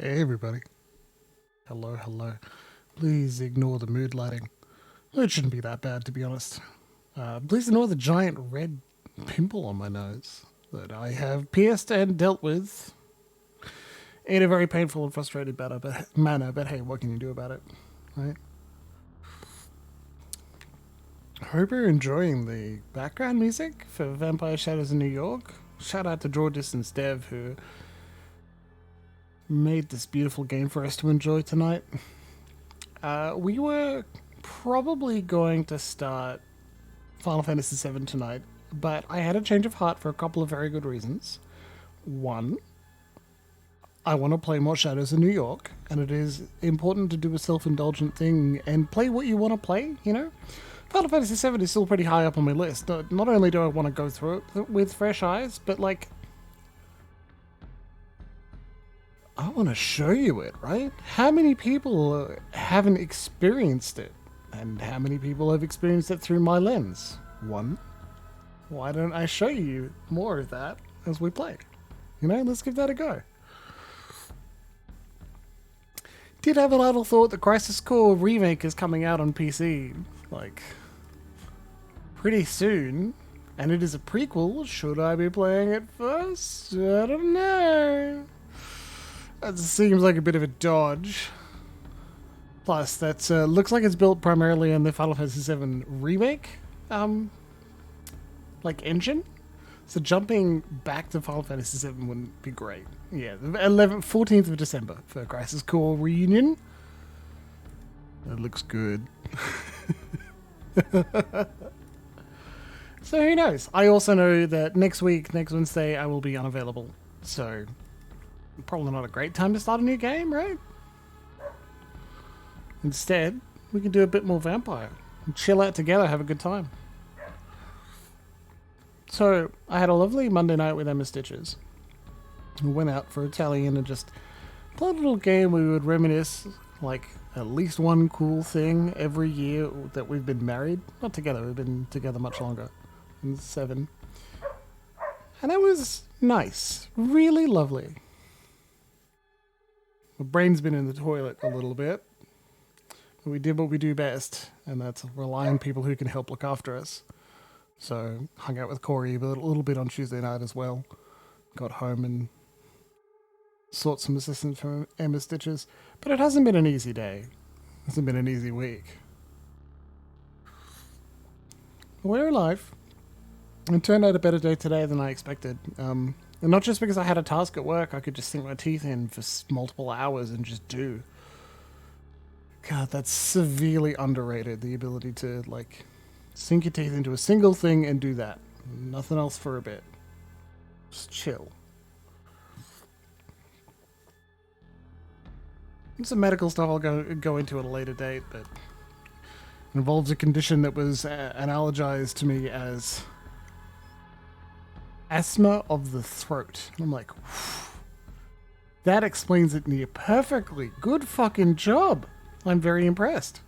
Hey everybody. Hello, hello. Please ignore the mood lighting. It shouldn't be that bad, to be honest. Please ignore the giant red pimple on my nose that I have pierced and dealt with in a very painful and frustrated manner, but hey, what can you do about it, right? Hope you're enjoying the background music for Vampire Shadows in New York. Shout out to Draw Distance Dev who made this beautiful game for us to enjoy tonight. We were probably going to start Final Fantasy VII tonight, but I had a change of heart for a couple of very good reasons. One, I want to play more Shadows in New York, and it is important to do a self-indulgent thing and play what you want to play, you know? Final Fantasy VII is still pretty high up on my list. Not only do I want to go through it with fresh eyes, but like, I want to show you it, right? How many people haven't experienced it? And how many people have experienced it through my lens? One. Why don't I show you more of that as we play? You know, let's give that a go. Did have an idle thought the Crisis Core remake is coming out on PC, like, pretty soon. And it is a prequel. Should I be playing it first? I don't know. That seems like a bit of a dodge. Plus, that looks like it's built primarily on the Final Fantasy VII remake, like engine. So jumping back to Final Fantasy VII wouldn't be great. Yeah, the 14th of December for Crisis Core Reunion. That looks good. So who knows? I also know that next Wednesday, I will be unavailable. So probably not a great time to start a new game, right? Instead, we can do a bit more vampire. Chill out together, have a good time. So, I had a lovely Monday night with Emma Stitches. We went out for Italian and just played a little game we would reminisce, like, at least one cool thing every year that we've been married. Not together, we've been together much longer. 7. And that was nice. Really lovely. My brain's been in the toilet a little bit. But we did what we do best, and that's rely on people who can help look after us. So, hung out with Corey a little bit on Tuesday night as well. Got home and sought some assistance from Emma Stitches. But it hasn't been an easy day. It hasn't been an easy week. We're alive. It turned out a better day today than I expected. And not just because I had a task at work, I could just sink my teeth in for multiple hours and just do. God, that's severely underrated, the ability to, like, sink your teeth into a single thing and do that. Nothing else for a bit. Just chill. Some medical stuff I'll go into at a later date, but it involves a condition that was analogized to me as asthma of the throat. And I'm like, that explains it near perfectly. Good fucking job. I'm very impressed.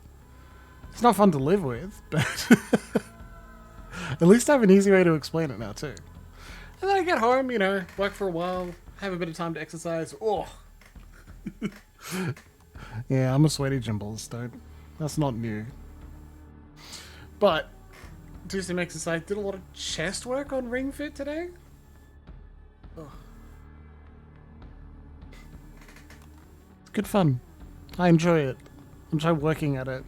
It's not fun to live with, but at least I have an easy way to explain it now too. And then I get home, you know, work for a while, have a bit of time to exercise. Oh, yeah, I'm a sweaty Jimbles. That's not new. But do some exercise. Did a lot of chest work on Ring Fit today. Oh. It's good fun. I enjoy it. Enjoy working at it.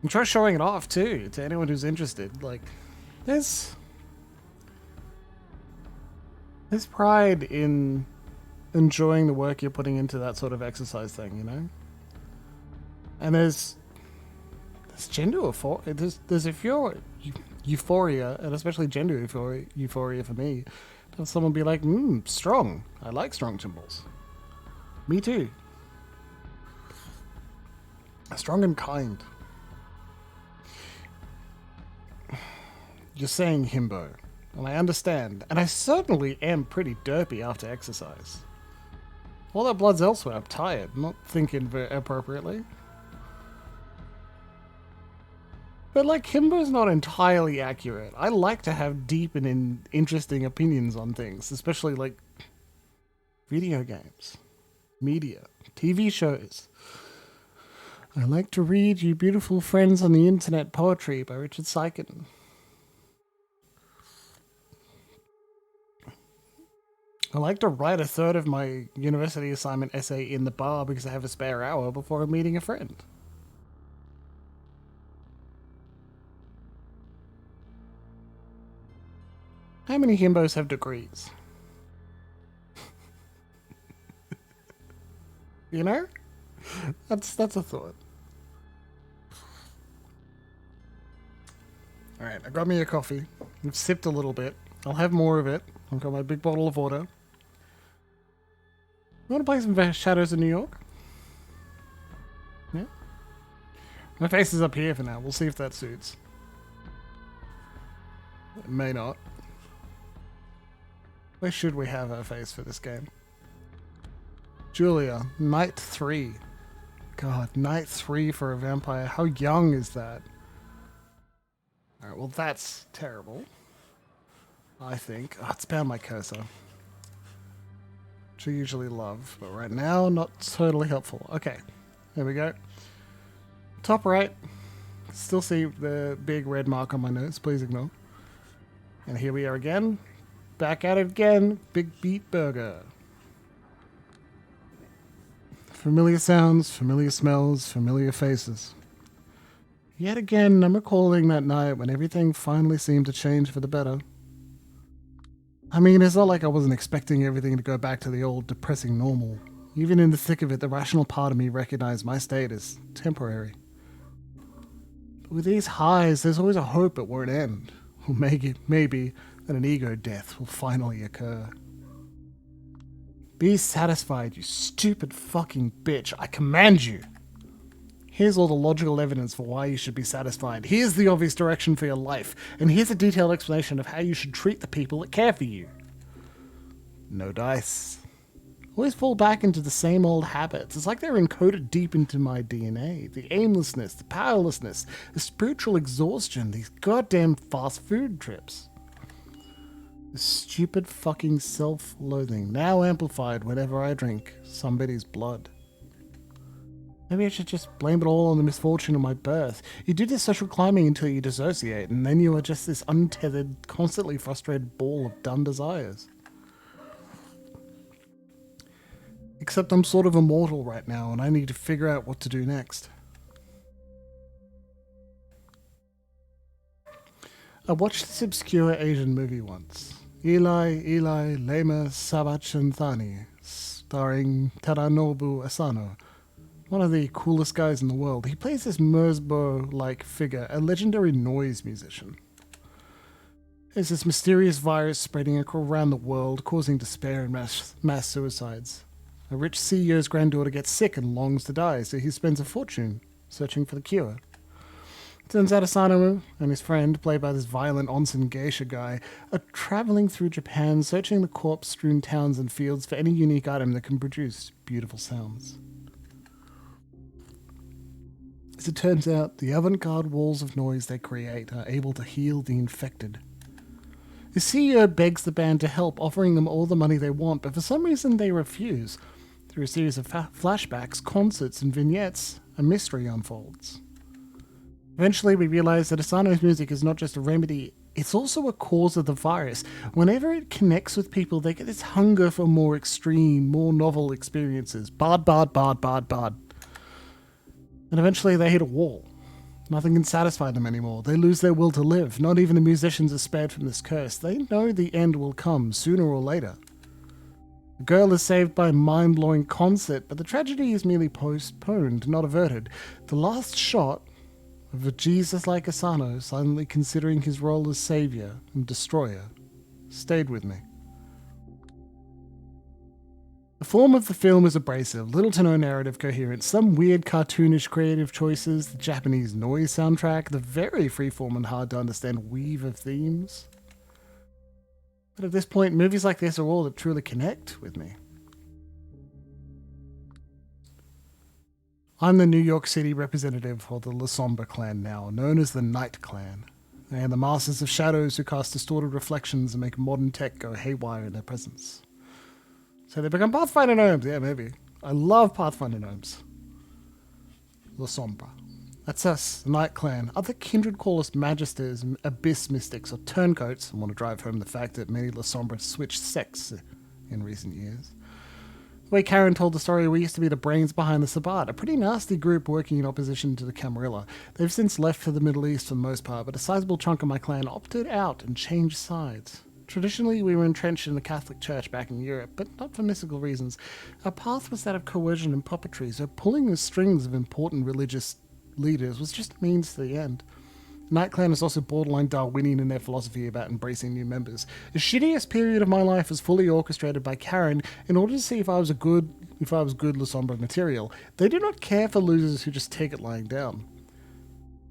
And try showing it off too to anyone who's interested. Like, there's pride in enjoying the work you're putting into that sort of exercise thing, you know. And there's gender euphoria. There's euphoria, and especially gender euphoria for me. To have someone be like, strong. I like strong Jimbles. Me too. Strong and kind. You're saying himbo, and I understand, and I certainly am pretty derpy after exercise. All that blood's elsewhere. I'm tired, not thinking very appropriately. But like, himbo's not entirely accurate. I like to have deep and interesting opinions on things, especially like video games. media, TV shows. I like to read You Beautiful Friends on the Internet poetry by Richard Seiken. I like to write a third of my university assignment essay in the bar because I have a spare hour before I'm meeting a friend. How many himbos have degrees? You know? That's a thought. Alright, I got me a coffee. I've sipped a little bit. I'll have more of it. I've got my big bottle of water. You want to play some Shadows of New York? Yeah? My face is up here for now. We'll see if that suits. It may not. Where should we have our face for this game? Julia, Night 3. God, Night 3 for a vampire. How young is that? Alright, well that's terrible. I think. Oh, it's found my cursor. Which I usually love, but right now, not totally helpful. Okay, there we go. Top right. Still see the big red mark on my nose. Please ignore. And here we are again. Back at it again. Big Beat Burger. Familiar sounds, familiar smells, familiar faces. Yet again, I'm recalling that night when everything finally seemed to change for the better. I mean, it's not like I wasn't expecting everything to go back to the old depressing normal. Even in the thick of it, the rational part of me recognized my state as temporary. But with these highs, there's always a hope it won't end. Or maybe that an ego death will finally occur. Be satisfied, you stupid fucking bitch. I command you. Here's all the logical evidence for why you should be satisfied. Here's the obvious direction for your life. And here's a detailed explanation of how you should treat the people that care for you. No dice. Always fall back into the same old habits. It's like they're encoded deep into my DNA. The aimlessness, the powerlessness, the spiritual exhaustion, these goddamn fast food trips. The stupid fucking self-loathing, now amplified whenever I drink somebody's blood. Maybe I should just blame it all on the misfortune of my birth. You do this social climbing until you dissociate, and then you are just this untethered, constantly frustrated ball of dumb desires. Except I'm sort of immortal right now, and I need to figure out what to do next. I watched this obscure Asian movie once. Eli, Lema Sabachanthani, starring Tadanobu Asano. One of the coolest guys in the world. He plays this Merzbow-like figure, a legendary noise musician. There's this mysterious virus spreading around the world, causing despair and mass suicides. A rich CEO's granddaughter gets sick and longs to die, so he spends a fortune searching for the cure. Turns out Asano and his friend, played by this violent onsen geisha guy, are traveling through Japan, searching the corpse-strewn towns and fields for any unique item that can produce beautiful sounds. As it turns out, the avant-garde walls of noise they create are able to heal the infected. The CEO begs the band to help, offering them all the money they want, but for some reason they refuse. Through a series of flashbacks, concerts, and vignettes, a mystery unfolds. Eventually, we realize that Asano's music is not just a remedy, it's also a cause of the virus. Whenever it connects with people, they get this hunger for more extreme, more novel experiences. Bard. And eventually they hit a wall. Nothing can satisfy them anymore. They lose their will to live. Not even the musicians are spared from this curse. They know the end will come, sooner or later. The girl is saved by a mind-blowing concert, but the tragedy is merely postponed, not averted. The last shot of a Jesus-like Asano silently considering his role as savior and destroyer stayed with me. The form of the film is abrasive, little to no narrative coherence, some weird cartoonish creative choices, the Japanese noise soundtrack, the very freeform and hard to understand weave of themes. But at this point, movies like this are all that truly connect with me. I'm the New York City representative for the Lasombra clan now, known as the Night Clan. They are the masters of shadows who cast distorted reflections and make modern tech go haywire in their presence. So they become Pathfinder gnomes, yeah, maybe. I love Pathfinder gnomes. Lasombra. That's us, the Night Clan. Other kindred call us Magisters, Abyss Mystics, or Turncoats, and want to drive home the fact that many Lasombra switched sects in recent years. The way Karen told the story, we used to be the brains behind the Sabbat, a pretty nasty group working in opposition to the Camarilla. They've since left for the Middle East for the most part, but a sizable chunk of my clan opted out and changed sides. Traditionally, we were entrenched in the Catholic Church back in Europe, but not for mystical reasons. Our path was that of coercion and puppetry, so pulling the strings of important religious leaders was just a means to the end. The Night Clan is also borderline Darwinian in their philosophy about embracing new members. The shittiest period of my life was fully orchestrated by Karen in order to see if I was good Lasombra material. They do not care for losers who just take it lying down.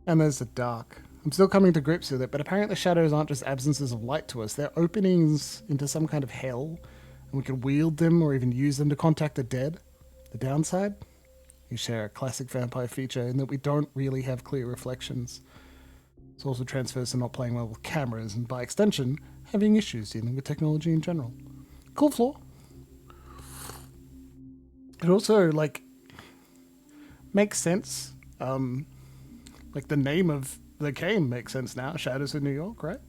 And there's the dark. I'm still coming to grips with it, but apparently shadows aren't just absences of light to us. They're openings into some kind of hell, and we can wield them or even use them to contact the dead. The downside? You share a classic vampire feature in that we don't really have clear reflections. This also transfers to not playing well with cameras, and by extension, having issues dealing with technology in general. Cool flaw. It also, makes sense. The name of the game makes sense now. Shadows of New York, right?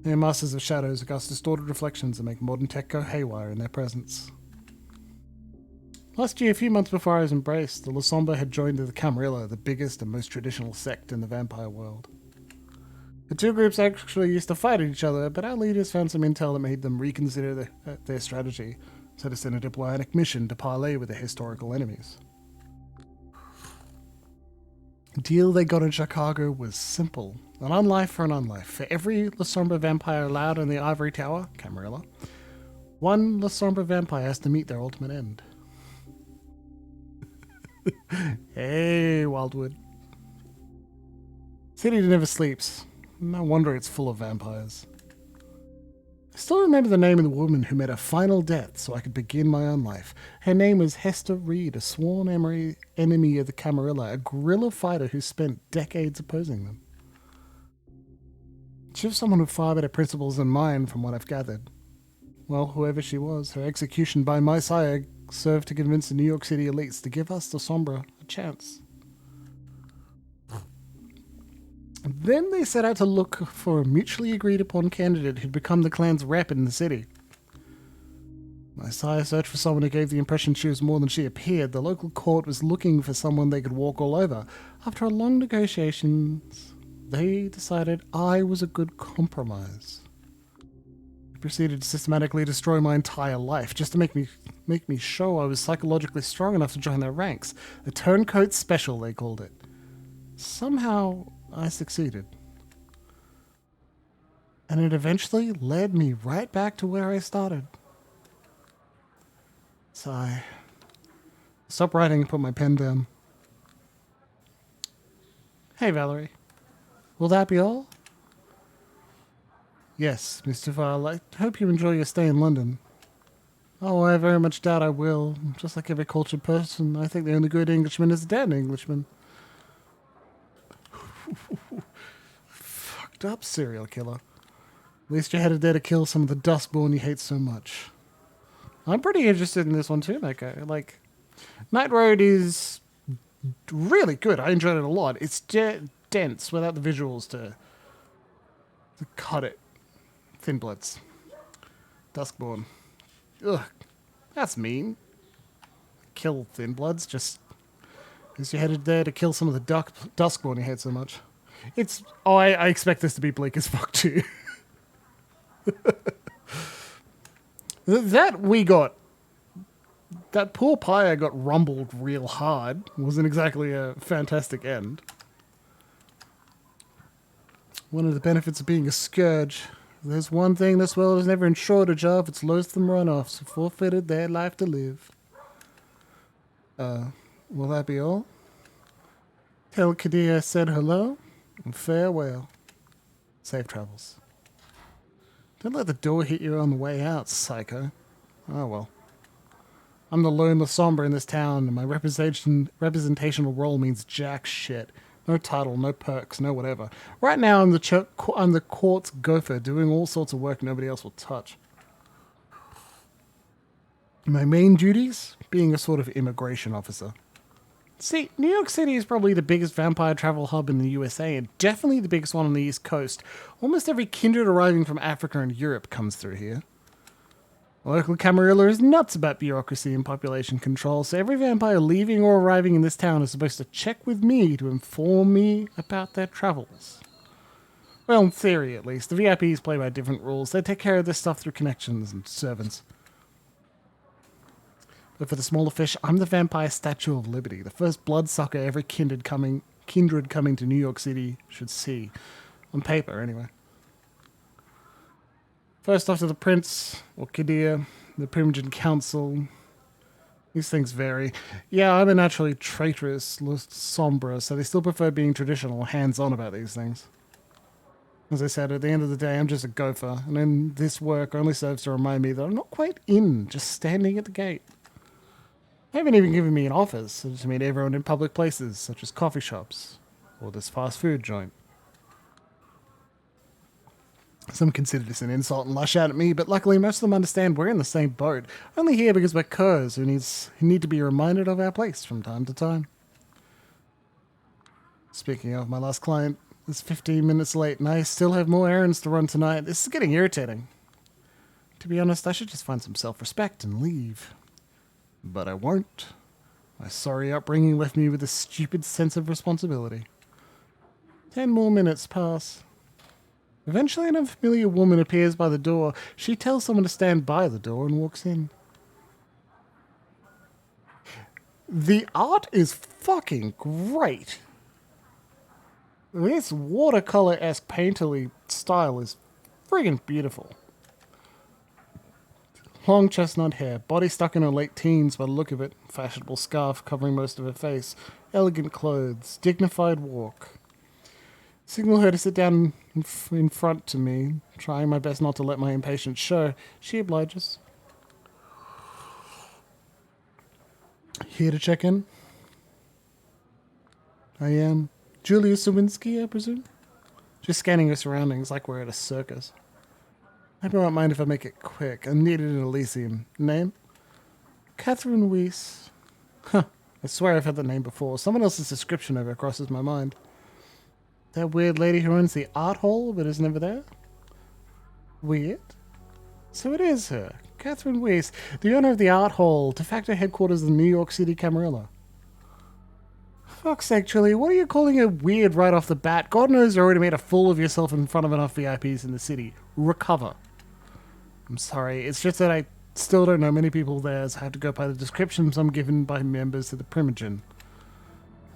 They're masters of shadows who cast distorted reflections and make modern tech go haywire in their presence. Last year, a few months before I was embraced, the Lasombra had joined the Camarilla, the biggest and most traditional sect in the vampire world. The two groups actually used to fight at each other, but our leaders found some intel that made them reconsider their strategy, so to send a diplomatic mission to parley with their historical enemies. The deal they got in Chicago was simple. An unlife for an unlife. For every Lasombra vampire allowed in the Ivory Tower, Camarilla, one Lasombra vampire has to meet their ultimate end. Hey, Wildwood. City never sleeps. No wonder it's full of vampires. I still remember the name of the woman who met her final death so I could begin my own life. Her name was Hester Reed, a sworn enemy of the Camarilla, a guerrilla fighter who spent decades opposing them. She was someone with far better principles than mine, from what I've gathered. Well, whoever she was, her execution by my sire served to convince the New York City elites to give us, Lasombra, a chance. Then they set out to look for a mutually agreed upon candidate who'd become the clan's rep in the city. My sire searched for someone who gave the impression she was more than she appeared. The local court was looking for someone they could walk all over. After a long negotiations, they decided I was a good compromise. They proceeded to systematically destroy my entire life just to make me show I was psychologically strong enough to join their ranks. A turncoat special, they called it. Somehow, I succeeded. And it eventually led me right back to where I started. So I stopped writing and put my pen down. Hey, Valerie. Will that be all? Yes, Mr. Vile. I hope you enjoy your stay in London. Oh, I very much doubt I will. Just like every cultured person, I think the only good Englishman is a dead Englishman. Fucked up serial killer. At least you're headed there to kill some of the dustborn you hate so much. I'm pretty interested in this one too, Mako. Night Road is really good. I enjoyed it a lot. It's dense without the visuals to cut it. Thin Bloods. Duskborn. Ugh. That's mean. Kill Thin Bloods just because you're headed there to kill some of the Duskborn you hate so much. I expect this to be bleak as fuck too. That poor pyre got rumbled real hard. Wasn't exactly a fantastic end. One of the benefits of being a scourge. There's one thing this world is never in shortage of. It's loathsome runoffs who forfeited their life to live. Will that be all? Tell Kadir I said hello and farewell. Safe travels. Don't let the door hit you on the way out, psycho. Oh well. I'm the lone Lasombra in this town, and my representational role means jack shit. No title, no perks, no whatever. Right now, I'm the court's gopher, doing all sorts of work nobody else will touch. My main duties? Being a sort of immigration officer. See, New York City is probably the biggest vampire travel hub in the USA and definitely the biggest one on the East Coast. Almost every kindred arriving from Africa and Europe comes through here. The local Camarilla is nuts about bureaucracy and population control, so every vampire leaving or arriving in this town is supposed to check with me to inform me about their travels. Well, in theory at least. The VIPs play by different rules. They take care of this stuff through connections and servants. But for the smaller fish, I'm the vampire Statue of Liberty, the first bloodsucker every kindred coming to New York City should see. On paper, anyway. First off to the Prince, or Kadir, the Primogen Council. These things vary. Yeah, I'm a naturally traitorous Lasombra, so they still prefer being traditional, hands-on about these things. As I said, at the end of the day, I'm just a gopher, and then this work only serves to remind me that I'm not quite in, just standing at the gate. They haven't even given me an office, so to meet everyone in public places, such as coffee shops, or this fast food joint. Some consider this an insult and lash out at me, but luckily most of them understand we're in the same boat. Only here because we're curs who need to be reminded of our place from time to time. Speaking of, my last client is 15 minutes late, and I still have more errands to run tonight. This is getting irritating. To be honest, I should just find some self-respect and leave. But I won't. My sorry upbringing left me with a stupid sense of responsibility. 10 more minutes pass. Eventually an unfamiliar woman appears by the door. She tells someone to stand by the door and walks in. The art is fucking great. This watercolor-esque painterly style is friggin' beautiful. Long chestnut hair, body stuck in her late teens by the look of it, fashionable scarf covering most of her face, elegant clothes, dignified walk. Signal her to sit down in front to me, trying my best not to let my impatience show. She obliges. Here to check in? I am. Julia Sawinski, I presume? Just scanning her surroundings like we're at a circus. I hope you won't mind if I make it quick. I'm needed in Elysium. Name? Catherine Weiss. Huh. I swear I've heard the name before. Someone else's description of her crosses my mind. That weird lady who owns the art hall but is never there? Weird? So it is her. Catherine Weiss, the owner of the art hall, de facto headquarters of the New York City Camarilla. Fuck's sake, Julie, what are you calling her weird right off the bat? God knows you already made a fool of yourself in front of enough VIPs in the city. Recover. I'm sorry, it's just that I still don't know many people there, so I have to go by the descriptions I'm given by members of the Primogen.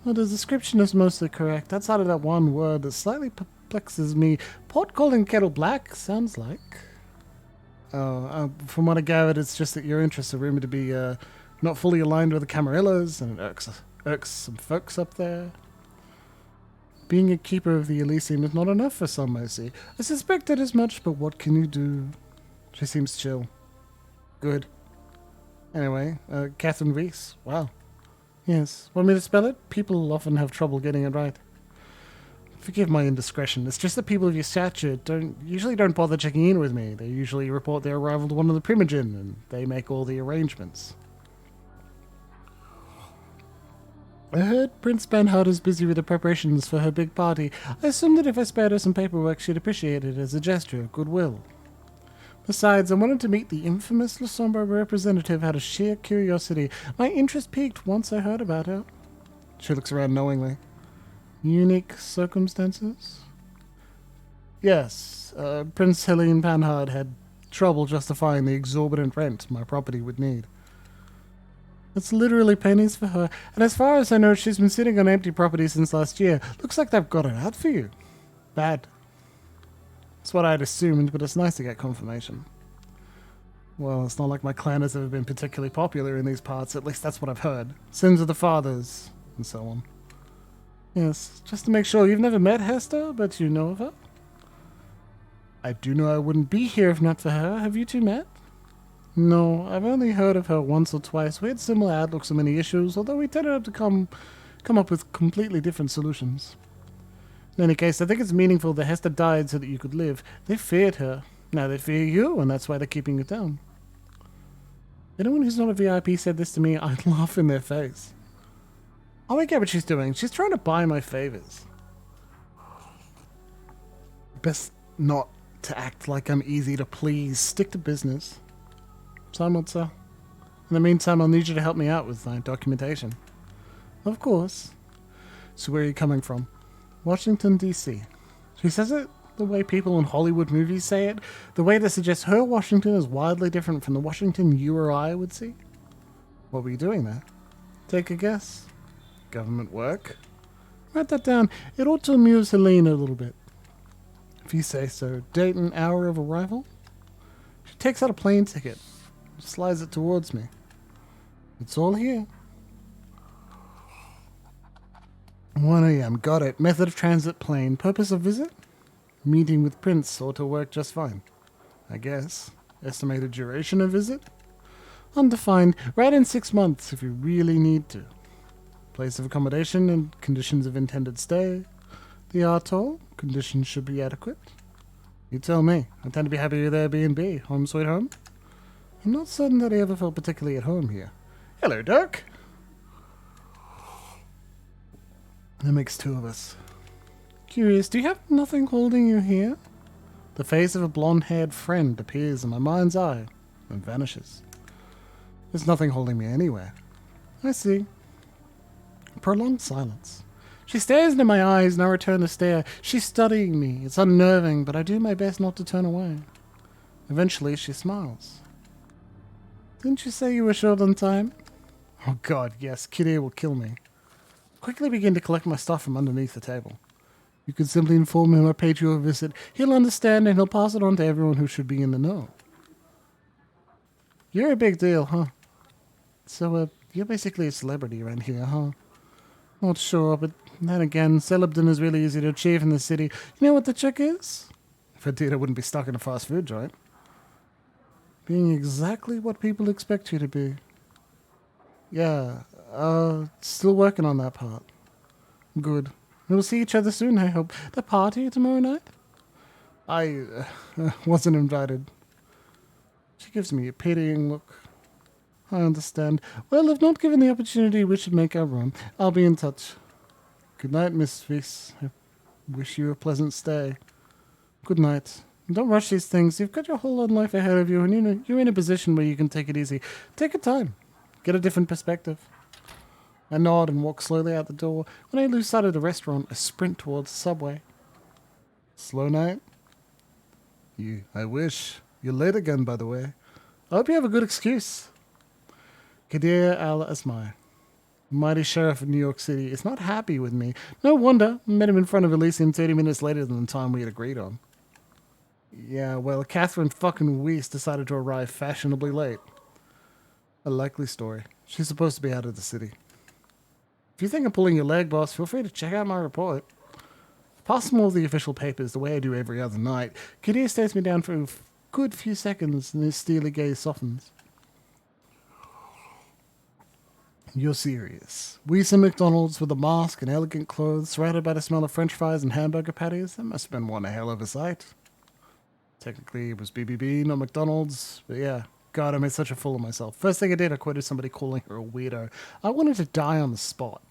Well, the description is mostly correct. Outside of that one word that slightly perplexes me. Pot calling kettle black, sounds like. From what I gathered, it's just that your interests are rumored to be not fully aligned with the Camarillas, and it irks some folks up there. Being a keeper of the Elysium is not enough for some, I see. I suspected as much, but what can you do? She seems chill. Good. Anyway, Catherine Weiss. Wow. Yes. Want me to spell it? People often have trouble getting it right. Forgive my indiscretion. It's just that people of your stature usually don't bother checking in with me. They usually report their arrival to one of the Primogen, and they make all the arrangements. I heard Prince Bernhard is busy with the preparations for her big party. I assumed that if I spared her some paperwork, she'd appreciate it as a gesture of goodwill. Besides, I wanted to meet the infamous Lasombra representative out of sheer curiosity. My interest peaked once I heard about her. She looks around knowingly. Unique circumstances? Yes, Prince Helene Bernhard had trouble justifying the exorbitant rent my property would need. It's literally pennies for her, and as far as I know, she's been sitting on empty property since last year. Looks like they've got it out for you. Bad. That's what I'd assumed, but it's nice to get confirmation. Well, it's not like my clan has ever been particularly popular in these parts, at least that's what I've heard. Sins of the fathers, and so on. Yes, just to make sure, you've never met Hester, but you know of her? I do know I wouldn't be here if not for her. Have you two met? No, I've only heard of her once or twice. We had similar outlooks on many issues, although we tended to come up with completely different solutions. In any case, I think it's meaningful that Hester died so that you could live. They feared her. Now they fear you, and that's why they're keeping you down. Anyone who's not a VIP said this to me, I'd laugh in their face. Oh, I get what she's doing. She's trying to buy my favors. Best not to act like I'm easy to please. Stick to business. Simon, sir. In the meantime, I'll need you to help me out with my documentation. Of course. So where are you coming from? Washington, D.C. She says it the way people in Hollywood movies say it, the way that suggests her Washington is wildly different from the Washington you or I would see. What were you doing there? Take a guess. Government work? Write that down. It ought to amuse Helene a little bit. If you say so. Date and hour of arrival? She takes out a plane ticket. Slides it towards me. It's all here. 1 a.m. Got it. Method of transit plane. Purpose of visit? Meeting with Prince ought to work just fine. I guess. Estimated duration of visit? Undefined. Right in 6 months if you really need to. Place of accommodation and conditions of intended stay. The atoll? Conditions should be adequate. You tell me. I tend to be happy with Airbnb. Home sweet home? I'm not certain that I ever felt particularly at home here. Hello, Dirk. That makes 2 of us. Curious, do you have nothing holding you here? The face of a blonde-haired friend appears in my mind's eye and vanishes. There's nothing holding me anywhere. I see. Prolonged silence. She stares into my eyes and I return the stare. She's studying me. It's unnerving, but I do my best not to turn away. Eventually, she smiles. Didn't you say you were short on time? Oh god, yes, Kitty will kill me. Quickly begin to collect my stuff from underneath the table. You can simply inform him I paid you a visit. He'll understand and he'll pass it on to everyone who should be in the know. You're a big deal, huh? So, you're basically a celebrity around here, huh? Not sure, but then again, celebdom is really easy to achieve in the city. You know what the trick is? If I did, I wouldn't be stuck in a fast food joint. Being exactly what people expect you to be. Yeah, still working on that part. Good. We'll see each other soon, I hope. The party tomorrow night? I wasn't invited. She gives me a pitying look. I understand. Well, if not given the opportunity, we should make our room. I'll be in touch. Good night, Miss Weiss. I wish you a pleasant stay. Good night. Don't rush these things. You've got your whole life ahead of you, and you're in a position where you can take it easy. Take your time. Get a different perspective. I nod and walk slowly out the door. When I lose sight of the restaurant, I sprint towards the subway. Slow night? I wish. You're late again, by the way. I hope you have a good excuse. Kadir al-Asmai, mighty sheriff of New York City, is not happy with me. No wonder. I met him in front of Elysium 30 minutes later than the time we had agreed on. Yeah, well, Catherine fucking Weiss decided to arrive fashionably late. A likely story. She's supposed to be out of the city. If you think I'm pulling your leg, boss, feel free to check out my report. Pass him all the official papers the way I do every other night. Kadir stares me down for a good few seconds and his steely gaze softens. You're serious. Weiss and McDonald's with a mask and elegant clothes, surrounded by the smell of french fries and hamburger patties? That must have been one hell of a sight. Technically, it was BBB, not McDonald's, but yeah. God, I made such a fool of myself. First thing I did, I quoted somebody calling her a weirdo. I wanted to die on the spot.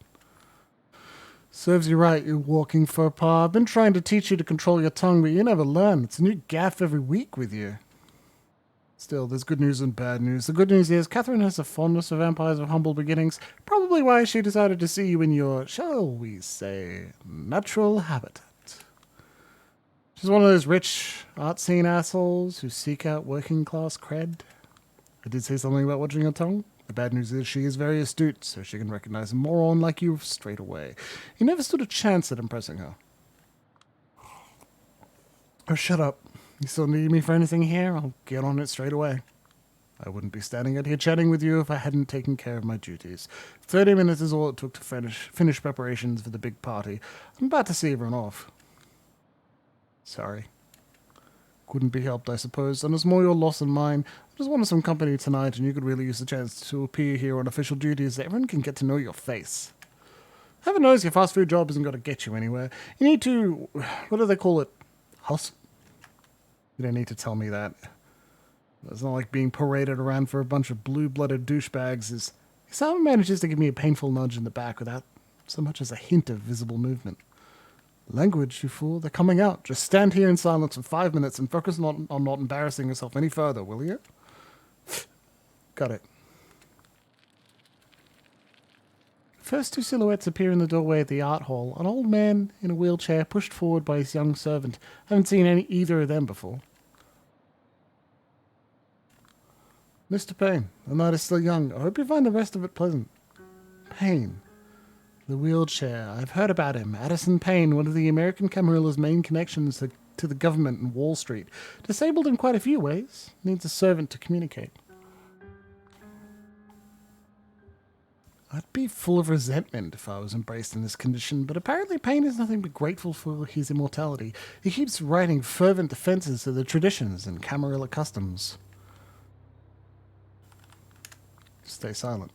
Serves you right, you walking faux pas. I've been trying to teach you to control your tongue, but you never learn. It's a new gaffe every week with you. Still, there's good news and bad news. The good news is Catherine has a fondness for vampires of humble beginnings, probably why she decided to see you in your, shall we say, natural habitat. She's one of those rich, art scene assholes who seek out working class cred. I did say something about watching her tongue. The bad news is she is very astute, so she can recognize a moron like you straight away. You never stood a chance at impressing her. Oh, shut up. You still need me for anything here? I'll get on it straight away. I wouldn't be standing out here chatting with you if I hadn't taken care of my duties. 30 minutes is all it took to finish preparations for the big party. I'm about to see everyone off. Sorry. Couldn't be helped, I suppose, and it's more your loss than mine. I just wanted some company tonight, and you could really use the chance to appear here on official duties so everyone can get to know your face. Heaven knows your fast food job isn't going to get you anywhere. You need to, what do they call it? Hustle? You don't need to tell me that. It's not like being paraded around for a bunch of blue-blooded douchebags is... Someone manages to give me a painful nudge in the back without so much as a hint of visible movement. Language, you fool. They're coming out. Just stand here in silence for 5 minutes and focus on not embarrassing yourself any further, will you? Got it. First two silhouettes appear in the doorway at the art hall. An old man in a wheelchair pushed forward by his young servant. Haven't seen either of them before. Mr. Payne, the night is still young. I hope you find the rest of it pleasant. Payne. The wheelchair. I've heard about him. Addison Payne, one of the American Camarilla's main connections to the government in Wall Street. Disabled in quite a few ways. Needs a servant to communicate. I'd be full of resentment if I was embraced in this condition, but apparently Payne is nothing but grateful for his immortality. He keeps writing fervent defenses of the traditions and Camarilla customs. Stay silent.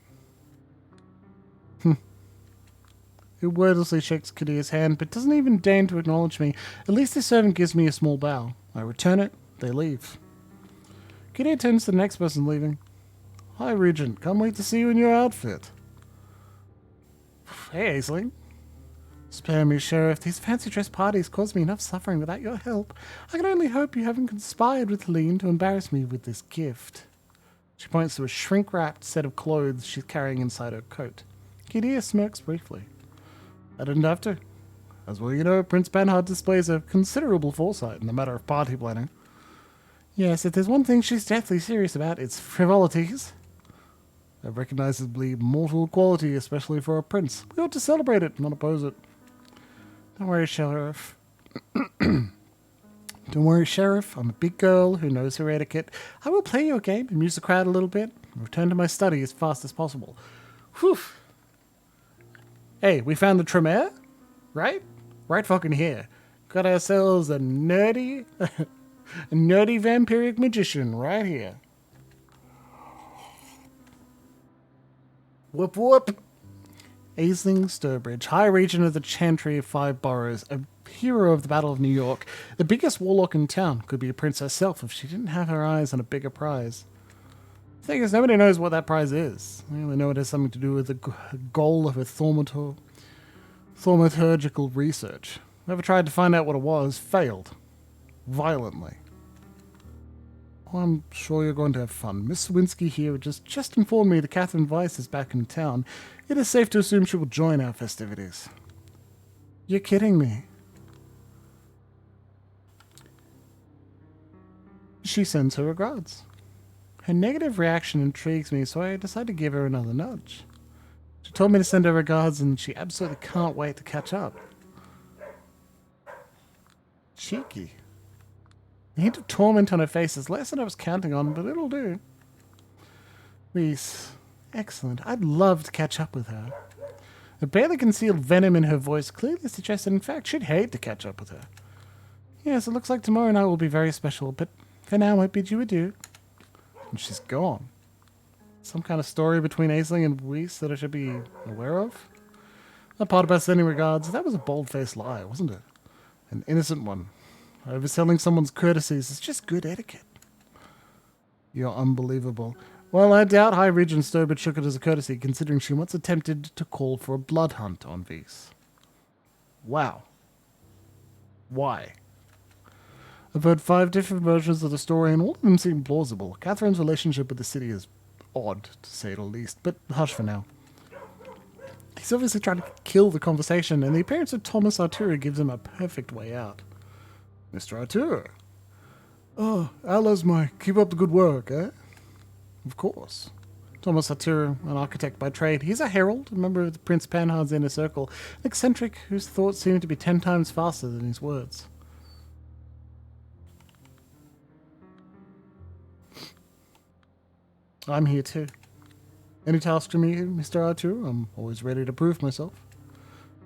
He wordlessly shakes Kadir's hand, but doesn't even deign to acknowledge me. At least the servant gives me a small bow. I return it, they leave. Kadir turns to the next person leaving. Hi, Regent. Can't wait to see you in your outfit. Hey, Aisling. Spare me, Sheriff. These fancy dress parties cause me enough suffering without your help. I can only hope you haven't conspired with Helene to embarrass me with this gift. She points to a shrink-wrapped set of clothes she's carrying inside her coat. Kadir smirks briefly. I didn't have to. As well you know, Prince Panhard displays a considerable foresight in the matter of party planning. Yes, if there's one thing she's deathly serious about, it's frivolities. A recognizably mortal quality, especially for a prince. We ought to celebrate it, not oppose it. Don't worry, Sheriff. Don't worry, Sheriff. I'm a big girl who knows her etiquette. I will play your game, amuse the crowd a little bit, and return to my study as fast as possible. Whew. Hey, we found the Tremere, right? Right fucking here. Got ourselves a nerdy vampiric magician right here. Whoop whoop. Aisling Sturbridge, High Regent of the Chantry of Five Boroughs, a hero of the Battle of New York, the biggest warlock in town, could be a prince herself if she didn't have her eyes on a bigger prize. The thing is, nobody knows what that prize is. They only know it has something to do with the goal of a thaumaturgical research. Whoever tried to find out what it was failed. Violently. Well, I'm sure you're going to have fun. Miss Sawinski here just informed me that Catherine Weiss is back in town. It is safe to assume she will join our festivities. You're kidding me. She sends her regards. Her negative reaction intrigues me, so I decide to give her another nudge. She told me to send her regards, and she absolutely can't wait to catch up. Cheeky. The hint of torment on her face is less than I was counting on, but it'll do. Reese. Excellent. I'd love to catch up with her. The barely concealed venom in her voice clearly suggests that in fact she'd hate to catch up with her. Yes, it looks like tomorrow night will be very special, but for now I bid you adieu. And she's gone. Some kind of story between Aisling and Weiss that I should be aware of? That part about sending regards, that was a bold-faced lie, wasn't it? An innocent one. Overselling someone's courtesies is just good etiquette. You're unbelievable. Well, I doubt High Regent Sturbridge shook it as a courtesy, considering she once attempted to call for a blood hunt on Weiss. Wow. Why? I've heard 5 different versions of the story, and all of them seem plausible. Catherine's relationship with the city is odd, to say the least, but hush for now. He's obviously trying to kill the conversation, and the appearance of Thomas Arturo gives him a perfect way out. Mr. Arturo. Oh, Alasmai, keep up the good work, eh? Of course. Thomas Arturo, an architect by trade. He's a herald, a member of the Prince Panhard's inner circle, an eccentric whose thoughts seem to be 10 times faster than his words. I'm here too. Any tasks from you, Mr. Arturo? I'm always ready to prove myself.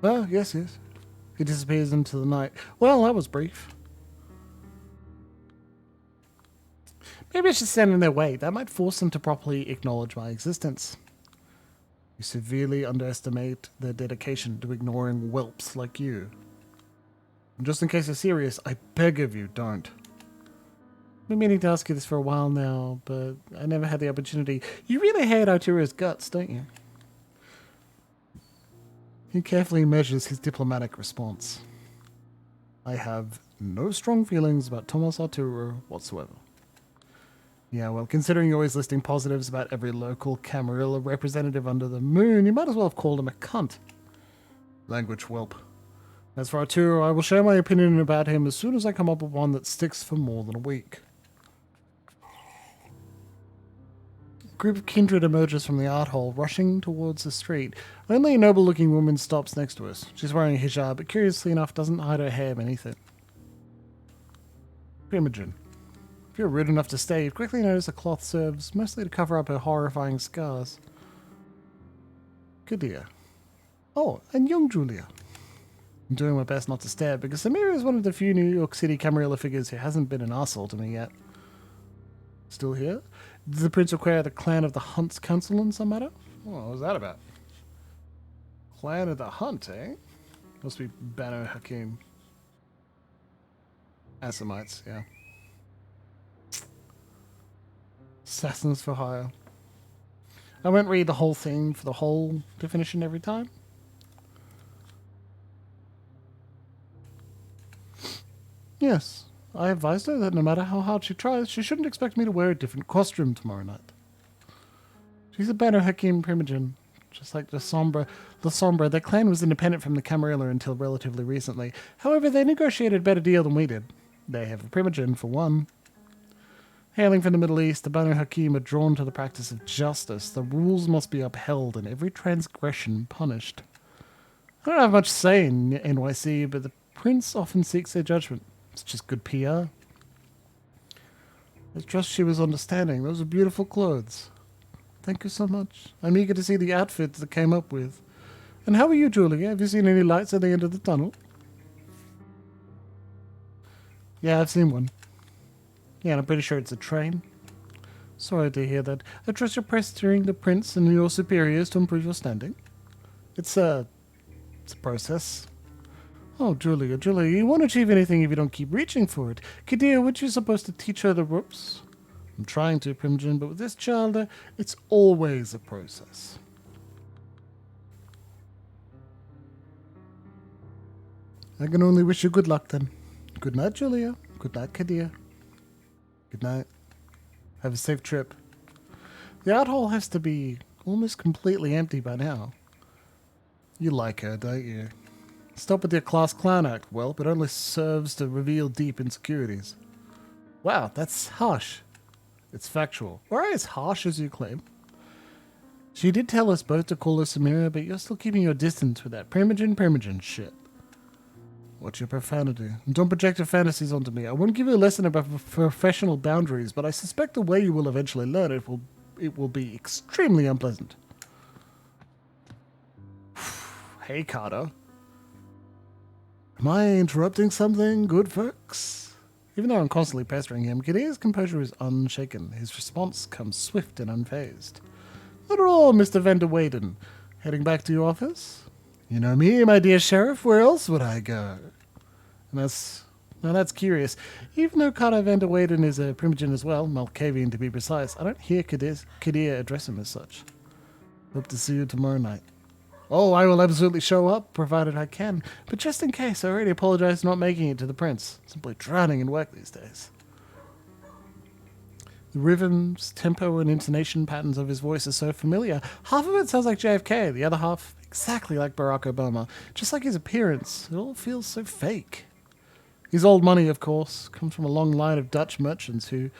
Oh, yes. He disappears into the night. Well, that was brief. Maybe I should stand in their way. That might force them to properly acknowledge my existence. You severely underestimate their dedication to ignoring whelps like you. And just in case you're serious, I beg of you, don't. been meaning to ask you this for a while now, but I never had the opportunity. You really hate Arturo's guts, don't you? He carefully measures his diplomatic response. I have no strong feelings about Thomas Arturo whatsoever. Yeah, well, considering you're always listing positives about every local Camarilla representative under the moon, you might as well have called him a cunt. Language whelp. As for Arturo, I will share my opinion about him as soon as I come up with one that sticks for more than a week. A group of kindred emerges from the art hall, rushing towards the street. Only a noble-looking woman stops next to us. She's wearing a hijab, but curiously enough doesn't hide her hair beneath it. Imogen. If you're rude enough to stay, you'd quickly notice the cloth serves mostly to cover up her horrifying scars. Kadir. Oh, and young Julia. I'm doing my best not to stare, because Samira is one of the few New York City Camarilla figures who hasn't been an arsehole to me yet. Still here? Did the prince require the clan of the Hunt's counsel on some matter? Oh, what was that about? Clan of the Hunt, eh? Must be Banu Hakim. Assamites, yeah. Assassins for hire. I won't read the whole thing for the whole definition every time. Yes, I advised her that no matter how hard she tries, she shouldn't expect me to wear a different costume tomorrow night. She's a Banu Hakim primogen, just like Lasombra. Their clan was independent from the Camarilla until relatively recently. However, they negotiated a better deal than we did. They have a primogen, for one. Hailing from the Middle East, the Banu Hakim are drawn to the practice of justice. The rules must be upheld and every transgression punished. I don't have much say in NYC, but the prince often seeks their judgment. It's just good PR. I trust she was understanding. Those are beautiful clothes. Thank you so much. I'm eager to see the outfits that came up with. And how are you, Julia? Have you seen any lights at the end of the tunnel? Yeah, I've seen one. Yeah, and I'm pretty sure it's a train. Sorry to hear that. I trust you're pestering the prince and your superiors to improve your standing. It's a process. Oh, Julia, you won't achieve anything if you don't keep reaching for it. Kadir, weren't you supposed to teach her the ropes? I'm trying to, Primogen, but with this child, it's always a process. I can only wish you good luck, then. Good night, Julia. Good night, Kadir. Good night. Have a safe trip. The art hall has to be almost completely empty by now. You like her, don't you? Stop with your class clown act, Whelp. It only serves to reveal deep insecurities. Wow, that's harsh. It's factual. Or as harsh as you claim. She did tell us both to call her Samira, but you're still keeping your distance with that Primogen shit. Watch your profanity. And don't project your fantasies onto me. I won't give you a lesson about professional boundaries, but I suspect the way you will eventually learn it will be extremely unpleasant. Hey, Carter. Am I interrupting something, good folks? Even though I'm constantly pestering him, Kadir's composure is unshaken. His response comes swift and unfazed. Not at all, Mr. Van der Weyden. Heading back to your office? You know me, my dear sheriff. Where else would I go? And that's curious. Even though Carter Van der Weyden is a primogen as well, Malkavian to be precise, I don't hear Kadir address him as such. Hope to see you tomorrow night. Oh, I will absolutely show up, provided I can. But just in case, I already apologize for not making it to the prince. Simply drowning in work these days. The rhythms, tempo, and intonation patterns of his voice are so familiar. Half of it sounds like JFK, the other half exactly like Barack Obama. Just like his appearance, it all feels so fake. His old money, of course, comes from a long line of Dutch merchants who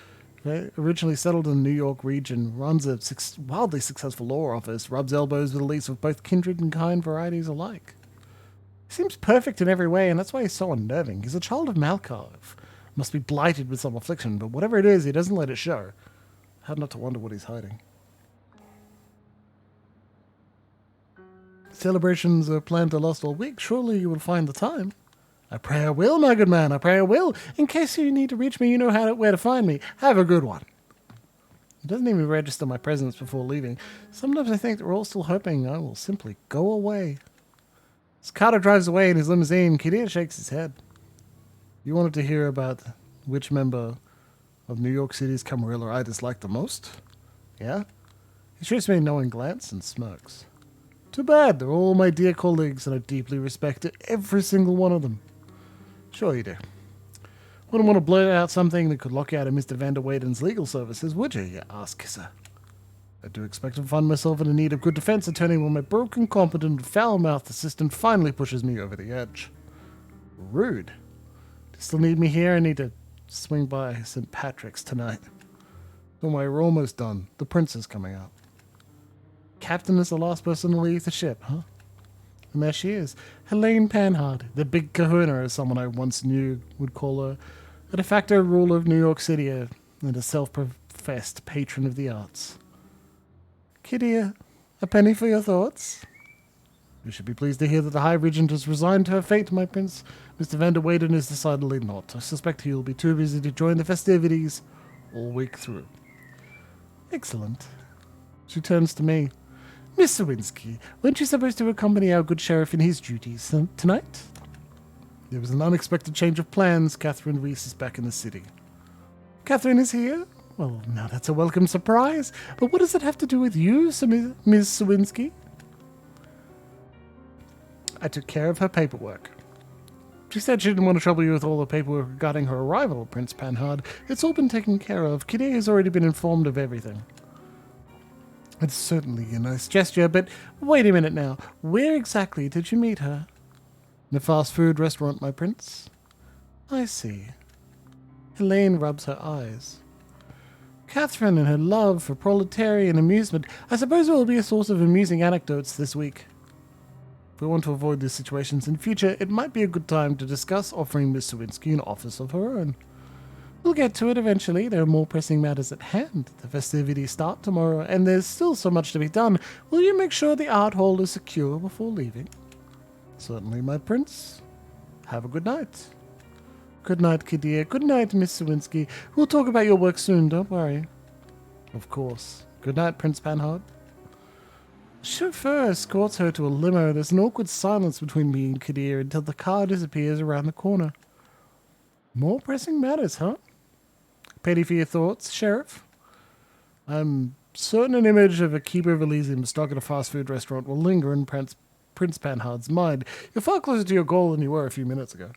originally settled in the New York region, runs a wildly successful law office, rubs elbows with elites of both kindred and kind varieties alike. He seems perfect in every way, and that's why he's so unnerving. He's a child of Malkov. Must be blighted with some affliction, but whatever it is, he doesn't let it show. Hard not to wonder what he's hiding. Celebrations are planned to last all week. Surely you will find the time. I pray I will, my good man. I pray I will. In case you need to reach me, you know where to find me. Have a good one. He doesn't even register my presence before leaving. Sometimes I think that we're all still hoping I will simply go away. As Carter drives away in his limousine, Kadir shakes his head. You wanted to hear about which member of New York City's Camarilla I dislike the most? Yeah? He shoots me a knowing glance and smirks. Too bad, they're all my dear colleagues and I deeply respect every single one of them. Sure you do. Wouldn't want to blurt out something that could lock you out of Mr. Van der Weyden's legal services, would you, you ass-kisser? I do expect to find myself in a need of good defense attorney when my broken, competent, foul-mouthed assistant finally pushes me over the edge. Rude. Do you still need me here? I need to swing by St. Patrick's tonight. Don't worry, we're almost done. The prince is coming out. Captain is the last person to leave the ship, huh? And there she is. Helene Panhard, the big kahuna, as someone I once knew would call her, a de facto ruler of New York City and a self-professed patron of the arts. Kitty, a penny for your thoughts? You should be pleased to hear that the High Regent has resigned to her fate, my prince. Mr. Van der Weyden is decidedly not. I suspect he will be too busy to join the festivities all week through. Excellent. She turns to me. Miss Sawinski, weren't you supposed to accompany our good sheriff in his duties tonight? There was an unexpected change of plans. Catherine Reese is back in the city. Catherine is here? Well, now that's a welcome surprise. But what does it have to do with you, Miss Sawinski? I took care of her paperwork. She said she didn't want to trouble you with all the paperwork regarding her arrival, Prince Panhard. It's all been taken care of. Kitty has already been informed of everything. It's certainly a nice gesture, but wait a minute now. Where exactly did you meet her? In a fast food restaurant, my prince. I see. Helene rubs her eyes. Catherine and her love for proletarian amusement. I suppose it will be a source of amusing anecdotes this week. If we want to avoid these situations in future, it might be a good time to discuss offering Miss Sawinski an office of her own. We'll get to it eventually. There are more pressing matters at hand. The festivities start tomorrow, and there's still so much to be done. Will you make sure the art hall is secure before leaving? Certainly, my prince. Have a good night. Good night, Kadir. Good night, Miss Sawinski. We'll talk about your work soon, don't worry. Of course. Good night, Prince Panhard. The chauffeur escorts her to a limo. There's an awkward silence between me and Kadir until the car disappears around the corner. More pressing matters, huh? Penny for your thoughts, Sheriff? I'm certain an image of a keeper of Elysium stuck at a fast food restaurant will linger in Prince Panhard's mind. You're far closer to your goal than you were a few minutes ago.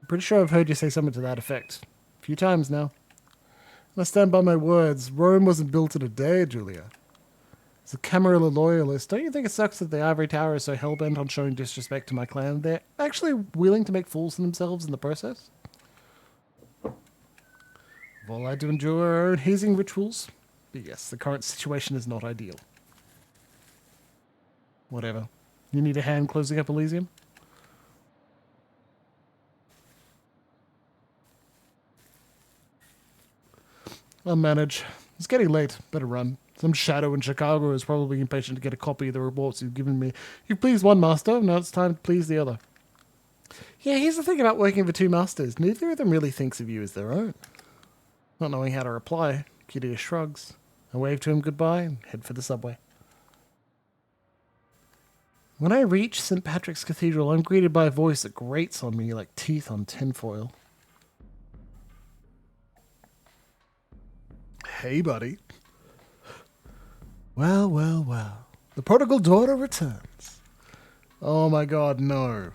I'm pretty sure I've heard you say something to that effect. A few times now. And I stand by my words. Rome wasn't built in a day, Julia. As a Camarilla loyalist, don't you think it sucks that the Ivory Tower is so hell-bent on showing disrespect to my clan? They're actually willing to make fools of themselves in the process? We've all had to endure our own hazing rituals. But yes, the current situation is not ideal. Whatever. You need a hand closing up Elysium? I'll manage. It's getting late. Better run. Some shadow in Chicago is probably impatient to get a copy of the reports you've given me. You've pleased one master, now it's time to please the other. Yeah, here's the thing about working for two masters. Neither of them really thinks of you as their own. Not knowing how to reply, Kitty shrugs. I wave to him goodbye and head for the subway. When I reach St. Patrick's Cathedral, I'm greeted by a voice that grates on me like teeth on tinfoil. Hey, buddy. Well, well, well. The prodigal daughter returns. Oh my God, no.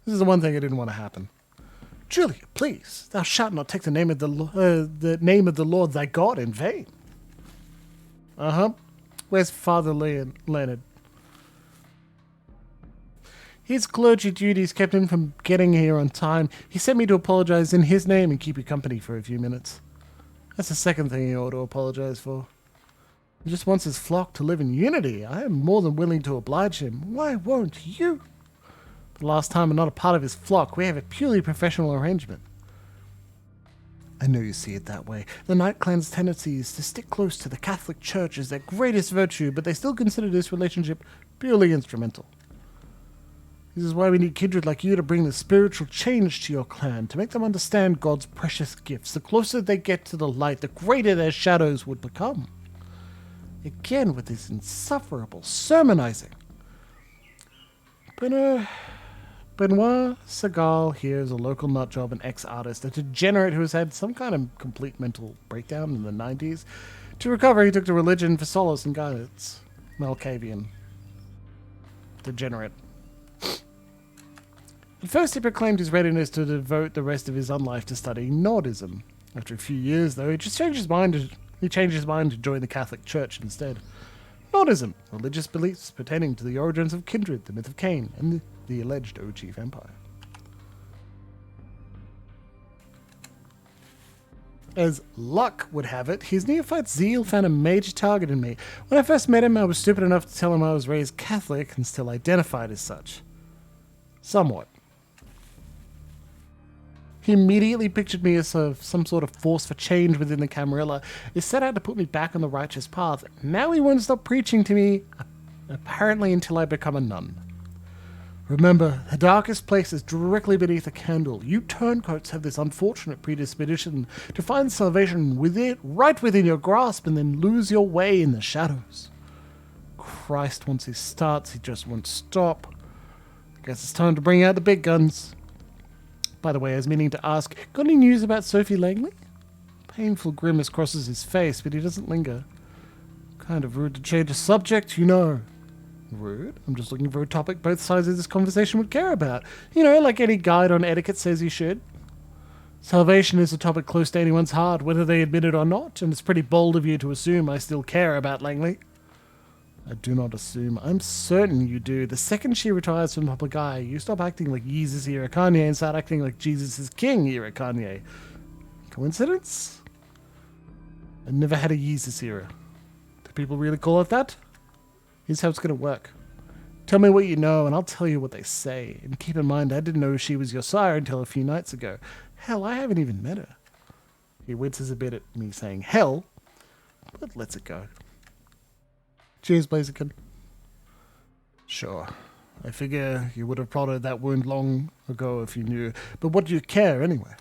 This is the one thing I didn't want to happen. Julia, please, thou shalt not take the name of the name of the Lord thy God in vain. Uh-huh. Where's Father Leonard? His clergy duties kept him from getting here on time. He sent me to apologize in his name and keep you company for a few minutes. That's the second thing he ought to apologize for. He just wants his flock to live in unity. I am more than willing to oblige him. Why won't you? The last time I'm not a part of his flock, we have a purely professional arrangement. I know you see it that way. The Night Clan's tendency is to stick close to the Catholic Church as their greatest virtue, but they still consider this relationship purely instrumental. This is why we need kindred like you to bring the spiritual change to your clan, to make them understand God's precious gifts. The closer they get to the light, the greater their shadows would become. Again with this insufferable sermonizing. Benoit Segal here is a local nutjob and ex-artist, a degenerate who has had some kind of complete mental breakdown in the 90s. To recover, he took to religion for solace and guidance. Malkavian. Degenerate. At first, he proclaimed his readiness to devote the rest of his unlife to studying Nordism. After a few years, though, he changed his mind to join the Catholic Church instead. Nordism, religious beliefs pertaining to the origins of kindred, the myth of Cain, and the alleged OG vampire. As luck would have it, his neophyte zeal found a major target in me. When I first met him, I was stupid enough to tell him I was raised Catholic and still identified as such. Somewhat. He immediately pictured me as some sort of force for change within the Camarilla. He set out to put me back on the righteous path. Now he won't stop preaching to me, apparently until I become a nun. Remember, the darkest place is directly beneath a candle. You turncoats have this unfortunate predisposition to find salvation right within your grasp and then lose your way in the shadows. Christ, once he starts, he just won't stop. I guess it's time to bring out the big guns. By the way, I was meaning to ask, got any news about Sophie Langley? Painful grimace crosses his face, but he doesn't linger. Kind of rude to change the subject, you know. Rude? I'm just looking for a topic both sides of this conversation would care about. You know, like any guide on etiquette says you should. Salvation is a topic close to anyone's heart, whether they admit it or not, and it's pretty bold of you to assume I still care about Langley. I do not assume. I'm certain you do. The second she retires from the public eye, you stop acting like Jesus era Kanye and start acting like Jesus is King era Kanye. Coincidence? I never had a Jesus era. Do people really call it that? Here's how it's going to work. Tell me what you know, and I'll tell you what they say. And keep in mind, I didn't know she was your sire until a few nights ago. Hell, I haven't even met her. He winces a bit at me saying hell, but lets it go. Cheers, Blaziken. Sure. I figure you would have prodded that wound long ago if you knew. But what do you care, anyway?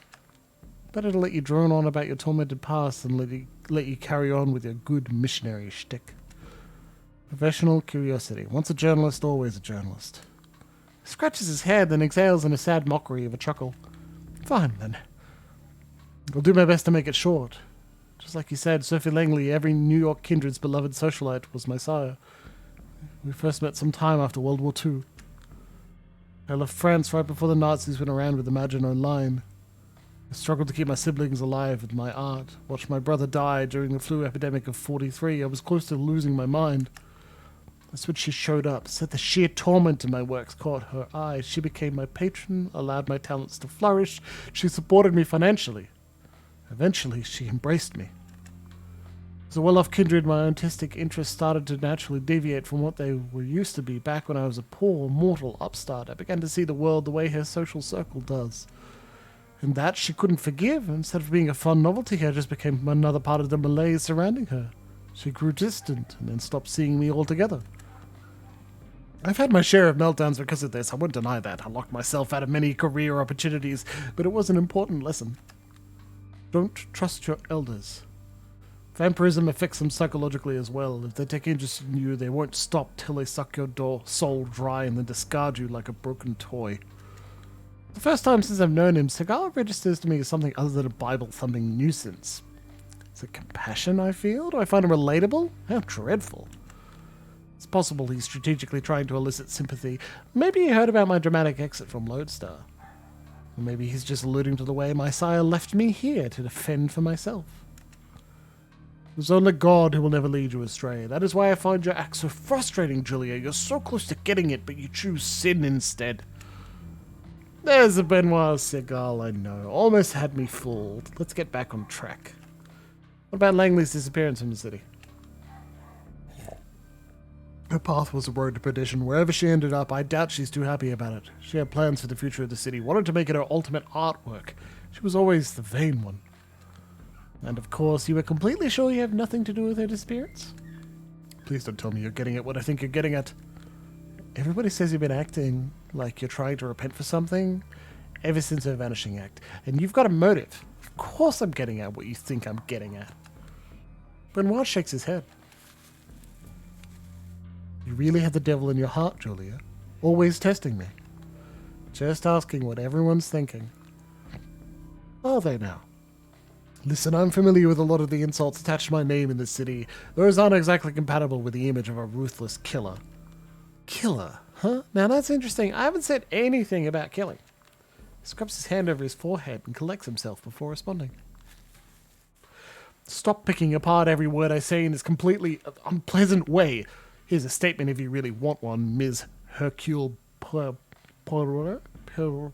Better to let you drone on about your tormented past than let you carry on with your good missionary shtick. Professional curiosity. Once a journalist, always a journalist. He scratches his head, then exhales in a sad mockery of a chuckle. Fine, then. I'll do my best to make it short. Just like you said, Sophie Langley, every New York kindred's beloved socialite, was my sire. We first met some time after World War II. I left France right before the Nazis went around with the Maginot Line. I struggled to keep my siblings alive with my art. Watched my brother die during the flu epidemic of 43. I was close to losing my mind. That's when she showed up, said the sheer torment in my works caught her eye. She became my patron, allowed my talents to flourish. She supported me financially. Eventually, she embraced me. As a well-off kindred, my artistic interests started to naturally deviate from what they were used to be. Back when I was a poor, mortal upstart, I began to see the world the way her social circle does. And that she couldn't forgive. Instead of being a fun novelty, I just became another part of the malaise surrounding her. She grew distant and then stopped seeing me altogether. I've had my share of meltdowns because of this, I won't deny that. I locked myself out of many career opportunities, but it was an important lesson. Don't trust your elders. Vampirism affects them psychologically as well. If they take interest in you, they won't stop till they suck your soul dry and then discard you like a broken toy. The first time since I've known him, Segal registers to me as something other than a Bible-thumping nuisance. Is it compassion I feel? Do I find him relatable? How dreadful. It's possible he's strategically trying to elicit sympathy. Maybe he heard about my dramatic exit from Lodestar. Or maybe he's just alluding to the way my sire left me here to defend for myself. There's only God who will never lead you astray. That is why I find your act so frustrating, Julia. You're so close to getting it, but you choose sin instead. There's a Benoit Segal I know. Almost had me fooled. Let's get back on track. What about Langley's disappearance from the city? Her path was a road to perdition. Wherever she ended up, I doubt she's too happy about it. She had plans for the future of the city, wanted to make it her ultimate artwork. She was always the vain one. And of course, you were completely sure you have nothing to do with her disappearance? Please don't tell me you're getting at what I think you're getting at. Everybody says you've been acting like you're trying to repent for something ever since her vanishing act. And you've got a motive. Of course I'm getting at what you think I'm getting at. Benoit shakes his head. You really have the devil in your heart, Julia. Always testing me. Just asking what everyone's thinking. Are they now? Listen, I'm familiar with a lot of the insults attached to my name in this city. Those aren't exactly compatible with the image of a ruthless killer. Killer, huh? Now that's interesting. I haven't said anything about killing. He scrubs his hand over his forehead and collects himself before responding. Stop picking apart every word I say in this completely unpleasant way. Here's a statement if you really want one, Ms. Hercule Poirot? Poirot?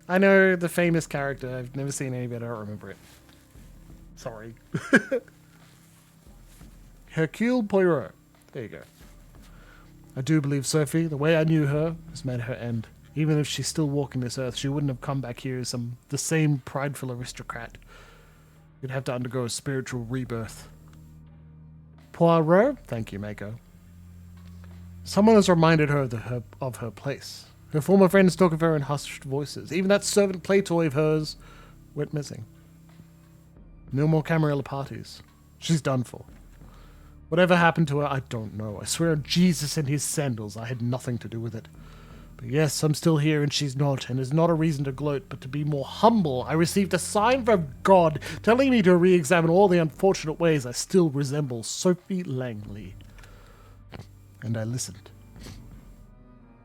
I know the famous character. I've never seen any better. I don't remember it. Sorry. Hercule Poirot. There you go. I do believe Sophie, the way I knew her, has made her end. Even if she's still walking this earth, she wouldn't have come back here as the same prideful aristocrat. You'd have to undergo a spiritual rebirth. Poirot? Thank you, Mako. Someone has reminded her of her place. Her former friends talk of her in hushed voices. Even that servant play toy of hers went missing. No more Camarilla parties. She's done for. Whatever happened to her, I don't know. I swear on Jesus and his sandals, I had nothing to do with it. But yes, I'm still here and she's not, and it's not a reason to gloat, but to be more humble. I received a sign from God telling me to re-examine all the unfortunate ways I still resemble Sophie Langley. And I listened.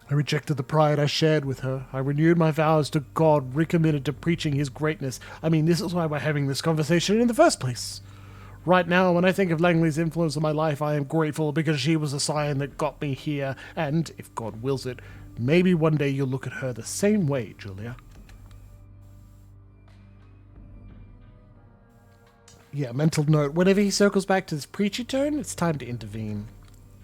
I rejected the pride I shared with her. I renewed my vows to God, recommitted to preaching his greatness. I mean, this is why we're having this conversation in the first place. Right now, when I think of Langley's influence on my life, I am grateful because she was a sign that got me here, and, if God wills it, maybe one day you'll look at her the same way, Julia. Yeah, mental note. Whenever he circles back to this preachy tone, it's time to intervene.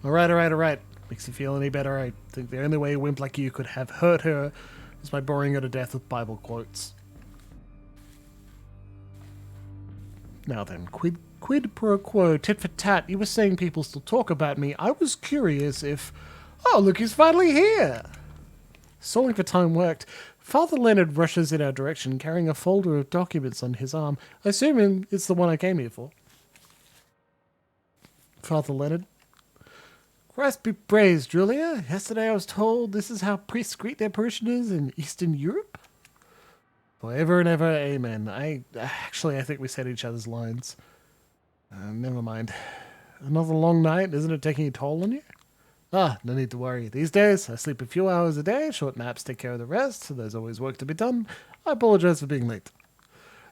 Alright. Makes you feel any better? I think the only way a wimp like you could have hurt her is by boring her to death with Bible quotes. Now then, quid pro quo, tit for tat. You were saying people still talk about me. I was curious if... Oh, look, he's finally here! Stalling for time worked. Father Leonard rushes in our direction, carrying a folder of documents on his arm. Assuming it's the one I came here for. Father Leonard. Christ be praised, Julia. Yesterday I was told this is how priests greet their parishioners in Eastern Europe. Forever and ever, amen. I think we said each other's lines. Never mind. Another long night, isn't it taking a toll on you? No need to worry. These days, I sleep a few hours a day, short naps take care of the rest, so there's always work to be done. I apologize for being late.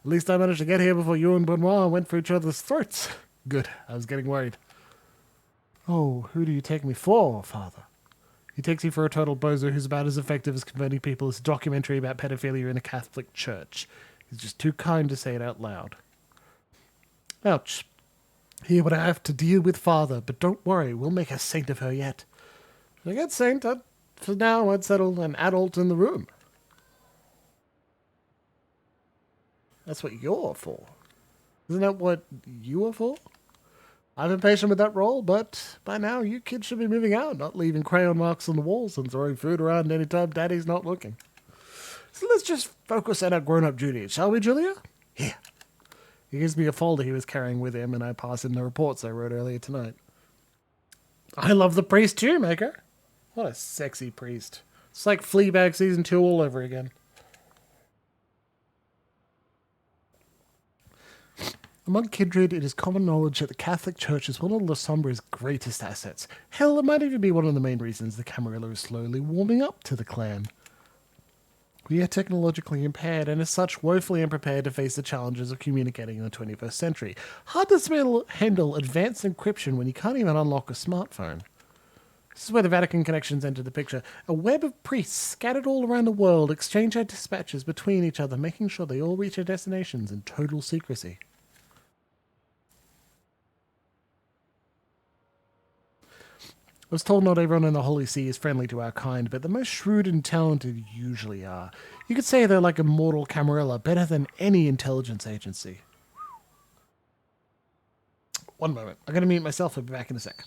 At least I managed to get here before you and Benoit went for each other's throats. Good, I was getting worried. Oh, who do you take me for, Father? He takes you for a total bozo who's about as effective as converting people as a documentary about pedophilia in a Catholic church. He's just too kind to say it out loud. Ouch. Hear what I have to deal with, Father, but don't worry, we'll make a saint of her yet. Forget saint, for now I'd settle an adult in the room. That's what you're for. Isn't that what you are for? I'm impatient with that role, but by now you kids should be moving out, not leaving crayon marks on the walls and throwing food around anytime Daddy's not looking. So let's just focus on our grown-up duties, shall we, Julia? Here. He gives me a folder he was carrying with him, and I pass him the reports I wrote earlier tonight. I love the priest too, Maker. What a sexy priest. It's like Fleabag Season 2 all over again. Among kindred, it is common knowledge that the Catholic Church is one of Lasombra's greatest assets. Hell, it might even be one of the main reasons the Camarilla is slowly warming up to the clan. We are technologically impaired and as such woefully unprepared to face the challenges of communicating in the 21st century. Hard to handle advanced encryption when you can't even unlock a smartphone. This is where the Vatican connections enter the picture. A web of priests scattered all around the world exchange their dispatches between each other, making sure they all reach their destinations in total secrecy. I was told not everyone in the Holy See is friendly to our kind, but the most shrewd and talented usually are. You could say they're like a mortal Camarilla, better than any intelligence agency. One moment. I'm going to mute myself. I'll be back in a sec.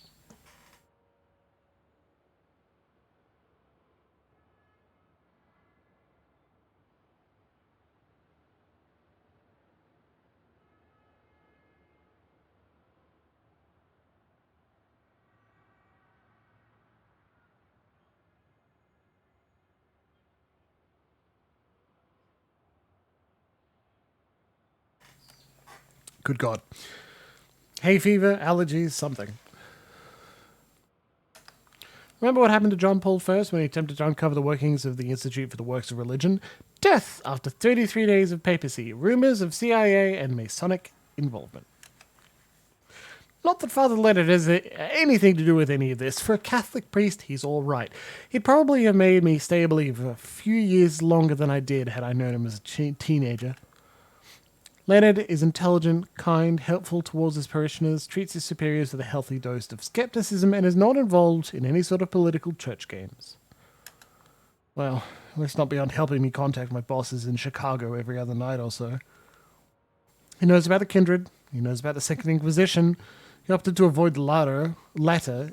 Good God. Hay fever, allergies, something. Remember what happened to John Paul I when he attempted to uncover the workings of the Institute for the Works of Religion? Death after 33 days of papacy, rumors of CIA and Masonic involvement. Not that Father Leonard has anything to do with any of this. For a Catholic priest, he's all right. He'd probably have made me stay a believer a few years longer than I did had I known him as a teenager. Leonard is intelligent, kind, helpful towards his parishioners, treats his superiors with a healthy dose of skepticism, and is not involved in any sort of political church games. Well, let's not beyond helping me contact my bosses in Chicago every other night or so. He knows about the kindred. He knows about the Second Inquisition. He opted to avoid the latter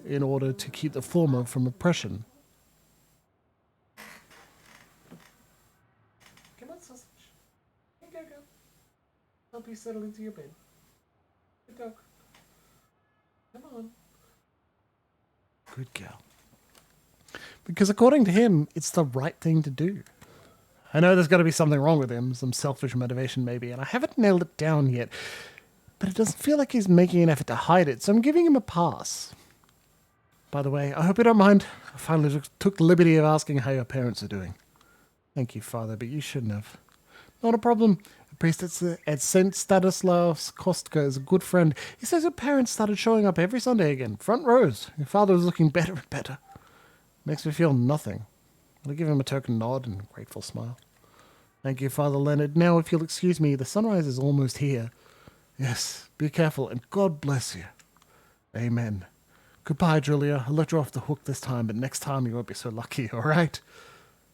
in order to keep the former from oppression. Come on, sausage. Go. Help you settle into your bed. Good dog. Come on. Good girl. Because according to him, it's the right thing to do. I know there's got to be something wrong with him, some selfish motivation maybe, and I haven't nailed it down yet. But it doesn't feel like he's making an effort to hide it, so I'm giving him a pass. By the way, I hope you don't mind. I finally took the liberty of asking how your parents are doing. Thank you, Father, but you shouldn't have. Not a problem. The priest at St. Stanislaus Kostka is a good friend. He says your parents started showing up every Sunday again, front rows. Your father was looking better and better. Makes me feel nothing. I give him a token nod and a grateful smile. Thank you, Father Leonard. Now, if you'll excuse me, the sunrise is almost here. Yes, be careful, and God bless you. Amen. Goodbye, Julia. I'll let you off the hook this time, but next time you won't be so lucky, all right?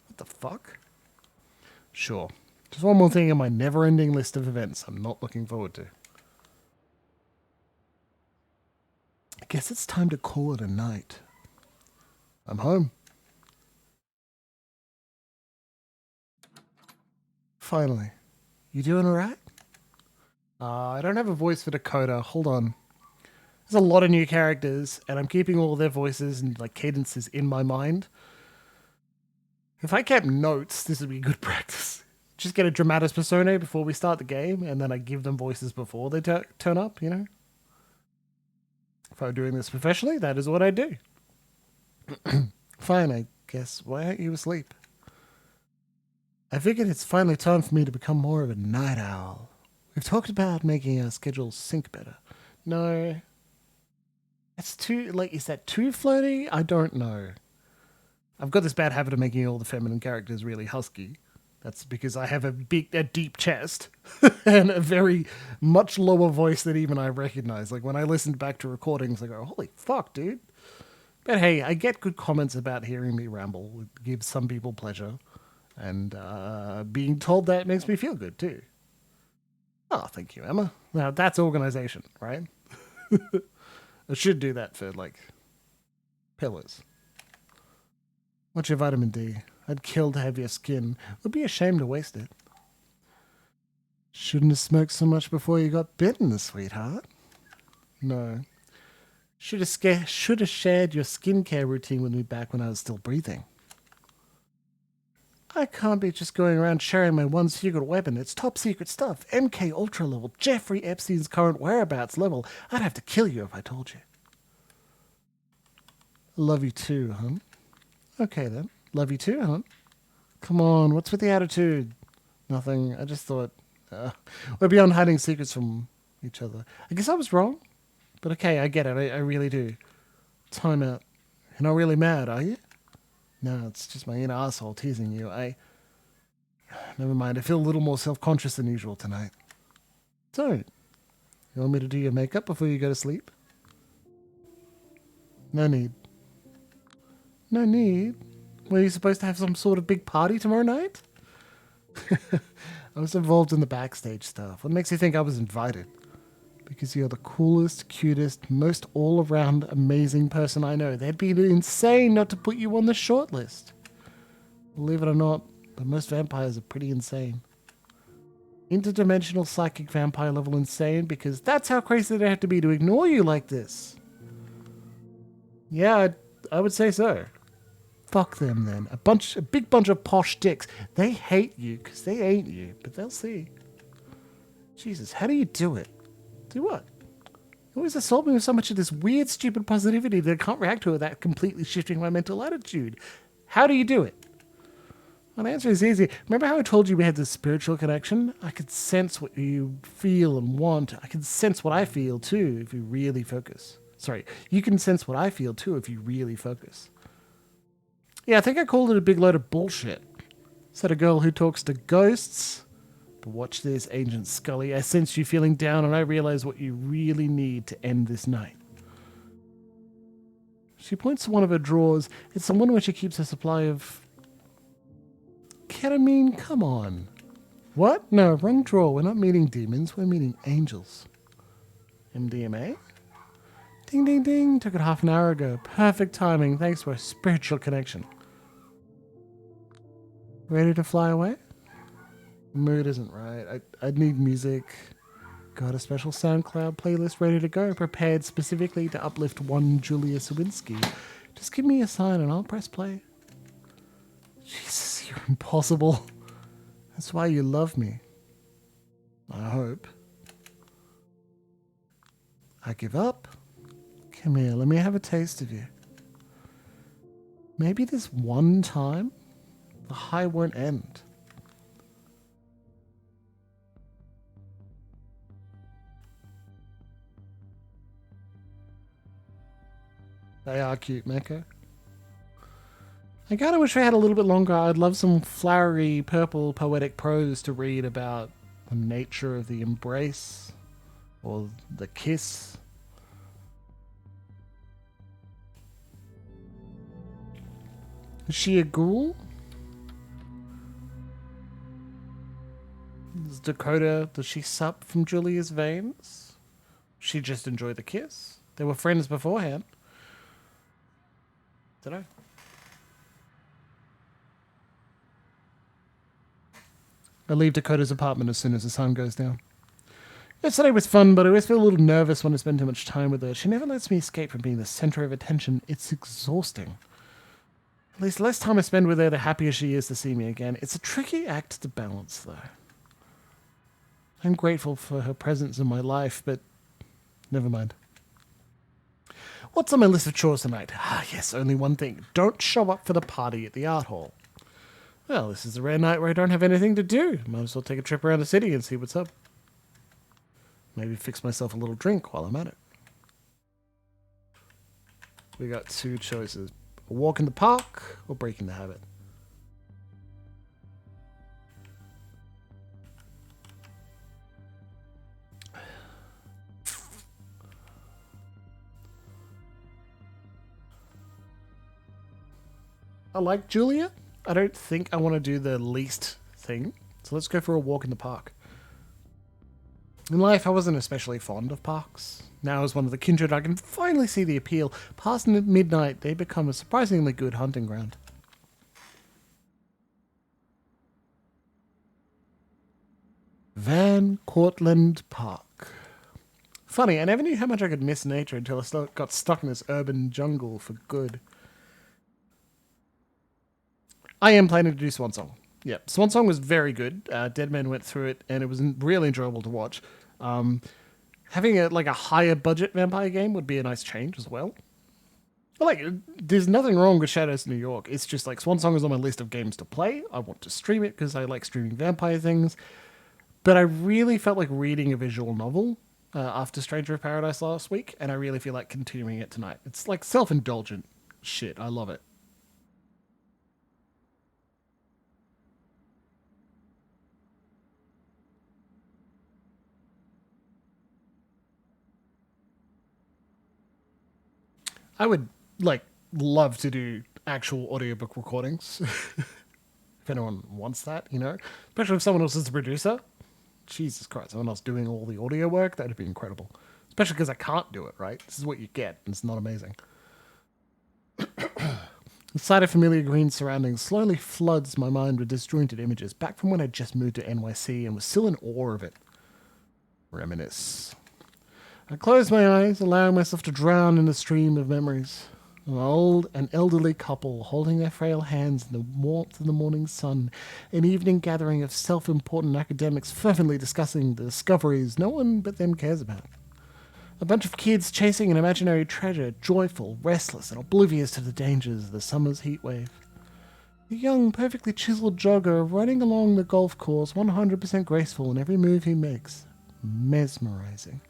What the fuck? Sure. Just one more thing in my never-ending list of events I'm not looking forward to. I guess it's time to call it a night. I'm home. Finally. You doing all right? I don't have a voice for Dakota. Hold on. There's a lot of new characters, and I'm keeping all their voices and like cadences in my mind. If I kept notes, this would be good practice. Just get a dramatis personae before we start the game, and then I give them voices before they turn up, you know? If I were doing this professionally, that is what I do. Fine, I guess. Why aren't you asleep? I figured it's finally time for me to become more of a night owl. We've talked about making our schedules sync better. No. That's too, is that too flirty? I don't know. I've got this bad habit of making all the feminine characters really husky. That's because I have a deep chest and a very much lower voice than even I recognize. Like when I listened back to recordings, I go, holy fuck, dude. But hey, I get good comments about hearing me ramble. It gives some people pleasure. And being told that makes me feel good too. Oh, thank you, Emma. Now that's organization, right? I should do that for pillars. What's your vitamin D? I'd kill to have your skin. Would be a shame to waste it. Shouldn't have smoked so much before you got bitten, sweetheart. No. Should have shared your skincare routine with me back when I was still breathing. I can't be just going around sharing my one secret weapon. It's top secret stuff. MK Ultra level. Jeffrey Epstein's current whereabouts level. I'd have to kill you if I told you. Love you too, hun. Okay then. Love you too, hun. Come on, what's with the attitude? Nothing. I just thought we're beyond hiding secrets from each other. I guess I was wrong. But okay, I get it. I really do. Time out. You're not really mad, are you? No, it's just my inner asshole teasing you. Never mind. I feel a little more self-conscious than usual tonight. Don't. You want me to do your makeup before you go to sleep? No need. No need? Were you supposed to have some sort of big party tomorrow night? I was involved in the backstage stuff. What makes you think I was invited? Because you're the coolest, cutest, most all-around amazing person I know. They'd be insane not to put you on the shortlist. Believe it or not, but most vampires are pretty insane. Interdimensional psychic vampire level insane, because that's how crazy they have to be to ignore you like this. Yeah, I would say so. Fuck them then. A big bunch of posh dicks. They hate you because they ain't you, but they'll see. Jesus, how do you do it? Do what? You always assault me with so much of this weird, stupid positivity that I can't react to without completely shifting my mental attitude. How do you do it? Well, the answer is easy. Remember how I told you we had this spiritual connection? I could sense what you feel and want. I can sense what I feel too if you really focus. Sorry, you can sense what I feel too if you really focus. Yeah, I think I called it a big load of bullshit. Said a girl who talks to ghosts. But watch this, Agent Scully. I sense you feeling down and I realize what you really need to end this night. She points to one of her drawers. It's the one where she keeps a supply of... ketamine? Come on. What? No, wrong drawer. We're not meeting demons. We're meeting angels. MDMA? Ding, ding, ding. Took it half an hour ago. Perfect timing. Thanks to our spiritual connection. Ready to fly away? Mood isn't right. I'd need music. Got a special SoundCloud playlist ready to go, prepared specifically to uplift one Julia Sawinski. Just give me a sign and I'll press play. Jesus, you're impossible. That's why you love me. I hope. I give up. Come here, let me have a taste of you. Maybe this one time, the high won't end. They are cute, Mecca. I kind of wish I had a little bit longer. I'd love some flowery, purple, poetic prose to read about the nature of the embrace or the kiss. Is she a ghoul? Does she sup from Julia's veins? She just enjoyed the kiss. They were friends beforehand. Did I? I leave Dakota's apartment as soon as the sun goes down. Yesterday was fun, but I always feel a little nervous when I spend too much time with her. She never lets me escape from being the center of attention. It's exhausting. At least the less time I spend with her, the happier she is to see me again. It's a tricky act to balance, though. I'm grateful for her presence in my life, but never mind. What's on my list of chores tonight? Ah, yes, only one thing. Don't show up for the party at the art hall. Well, this is a rare night where I don't have anything to do. Might as well take a trip around the city and see what's up. Maybe fix myself a little drink while I'm at it. We got two choices. A walk in the park or breaking the habit. I like Julia. I don't think I want to do the least thing. So let's go for a walk in the park. In life, I wasn't especially fond of parks. Now, as one of the kindred, I can finally see the appeal. Past midnight, they become a surprisingly good hunting ground. Van Cortlandt Park. Funny, I never knew how much I could miss nature until I got stuck in this urban jungle for good. I am planning to do Swan Song. Yeah, Swan Song was very good. Dead Man went through it, and it was really enjoyable to watch. Having a higher budget vampire game would be a nice change as well. But there's nothing wrong with Shadows of New York. It's just Swan Song is on my list of games to play. I want to stream it because I like streaming vampire things. But I really felt like reading a visual novel after Stranger of Paradise last week, and I really feel like continuing it tonight. It's like self-indulgent shit. I love it. I would love to do actual audiobook recordings. If anyone wants that, especially if someone else is the producer. Jesus Christ, someone else doing all the audio work, that'd be incredible. Especially because I can't do it, right? This is what you get, and it's not amazing. The sight of familiar green surroundings slowly floods my mind with disjointed images, back from when I just moved to NYC and was still in awe of it. Reminisce. I close my eyes, allowing myself to drown in a stream of memories. An old and elderly couple holding their frail hands in the warmth of the morning sun. An evening gathering of self-important academics fervently discussing the discoveries no one but them cares about. A bunch of kids chasing an imaginary treasure, joyful, restless, and oblivious to the dangers of the summer's heatwave. A young, perfectly chiseled jogger running along the golf course, 100% graceful in every move he makes. Mesmerizing.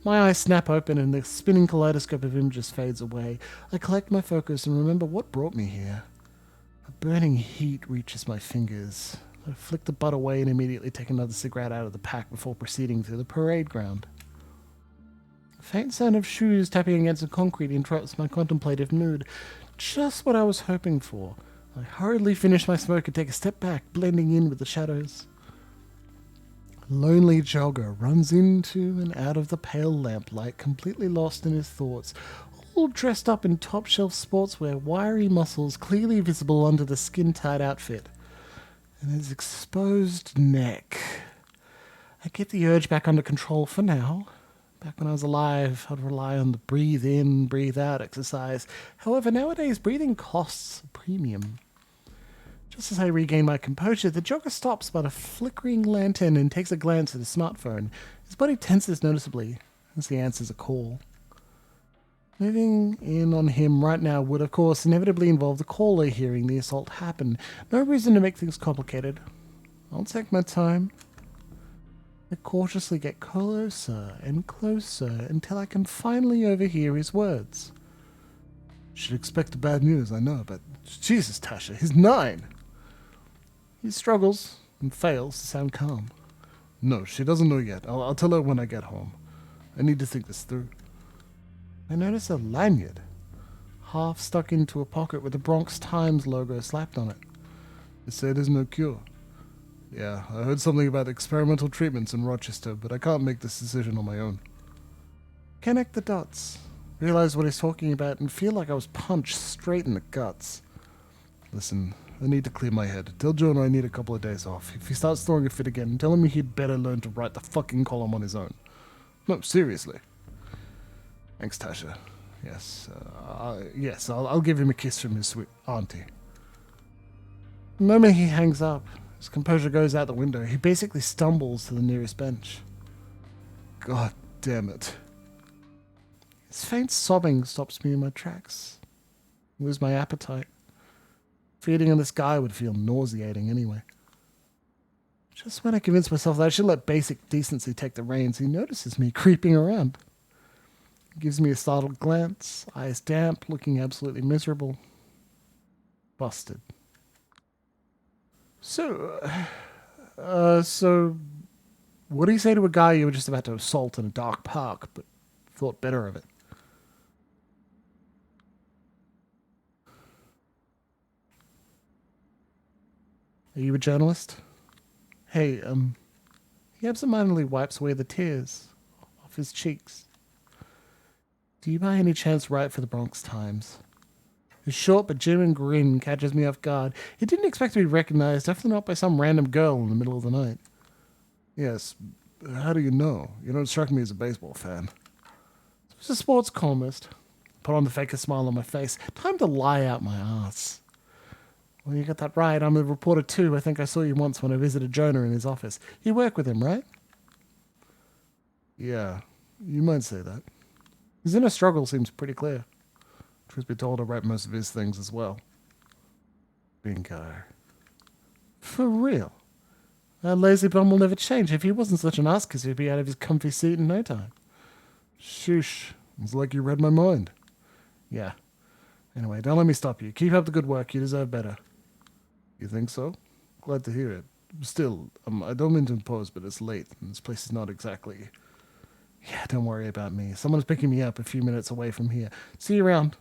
My eyes snap open and the spinning kaleidoscope of images fades away. I collect my focus and remember what brought me here. A burning heat reaches my fingers. I flick the butt away and immediately take another cigarette out of the pack before proceeding through the parade ground. A faint sound of shoes tapping against the concrete interrupts my contemplative mood. Just what I was hoping for. I hurriedly finish my smoke and take a step back, blending in with the shadows. A lonely jogger runs into and out of the pale lamplight, completely lost in his thoughts, all dressed up in top-shelf sportswear, wiry muscles clearly visible under the skin-tight outfit, and his exposed neck. I get the urge back under control for now. Back when I was alive, I'd rely on the breathe in, breathe out exercise. However, nowadays, breathing costs a premium. Just as I regain my composure, the jogger stops by a flickering lantern and takes a glance at his smartphone. His body tenses noticeably as he answers a call. Moving in on him right now would, of course, inevitably involve the caller hearing the assault happen. No reason to make things complicated. I'll take my time. I cautiously get closer and closer until I can finally overhear his words. Should expect the bad news, I know, but Jesus, Tasha, he's 9. He struggles and fails to sound calm. No, she doesn't know yet. I'll tell her when I get home. I need to think this through. I notice a lanyard, half stuck into a pocket with the Bronx Times logo slapped on it. They say there's no cure. Yeah, I heard something about experimental treatments in Rochester, but I can't make this decision on my own. Connect the dots, realize what he's talking about, and feel like I was punched straight in the guts. Listen, I need to clear my head. Tell Jonah I need a couple of days off. If he starts throwing a fit again, tell him he'd better learn to write the fucking column on his own. No, seriously. Thanks, Tasha. Yes, I'll give him a kiss from his sweet auntie. The moment he hangs up, his composure goes out the window. He basically stumbles to the nearest bench. God damn it. His faint sobbing stops me in my tracks. I lose my appetite. Feeding on this guy would feel nauseating anyway. Just when I convince myself that I should let basic decency take the reins, he notices me creeping around. He gives me a startled glance, eyes damp, looking absolutely miserable. Busted. So, what do you say to a guy you were just about to assault in a dark park, but thought better of it? Are you a journalist? Hey, he absentmindedly wipes away the tears off his cheeks. Do you by any chance write for the Bronx Times? His short but genuine grin catches me off guard. He didn't expect to be recognized, definitely not by some random girl in the middle of the night. Yes, how do you know? You don't strike me as a baseball fan. He's a sports columnist. Put on the fakest smile on my face. Time to lie out my ass. Well, you got that right. I'm a reporter too. I think I saw you once when I visited Jonah in his office. You work with him, right? Yeah, you might say that. His inner struggle seems pretty clear. Truth be told, I write most of his things as well. Bingo. For real? That lazy bum will never change. If he wasn't such an ass, he'd be out of his comfy seat in no time. Shoosh. It's like you read my mind. Yeah. Anyway, don't let me stop you. Keep up the good work. You deserve better. You think so? Glad to hear it. Still, I don't mean to impose, but it's late, and this place is not exactly... Yeah, don't worry about me. Someone's picking me up a few minutes away from here. See you around.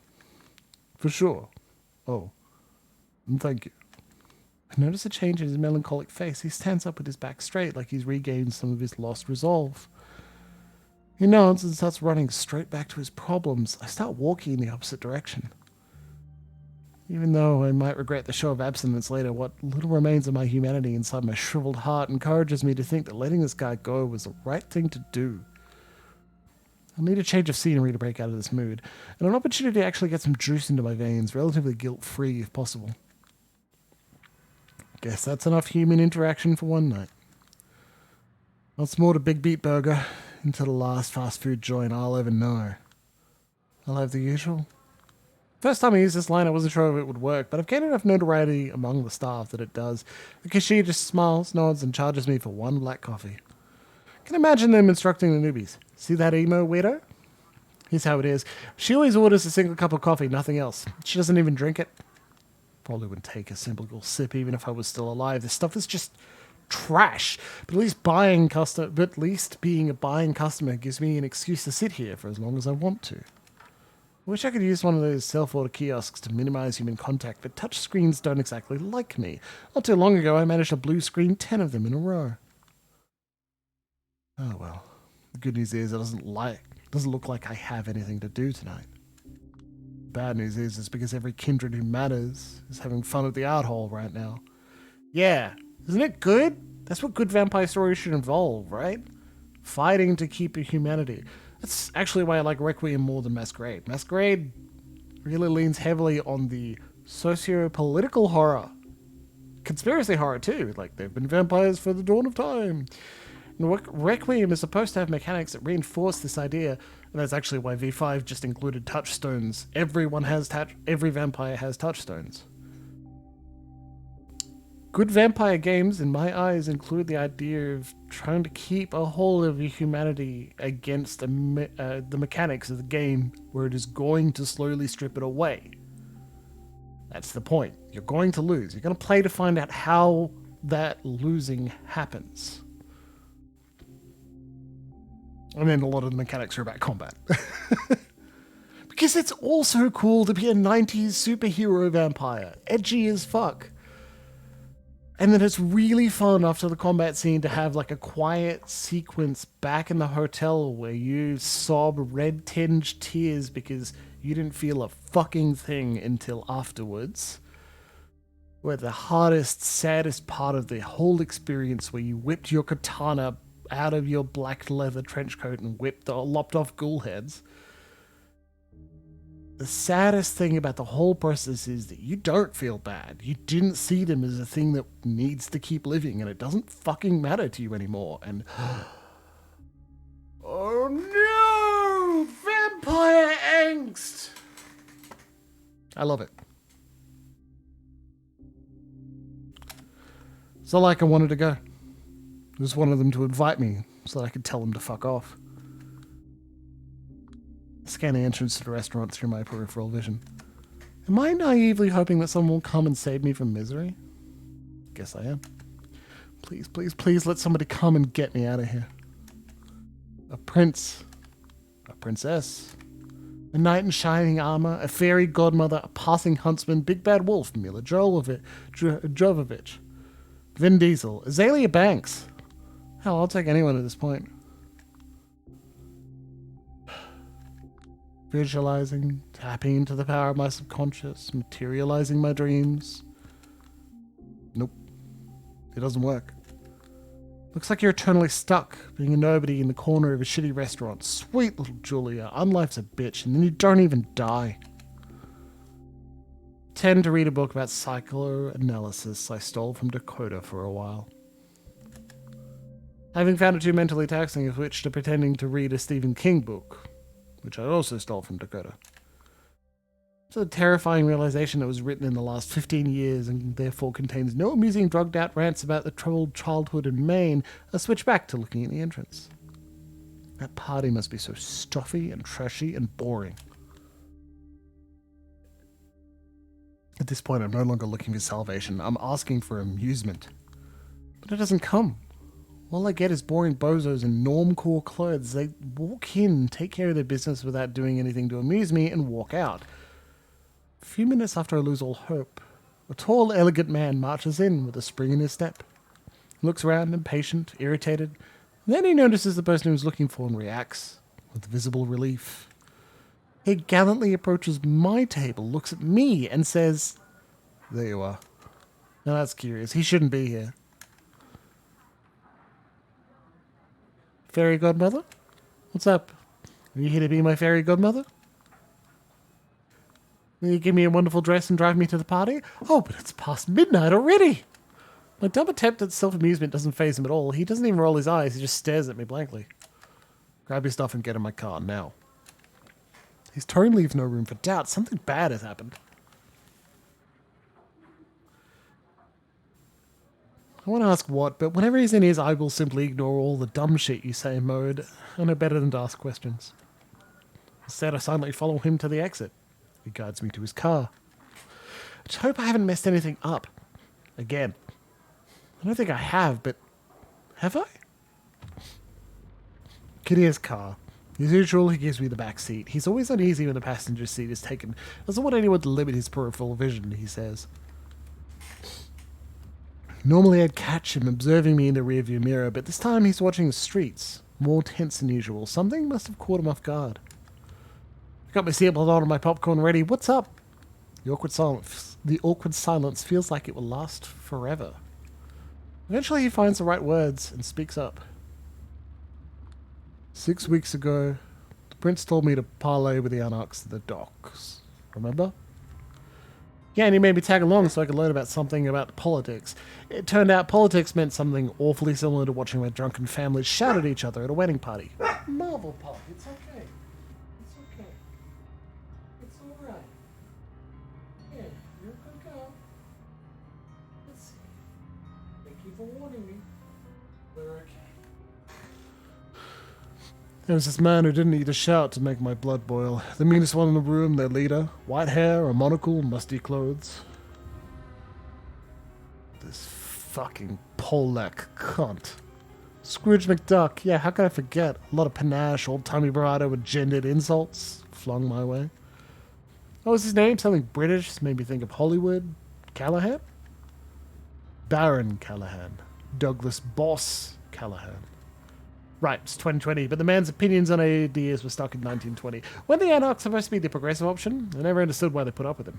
For sure. Oh. And thank you. I notice a change in his melancholic face. He stands up with his back straight, like he's regained some of his lost resolve. He nods and starts running straight back to his problems. I start walking in the opposite direction. Even though I might regret the show of abstinence later, what little remains of my humanity inside my shriveled heart encourages me to think that letting this guy go was the right thing to do. I'll need a change of scenery to break out of this mood, and an opportunity to actually get some juice into my veins, relatively guilt-free if possible. Guess that's enough human interaction for one night. Lots more to Big Beat Burger. into the last fast food joint I'll ever know. I'll have the usual. First time I used this line, I wasn't sure if it would work, but I've gained enough notoriety among the staff that it does. The cashier just smiles, nods, and charges me for one black coffee. I can imagine them instructing the newbies. See that emo weirdo? Here's how it is. She always orders a single cup of coffee, nothing else. She doesn't even drink it. Probably wouldn't take a simple sip even if I was still alive. This stuff is just trash. But at least being a buying customer gives me an excuse to sit here for as long as I want to. I wish I could use one of those self-order kiosks to minimize human contact, but touch screens don't exactly like me. Not too long ago, I managed to blue screen 10 of them in a row. Oh well. The good news is it doesn't look like I have anything to do tonight. Bad news is it's because every kindred who matters is having fun at the art hall right now. Yeah, isn't it good? That's what good vampire stories should involve, right? Fighting to keep humanity. That's actually why I like Requiem more than Masquerade. Masquerade really leans heavily on the socio-political horror. Conspiracy horror too, like they've been vampires for the dawn of time. And Requiem is supposed to have mechanics that reinforce this idea, and that's actually why V5 just included touchstones. Every vampire has touchstones. Good vampire games, in my eyes, include the idea of trying to keep a hold of your humanity against the mechanics of the game, where it is going to slowly strip it away. That's the point. You're going to lose. You're going to play to find out how that losing happens. And then a lot of the mechanics are about combat. Because it's also cool to be a 90s superhero vampire. Edgy as fuck. And then it's really fun after the combat scene to have like a quiet sequence back in the hotel where you sob red-tinged tears because you didn't feel a fucking thing until afterwards. Where the hardest, saddest part of the whole experience where you whipped your katana out of your black leather trench coat and lopped off ghoul heads. The saddest thing about the whole process is that you don't feel bad. You didn't see them as a thing that needs to keep living, and it doesn't fucking matter to you anymore. And oh no! Vampire angst! I love it. So like I wanted to go. I just wanted them to invite me so that I could tell them to fuck off. Scan the entrance to the restaurant through my peripheral vision. Am I naively hoping that someone will come and save me from misery? Guess I am. Please, please, please let somebody come and get me out of here. A prince. A princess. A knight in shining armor. A fairy godmother. A passing huntsman. Big bad wolf. Mila Jovovich. Vin Diesel. Azalea Banks. Hell, I'll take anyone at this point. Visualizing, tapping into the power of my subconscious, materializing my dreams. Nope. It doesn't work. Looks like you're eternally stuck, being a nobody in the corner of a shitty restaurant. Sweet little Julia, unlife's a bitch, and then you don't even die. Tend to read a book about psychoanalysis I stole from Dakota for a while. Having found it too mentally taxing, I switched to pretending to read a Stephen King book, which I also stole from Dakota. It's a terrifying realization that was written in the last 15 years and therefore contains no amusing drugged-out rants about the troubled childhood in Maine. I switched back to looking at the entrance. That party must be so stuffy and trashy and boring. At this point, I'm no longer looking for salvation. I'm asking for amusement. But it doesn't come. All I get is boring bozos in normcore clothes. They walk in, take care of their business without doing anything to amuse me, and walk out. A few minutes after I lose all hope, a tall, elegant man marches in with a spring in his step. He looks around, impatient, irritated. Then he notices the person he was looking for and reacts with visible relief. He gallantly approaches my table, looks at me, and says, "There you are." Now that's curious. He shouldn't be here. Fairy godmother? What's up? Are you here to be my fairy godmother? Will you give me a wonderful dress and drive me to the party? Oh, but it's past midnight already! My dumb attempt at self-amusement doesn't faze him at all. He doesn't even roll his eyes, he just stares at me blankly. Grab your stuff and get in my car, now. His tone leaves no room for doubt. Something bad has happened. I want to ask what, but whenever he's in his I will simply ignore all the dumb shit you say mode, I know better than to ask questions. Instead, I silently follow him to the exit. He guides me to his car. I just hope I haven't messed anything up. Again. I don't think I have, but... have I? Get in his car. As usual, he gives me the back seat. He's always uneasy when the passenger seat is taken. Doesn't want anyone to limit his peripheral vision, he says. Normally I'd catch him observing me in the rearview mirror, but this time he's watching the streets. More tense than usual. Something must have caught him off guard. I got my seatbelt on and my popcorn ready. What's up? The awkward silence feels like it will last forever. Eventually he finds the right words and speaks up. 6 weeks ago, the prince told me to parley with the anarchs at the docks. Remember? Yeah, and he made me tag along so I could learn about something about politics. It turned out politics meant something awfully similar to watching my drunken families shout at each other at a wedding party. Marvel Pop, it's okay. It's okay. It's alright. Yeah, you're a good girl. Let's see. Thank you for warning me. We're okay. There was this man who didn't need a shout to make my blood boil. The meanest one in the room, their leader. White hair, a monocle, musty clothes. This fucking Polak cunt. Scrooge McDuck. Yeah, how can I forget? A lot of panache, old-timey bravado with gendered insults flung my way. What was his name? Something British. This made me think of Hollywood. Callahan? Baron Callahan. Douglas Boss Callahan. Right, it's 2020, but the man's opinions on ideas were stuck in 1920. Weren't the anarchs supposed to be the progressive option? I never understood why they put up with him.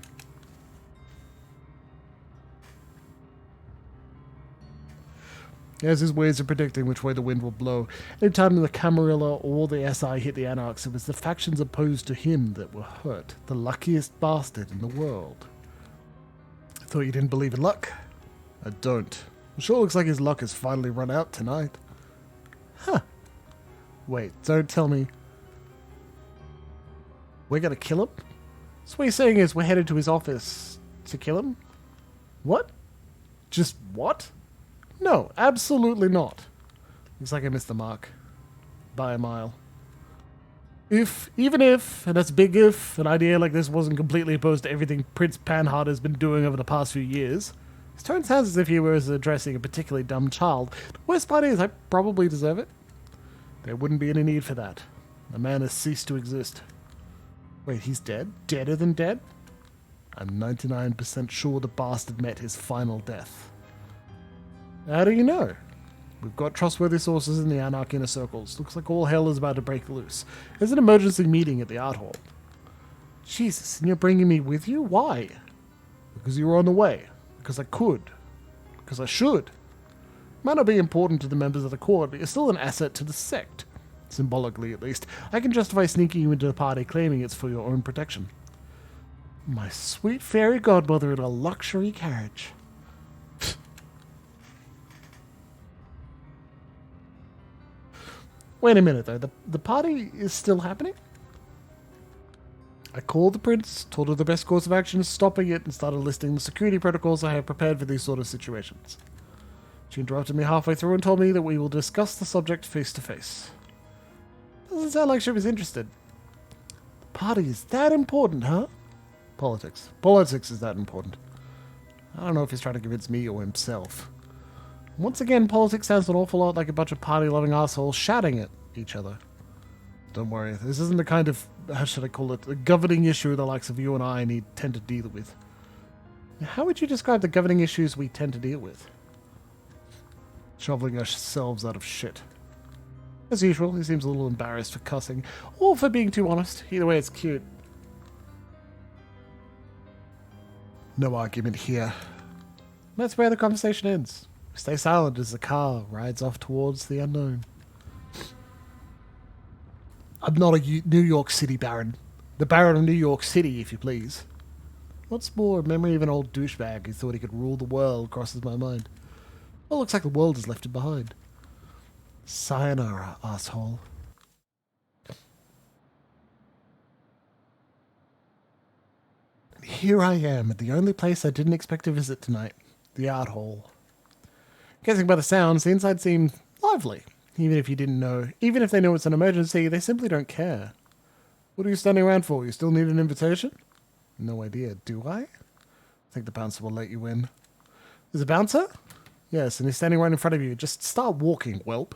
He has his ways of predicting which way the wind will blow. Anytime the Camarilla or the SI hit the anarchs, it was the factions opposed to him that were hurt. The luckiest bastard in the world. I thought you didn't believe in luck? I don't. It sure looks like his luck has finally run out tonight. Huh. Wait, don't tell me. We're gonna kill him? So what you're saying is we're headed to his office to kill him? What? Just what? No, absolutely not. Looks like I missed the mark. By a mile. Even if, and that's a big if, an idea like this wasn't completely opposed to everything Prince Panhard has been doing over the past few years. His tone sounds as if he was addressing a particularly dumb child. The worst part is I probably deserve it. There wouldn't be any need for that. The man has ceased to exist. Wait, he's dead? Deader than dead? I'm 99% sure the bastard met his final death. How do you know? We've got trustworthy sources in the Anarch inner circles. Looks like all hell is about to break loose. There's an emergency meeting at the art hall. Jesus, and you're bringing me with you? Why? Because you were on the way. Because I could. Because I should. Might not be important to the members of the court, but you're still an asset to the sect. Symbolically, at least. I can justify sneaking you into the party claiming it's for your own protection. My sweet fairy godmother in a luxury carriage. Wait a minute, though. The party is still happening? I called the prince, told her the best course of action is stopping it, and started listing the security protocols I have prepared for these sort of situations. She interrupted me halfway through and told me that we will discuss the subject face to face. Doesn't sound like she was interested. The party is that important, huh? Politics. Politics is that important. I don't know if he's trying to convince me or himself. Once again, politics sounds an awful lot like a bunch of party-loving assholes shouting at each other. Don't worry, this isn't the kind of, how should I call it, a governing issue the likes of you and I tend to deal with. How would you describe the governing issues we tend to deal with? Shoveling ourselves out of shit. As usual, he seems a little embarrassed for cussing, or for being too honest. Either way, it's cute. No argument here. That's where the conversation ends. We stay silent as the car rides off towards the unknown. I'm not a New York City Baron. The Baron of New York City, if you please. What's more, a memory of an old douchebag who thought he could rule the world crosses my mind. Well, looks like the world has left him behind. Sayonara, asshole. Here I am at the only place I didn't expect to visit tonight, the art hall. Guessing by the sounds, the inside seems lively. Even if they know it's an emergency, they simply don't care. What are you standing around for? You still need an invitation? No idea, do I think the bouncer will let you in. There's a bouncer? Yes, and he's standing right in front of you. Just start walking, whelp.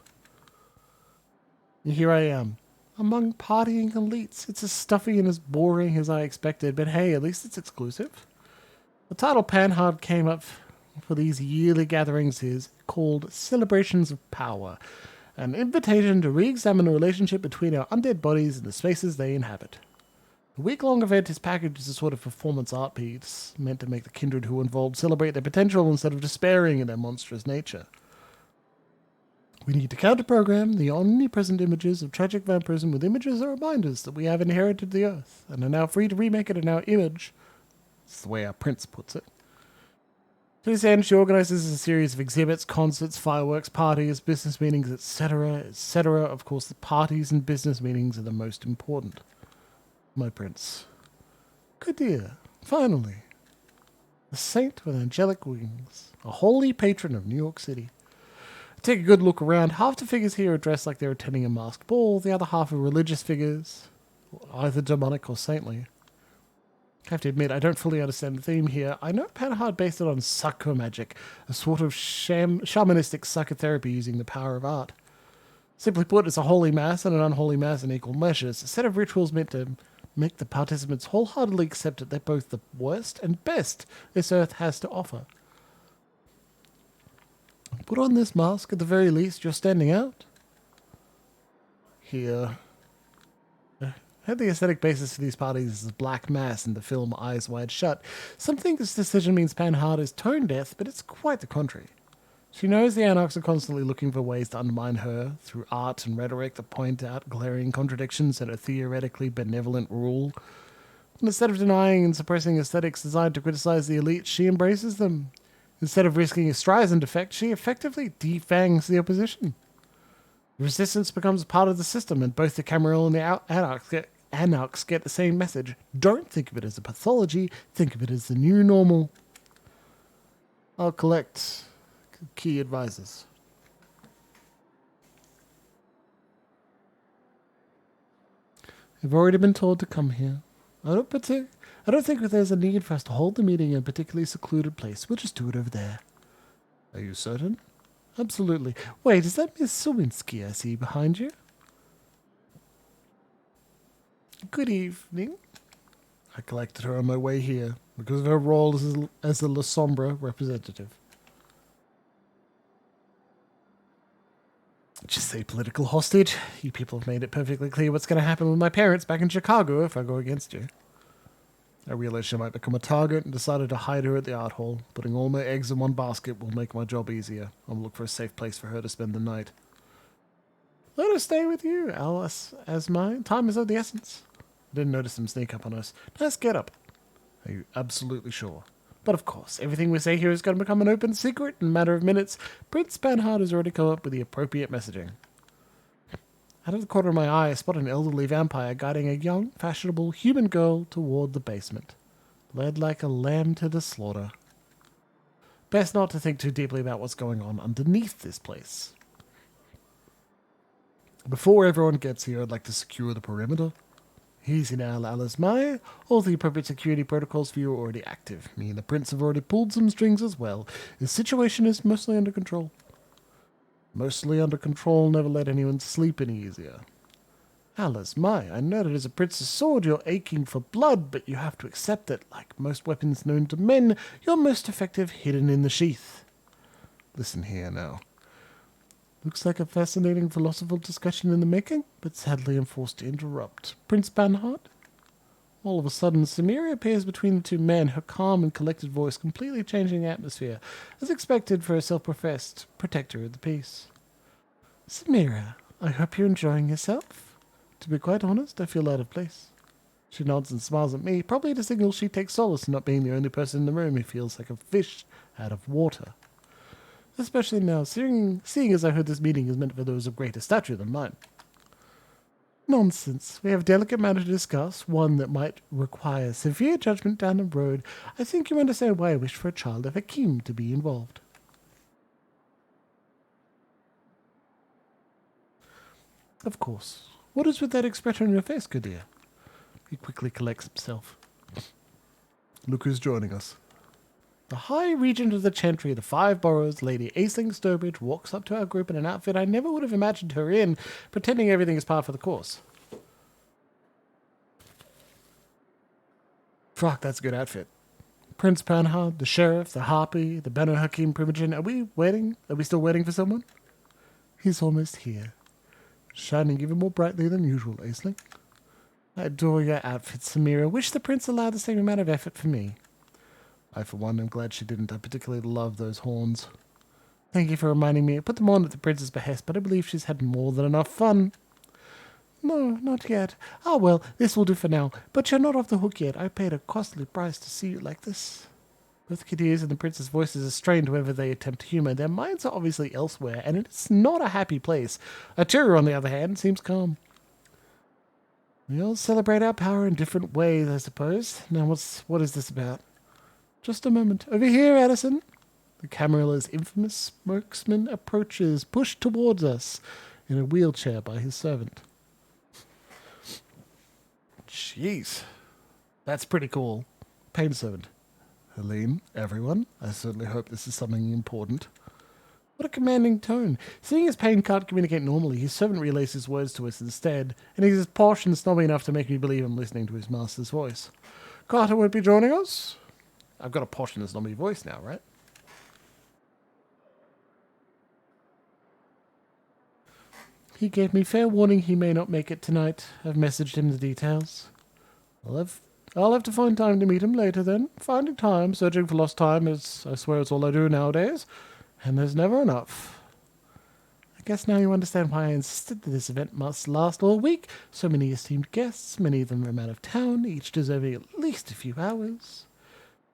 And here I am, among partying elites. It's as stuffy and as boring as I expected, but hey, at least it's exclusive. The title Panhard came up for these yearly gatherings is called Celebrations of Power, an invitation to re-examine the relationship between our undead bodies and the spaces they inhabit. The week-long event is packaged as a sort of performance art piece, meant to make the kindred who are involved celebrate their potential instead of despairing in their monstrous nature. We need to counter-program the omnipresent images of tragic vampirism with images that reminders that we have inherited the earth, and are now free to remake it in our image. That's the way our prince puts it. To this end, she organizes a series of exhibits, concerts, fireworks, parties, business meetings, etc., etc. Of course, the parties and business meetings are the most important. My prince. Good dear. Finally. A saint with angelic wings. A holy patron of New York City. Take a good look around. Half the figures here are dressed like they're attending a masked ball. The other half are religious figures, either demonic or saintly. I have to admit, I don't fully understand the theme here. I know Panhard based it on succor magic, a sort of shamanistic psychotherapy using the power of art. Simply put, it's a holy mass and an unholy mass in equal measures, a set of rituals meant to make the participants wholeheartedly accept that they're both the worst and best this earth has to offer. Put on this mask, at the very least, you're standing out. Here. Had the aesthetic basis for these parties is black mass in the film Eyes Wide Shut. Some think this decision means Panhard is tone deaf, but it's quite the contrary. She knows the Anarchs are constantly looking for ways to undermine her through art and rhetoric that point out glaring contradictions in her theoretically benevolent rule. And instead of denying and suppressing aesthetics designed to criticize the elite, she embraces them. Instead of risking a Streisand effect, she effectively defangs the opposition. The resistance becomes part of the system, and both the Camarilla and the Anarchs get the same message. Don't think of it as a pathology, think of it as the new normal. I'll collect key advisors. I've already been told to come here. I don't think there's a need for us to hold the meeting in a particularly secluded place. We'll just do it over there. Are you certain? Absolutely. Wait, is that Miss Sowinski I see behind you? Good evening. I collected her on my way here because of her role as a Lasombra representative. Just say political hostage. You people have made it perfectly clear what's going to happen with my parents back in Chicago if I go against you. I realized she might become a target and decided to hide her at the art hall. Putting all my eggs in one basket will make my job easier. I'll look for a safe place for her to spend the night. Let her stay with you, Alice, as mine. Time is of the essence. I didn't notice him sneak up on us. Nice get up. Are you absolutely sure? But of course, everything we say here is going to become an open secret in a matter of minutes. Prince Panhard has already come up with the appropriate messaging. Out of the corner of my eye, I spot an elderly vampire guiding a young, fashionable human girl toward the basement, led like a lamb to the slaughter. Best not to think too deeply about what's going on underneath this place. Before everyone gets here, I'd like to secure the perimeter. Easy now, Alice Maya. All the appropriate security protocols for you are already active. Me and the prince have already pulled some strings as well. The situation is mostly under control. Mostly under control, never let anyone sleep any easier. Alice, I know that as a prince's sword you're aching for blood, but you have to accept that, like most weapons known to men, you're most effective hidden in the sheath. Listen here now. Looks like a fascinating philosophical discussion in the making, but sadly I'm forced to interrupt. Prince Panhard? All of a sudden, Samira appears between the two men, her calm and collected voice completely changing the atmosphere, as expected for a self-professed protector of the peace. Samira, I hope you're enjoying yourself. To be quite honest, I feel out of place. She nods and smiles at me, probably to signal she takes solace in not being the only person in the room who feels like a fish out of water. Especially now, seeing as I heard this meeting is meant for those of greater stature than mine. Nonsense. We have a delicate matter to discuss, one that might require severe judgment down the road. I think you understand why I wish for a child of Hakim to be involved. Of course. What is with that expression on your face, good dear? He quickly collects himself. Look who's joining us. The High Regent of the Chantry of the Five Boroughs, Lady Aisling Sturbridge, walks up to our group in an outfit I never would have imagined her in, pretending everything is par for the course. Fuck, that's a good outfit. Prince Panhard, the Sheriff, the Harpy, the Banu Hakim Primogen. Are we waiting? Are we still waiting for someone? He's almost here. Shining even more brightly than usual, Aisling. I adore your outfit, Samira. Wish the prince allowed the same amount of effort for me. I, for one, am glad she didn't. I particularly love those horns. Thank you for reminding me. I put them on at the prince's behest, but I believe she's had more than enough fun. No, not yet. Ah, well, this will do for now. But you're not off the hook yet. I paid a costly price to see you like this. Both Kadyr's and the prince's voices are strained whenever they attempt humor. Their minds are obviously elsewhere, and it's not a happy place. Atira, on the other hand, seems calm. We all celebrate our power in different ways, I suppose. Now, what is this about? Just a moment. Over here, Addison. The Camarilla's infamous spokesman approaches, pushed towards us in a wheelchair by his servant. Jeez. That's pretty cool. Pain servant. Helene, everyone, I certainly hope this is something important. What a commanding tone. Seeing as Payne can't communicate normally, his servant relays his words to us instead, and he's posh and snobby enough to make me believe I'm listening to his master's voice. Carter won't be joining us? I've got a posh and snobby voice now, right? He gave me fair warning he may not make it tonight. I've messaged him the details. I'll have to find time to meet him later then. Finding time, searching for lost time is, I swear, it's all I do nowadays. And there's never enough. I guess now you understand why I insisted that this event must last all week. So many esteemed guests, many of them from out of town, each deserving at least a few hours.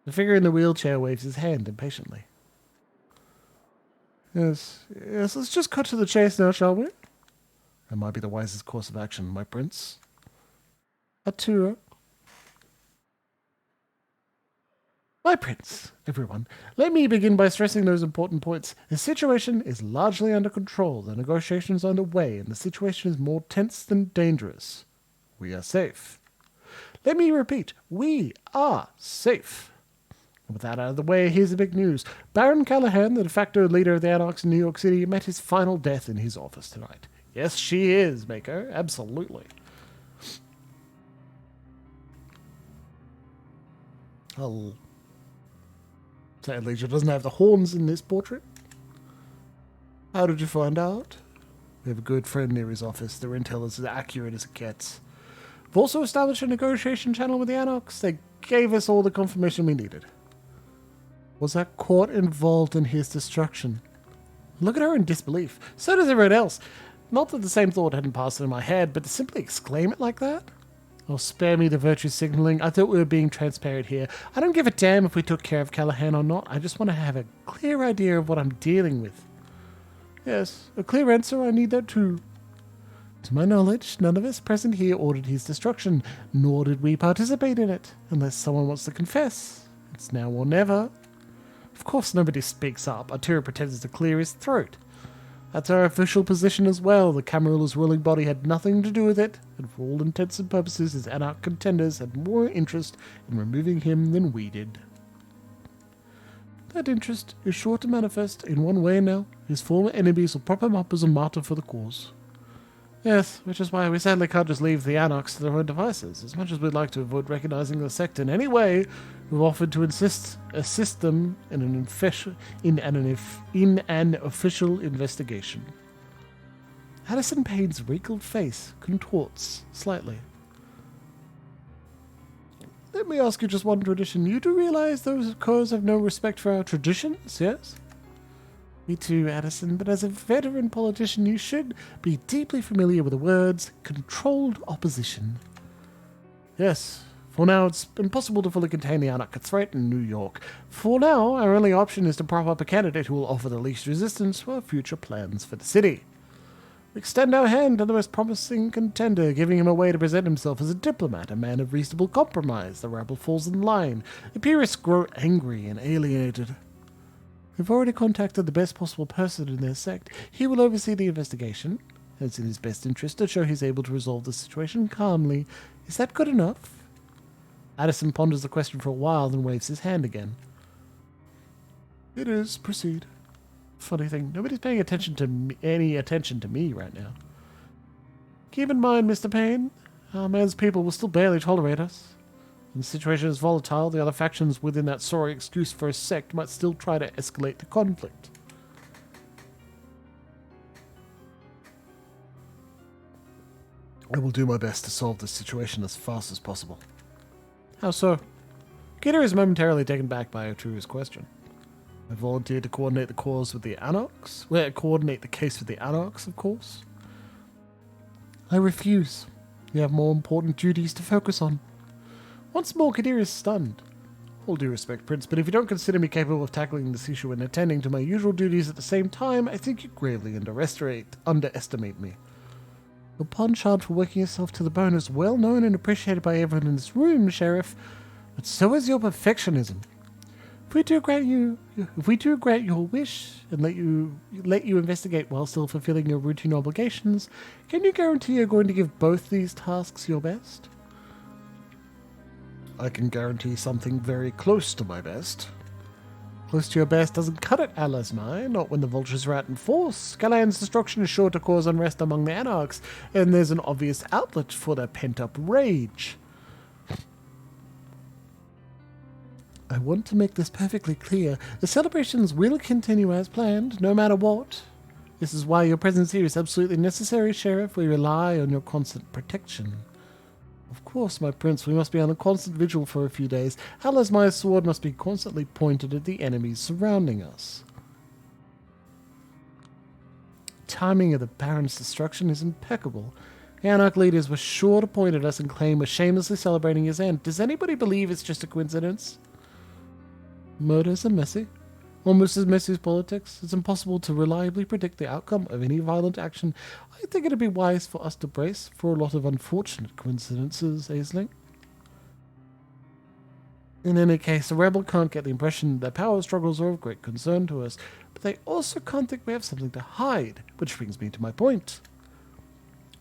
The figure in the wheelchair waves his hand impatiently. Yes, let's just cut to the chase now, shall we? That might be the wisest course of action, my prince. Atira. My prince, everyone, let me begin by stressing those important points. The situation is largely under control. The negotiations are underway, and the situation is more tense than dangerous. We are safe. Let me repeat, we are safe. And with that out of the way, here's the big news. Baron Callahan, the de facto leader of the Anarchs in New York City, met his final death in his office tonight. Yes, she is, Mako. Absolutely. Sadly, she doesn't have the horns in this portrait. How did you find out? We have a good friend near his office. Their intel is as accurate as it gets. We've also established a negotiation channel with the Anarchs. They gave us all the confirmation we needed. Was that court involved in his destruction? Look at her in disbelief. So does everyone else. Not that the same thought hadn't passed through my head, but to simply exclaim it like that? Oh, spare me the virtue signaling. I thought we were being transparent here. I don't give a damn if we took care of Callahan or not. I just want to have a clear idea of what I'm dealing with. Yes, a clear answer. I need that too. To my knowledge, none of us present here ordered his destruction, nor did we participate in it. Unless someone wants to confess. It's now or never. Of course nobody speaks up. Atira pretends to clear his throat. That's our official position as well. The Camarilla's ruling body had nothing to do with it, and for all intents and purposes, his Anarch contenders had more interest in removing him than we did. That interest is sure to manifest in one way now. His former enemies will prop him up as a martyr for the cause. Yes, which is why we sadly can't just leave the Anarchs to their own devices. As much as we'd like to avoid recognizing the sect in any way, we've offered to assist them in an official investigation. Addison Payne's wrinkled face contorts slightly. Let me ask you just one tradition. You do realize those cores have no respect for our traditions, yes? Me too, Addison, but as a veteran politician, you should be deeply familiar with the words controlled opposition. Yes, for now it's impossible to fully contain the Anarch threat in New York. For now, our only option is to prop up a candidate who will offer the least resistance to our future plans for the city. We extend our hand to the most promising contender, giving him a way to present himself as a diplomat, a man of reasonable compromise. The rabble falls in line. The purists grow angry and alienated. We've already contacted the best possible person in their sect. He will oversee the investigation. It's in his best interest to show he's able to resolve the situation calmly. Is that good enough? Addison ponders the question for a while, then waves his hand again. It is. Proceed. Funny thing, nobody's paying any attention to me right now. Keep in mind, Mr. Payne, our man's people will still barely tolerate us. When the situation is volatile, the other factions within that sorry excuse for a sect might still try to escalate the conflict. I will do my best to solve this situation as fast as possible. How so? Gideon is momentarily taken back by Arturo's question. I volunteered to coordinate the cause with the Anarchs. Coordinate the case with the Anarchs, of course. I refuse. You have more important duties to focus on. Once more, Kadir is stunned. All due respect, Prince, but if you don't consider me capable of tackling this issue and attending to my usual duties at the same time, I think you gravely underestimate me. Your penchant for working yourself to the bone is well known and appreciated by everyone in this room, Sheriff, but so is your perfectionism. If we do grant your wish and let you investigate while still fulfilling your routine obligations, can you guarantee you're going to give both these tasks your best? I can guarantee something very close to my best. Close to your best doesn't cut it, Alasmai, not when the vultures are out in force. Galan's destruction is sure to cause unrest among the Anarchs, and there's an obvious outlet for their pent-up rage. I want to make this perfectly clear. The celebrations will continue as planned, no matter what. This is why your presence here is absolutely necessary, Sheriff. We rely on your constant protection. Of course, my prince, we must be on a constant vigil for a few days. Alasmai's sword must be constantly pointed at the enemies surrounding us. Timing of the Baron's destruction is impeccable. The Anarch leaders were sure to point at us and claim we're shamelessly celebrating his end. Does anybody believe it's just a coincidence? Murders are messy. Almost as messy as politics. It's impossible to reliably predict the outcome of any violent action. I think it'd be wise for us to brace for a lot of unfortunate coincidences, Aisling. In any case, the rebel can't get the impression that their power struggles are of great concern to us, but they also can't think we have something to hide, which brings me to my point.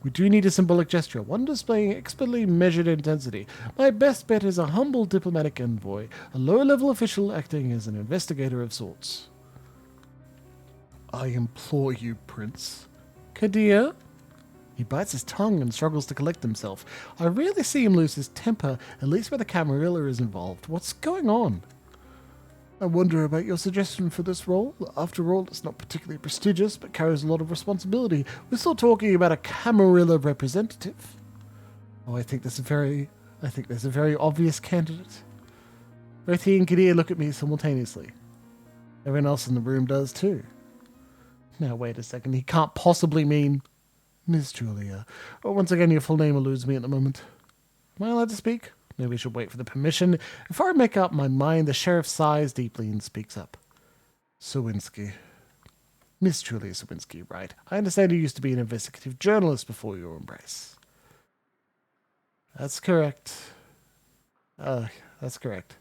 We do need a symbolic gesture, one displaying expertly measured intensity. My best bet is a humble diplomatic envoy, a low-level official acting as an investigator of sorts. I implore you, Prince. Kadir? He bites his tongue and struggles to collect himself. I rarely see him lose his temper, at least where the Camarilla is involved. What's going on? I wonder about your suggestion for this role. After all, it's not particularly prestigious, but carries a lot of responsibility. We're still talking about a Camarilla representative. Oh, I think there's a very obvious candidate. Both he and Kadir look at me simultaneously. Everyone else in the room does too. Now, wait a second. He can't possibly mean Miss Julia. Oh, once again, your full name eludes me at the moment. Am I allowed to speak? Maybe we should wait for the permission. Before I make up my mind, the sheriff sighs deeply and speaks up. Sawinski. Miss Julia Sawinski, right. I understand you used to be an investigative journalist before your embrace. That's correct. That's correct.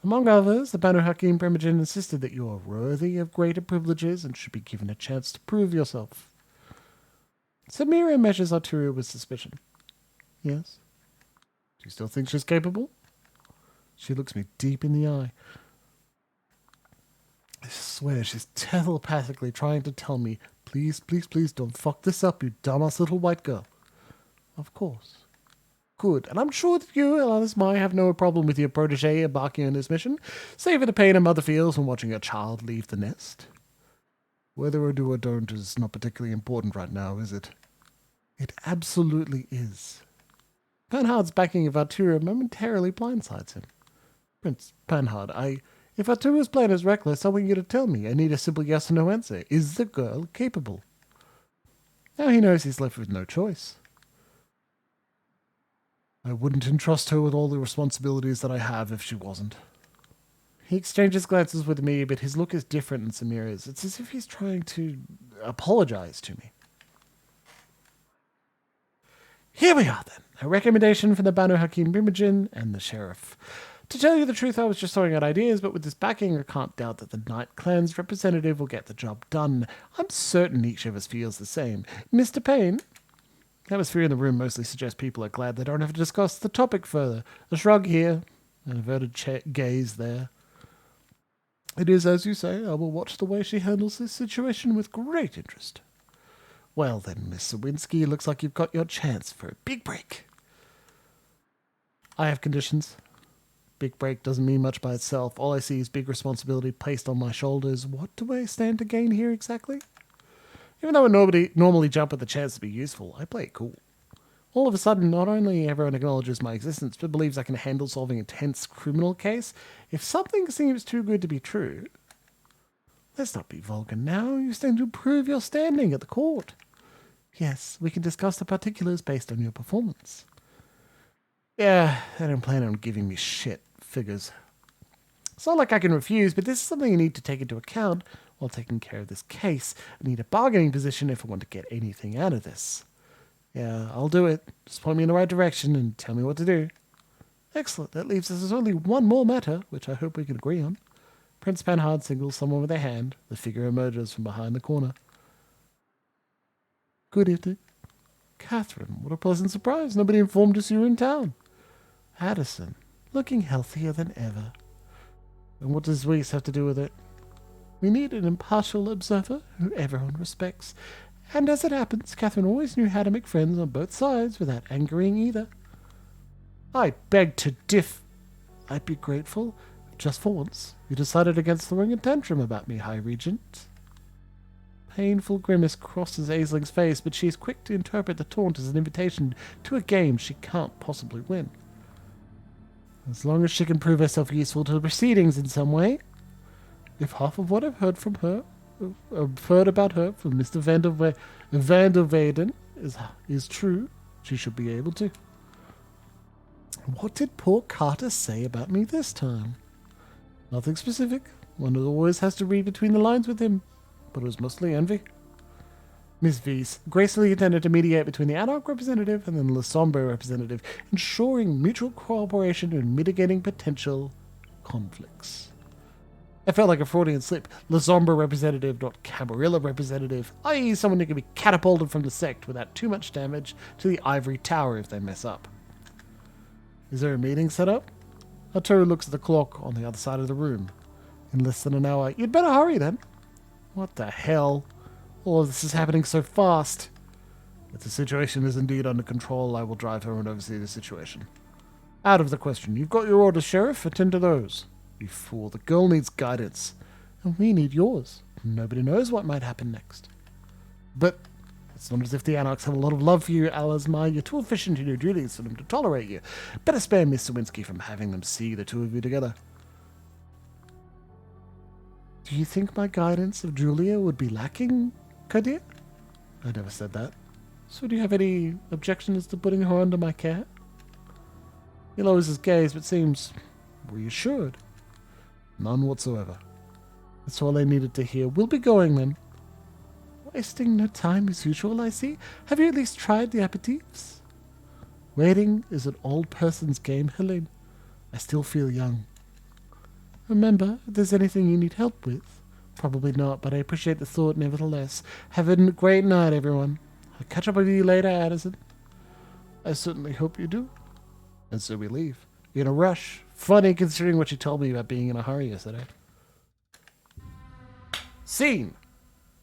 Among others, the Banu Hakim Primogen insisted that you are worthy of greater privileges and should be given a chance to prove yourself. Samira measures Arturo with suspicion. Yes? Do you still think she's capable? She looks me deep in the eye. I swear she's telepathically trying to tell me, please, please, please don't fuck this up, you dumbass little white girl. Of course. Good. And I'm sure that you, Alanis Mai, have no problem with your protege embarking on this mission, save for the pain a mother feels when watching a child leave the nest. Whether I do or don't is not particularly important right now, is it? It absolutely is. Bernhard's backing of Arturo momentarily blindsides him. Prince Bernhard, if Arturo's plan is reckless, I want you to tell me. I need a simple yes or no answer. Is the girl capable? Now he knows he's left with no choice. I wouldn't entrust her with all the responsibilities that I have if she wasn't. He exchanges glances with me, but his look is different than Samira's. It's as if he's trying to apologize to me. Here we are then. A recommendation from the Banu Hakim Bimogen and the sheriff. To tell you the truth, I was just throwing out ideas, but with this backing, I can't doubt that the Knight Clan's representative will get the job done. I'm certain each of us feels the same. Mr. Payne? The atmosphere in the room mostly suggests people are glad they don't have to discuss the topic further. A shrug here, an averted gaze there. It is as you say, I will watch the way she handles this situation with great interest. Well then, Miss Sawinski, looks like you've got your chance for a big break. I have conditions. Big break doesn't mean much by itself. All I see is big responsibility placed on my shoulders. What do I stand to gain here exactly? Even though I normally jump at the chance to be useful, I play it cool. All of a sudden, not only everyone acknowledges my existence, but believes I can handle solving a tense criminal case. If something seems too good to be true, let's not be vulgar now. You stand to prove your standing at the court. Yes, we can discuss the particulars based on your performance. Yeah, they don't plan on giving me shit. Figures. It's not like I can refuse, but this is something you need to take into account while taking care of this case. I need a bargaining position if I want to get anything out of this. Yeah, I'll do it. Just point me in the right direction and tell me what to do. Excellent. That leaves us only one more matter, which I hope we can agree on. Prince Panhard signals someone with a hand. The figure emerges from behind the corner. Good evening. Catherine, what a pleasant surprise. Nobody informed us you were in town. Addison, looking healthier than ever. And what does Weiss have to do with it? We need an impartial observer who everyone respects. And as it happens, Catherine always knew how to make friends on both sides without angering either. I beg to I'd be grateful, just for once. You decided against throwing a tantrum about me, High Regent. Painful grimace crosses Aisling's face, but she is quick to interpret the taunt as an invitation to a game she can't possibly win. As long as she can prove herself useful to the proceedings in some way. If half of what I've heard from her, heard about her from Mr. Van der Weyden is true, she should be able to. What did poor Carter say about me this time? Nothing specific. One always has to read between the lines with him, but it was mostly envy. Miss Weiss gracefully attended to mediate between the Anarch representative and the Lasombra representative, ensuring mutual cooperation and mitigating potential conflicts. I felt like a Freudian slip. Lasombra representative, not Camarilla representative, i.e. someone who can be catapulted from the sect without too much damage to the ivory tower if they mess up. Is there a meeting set up? Arturo looks at the clock on the other side of the room. In less than an hour. You'd better hurry then. What the hell? All of this is happening so fast. If the situation is indeed under control, I will drive her and oversee the situation. Out of the question. You've got your orders, Sheriff. Attend to those. You fool. The girl needs guidance. And we need yours. Nobody knows what might happen next. But it's not as if the Anarchs have a lot of love for you, Alasmar. You're too efficient in your duties for them to tolerate you. Better spare Miss Sawinski from having them see the two of you together. Do you think my guidance of Julia would be lacking, Kadir? I never said that. So do you have any objections to putting her under my care? He lowers his gaze, but seems reassured. None whatsoever. That's all I needed to hear. We'll be going then. Wasting no time as usual, I see. Have you at least tried the aperitifs? Waiting is an old person's game, Helene. I still feel young. Remember, if there's anything you need help with. Probably not, but I appreciate the thought nevertheless. Have a great night, everyone. I'll catch up with you later, Addison. I certainly hope you do. And so we leave. In a rush. Funny considering what you told me about being in a hurry yesterday. Scene.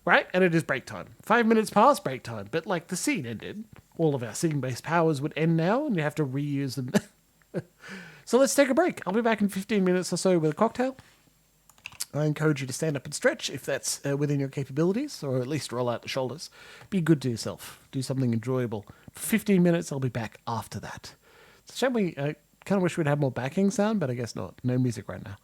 Right? And it is break time. 5 minutes past break time. But like the scene ended. All of our scene-based powers would end now and you have to reuse them. So let's take a break. I'll be back in 15 minutes or so with a cocktail. I encourage you to stand up and stretch if that's within your capabilities, or at least roll out the shoulders. Be good to yourself. Do something enjoyable. For 15 minutes, I'll be back after that. So shall we? I kind of wish we'd have more backing sound, but I guess not. No music right now.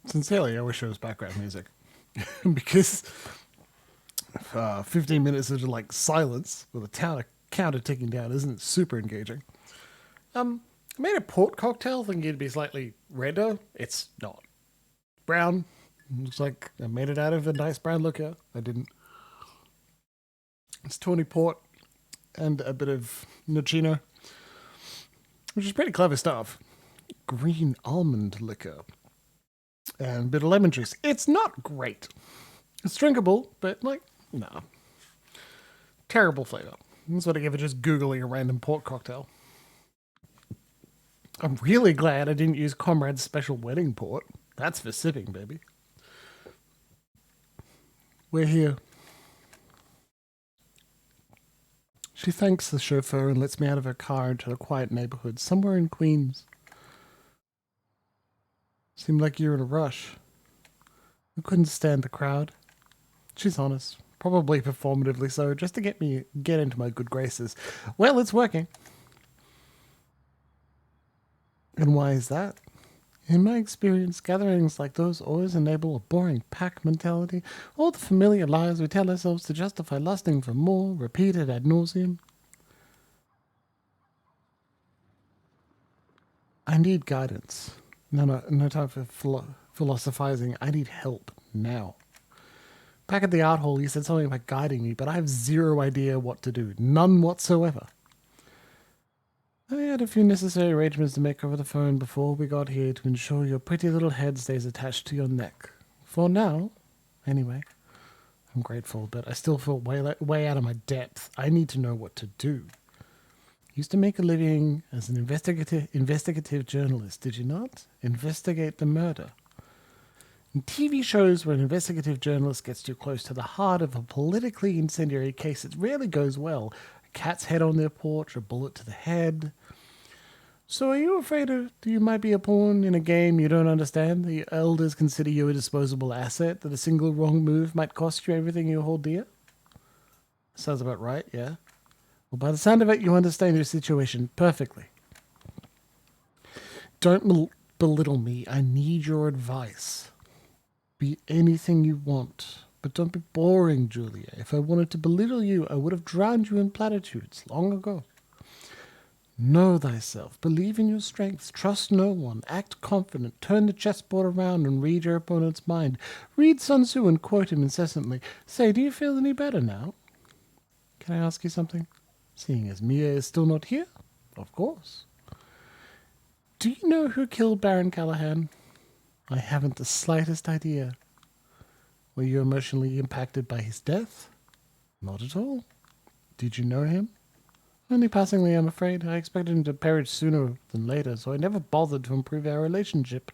Sincerely, I wish it was background music. Because 15 minutes of like silence with a counter ticking down isn't super engaging. I made a port cocktail thinking it'd be slightly redder. It's not. Brown. Looks like I made it out of a nice brown liquor. I didn't. It's tawny port and a bit of Nocino, which is pretty clever stuff. Green almond liquor and a bit of lemon juice. It's not great. It's drinkable, but like, nah. Terrible flavor. That's what I give it just Googling a random port cocktail. I'm really glad I didn't use Comrade's special wedding port. That's for sipping, baby. We're here. She thanks the chauffeur and lets me out of her car into a quiet neighborhood somewhere in Queens. Seemed like you're in a rush. I couldn't stand the crowd. She's honest. Probably performatively so, just to get into my good graces. Well, it's working. And why is that? In my experience, gatherings like those always enable a boring pack mentality, all the familiar lies we tell ourselves to justify lusting for more, repeated ad nauseum. I need guidance. No time for philosophizing. I need help now. Back at the art hall, he said something about guiding me, but I have zero idea what to do. None whatsoever. I had a few necessary arrangements to make over the phone before we got here to ensure your pretty little head stays attached to your neck. For now, anyway. I'm grateful, but I still feel way out of my depth. I need to know what to do. Used to make a living as an investigative journalist, did you not? Investigate the murder. In TV shows where an investigative journalist gets too close to the heart of a politically incendiary case, it rarely goes well. A cat's head on their porch, a bullet to the head. So are you afraid you might be a pawn in a game you don't understand? The elders consider you a disposable asset, that a single wrong move might cost you everything you hold dear? Sounds about right, yeah. Well, by the sound of it, you understand your situation perfectly. Don't belittle me. I need your advice. Be anything you want, but don't be boring, Julia. If I wanted to belittle you, I would have drowned you in platitudes long ago. Know thyself. Believe in your strength. Trust no one. Act confident. Turn the chessboard around and read your opponent's mind. Read Sun Tzu and quote him incessantly. Say, do you feel any better now? Can I ask you something? Seeing as Mia is still not here? Of course. Do you know who killed Baron Callahan? I haven't the slightest idea. Were you emotionally impacted by his death? Not at all. Did you know him? Only passingly, I'm afraid. I expected him to perish sooner than later, so I never bothered to improve our relationship.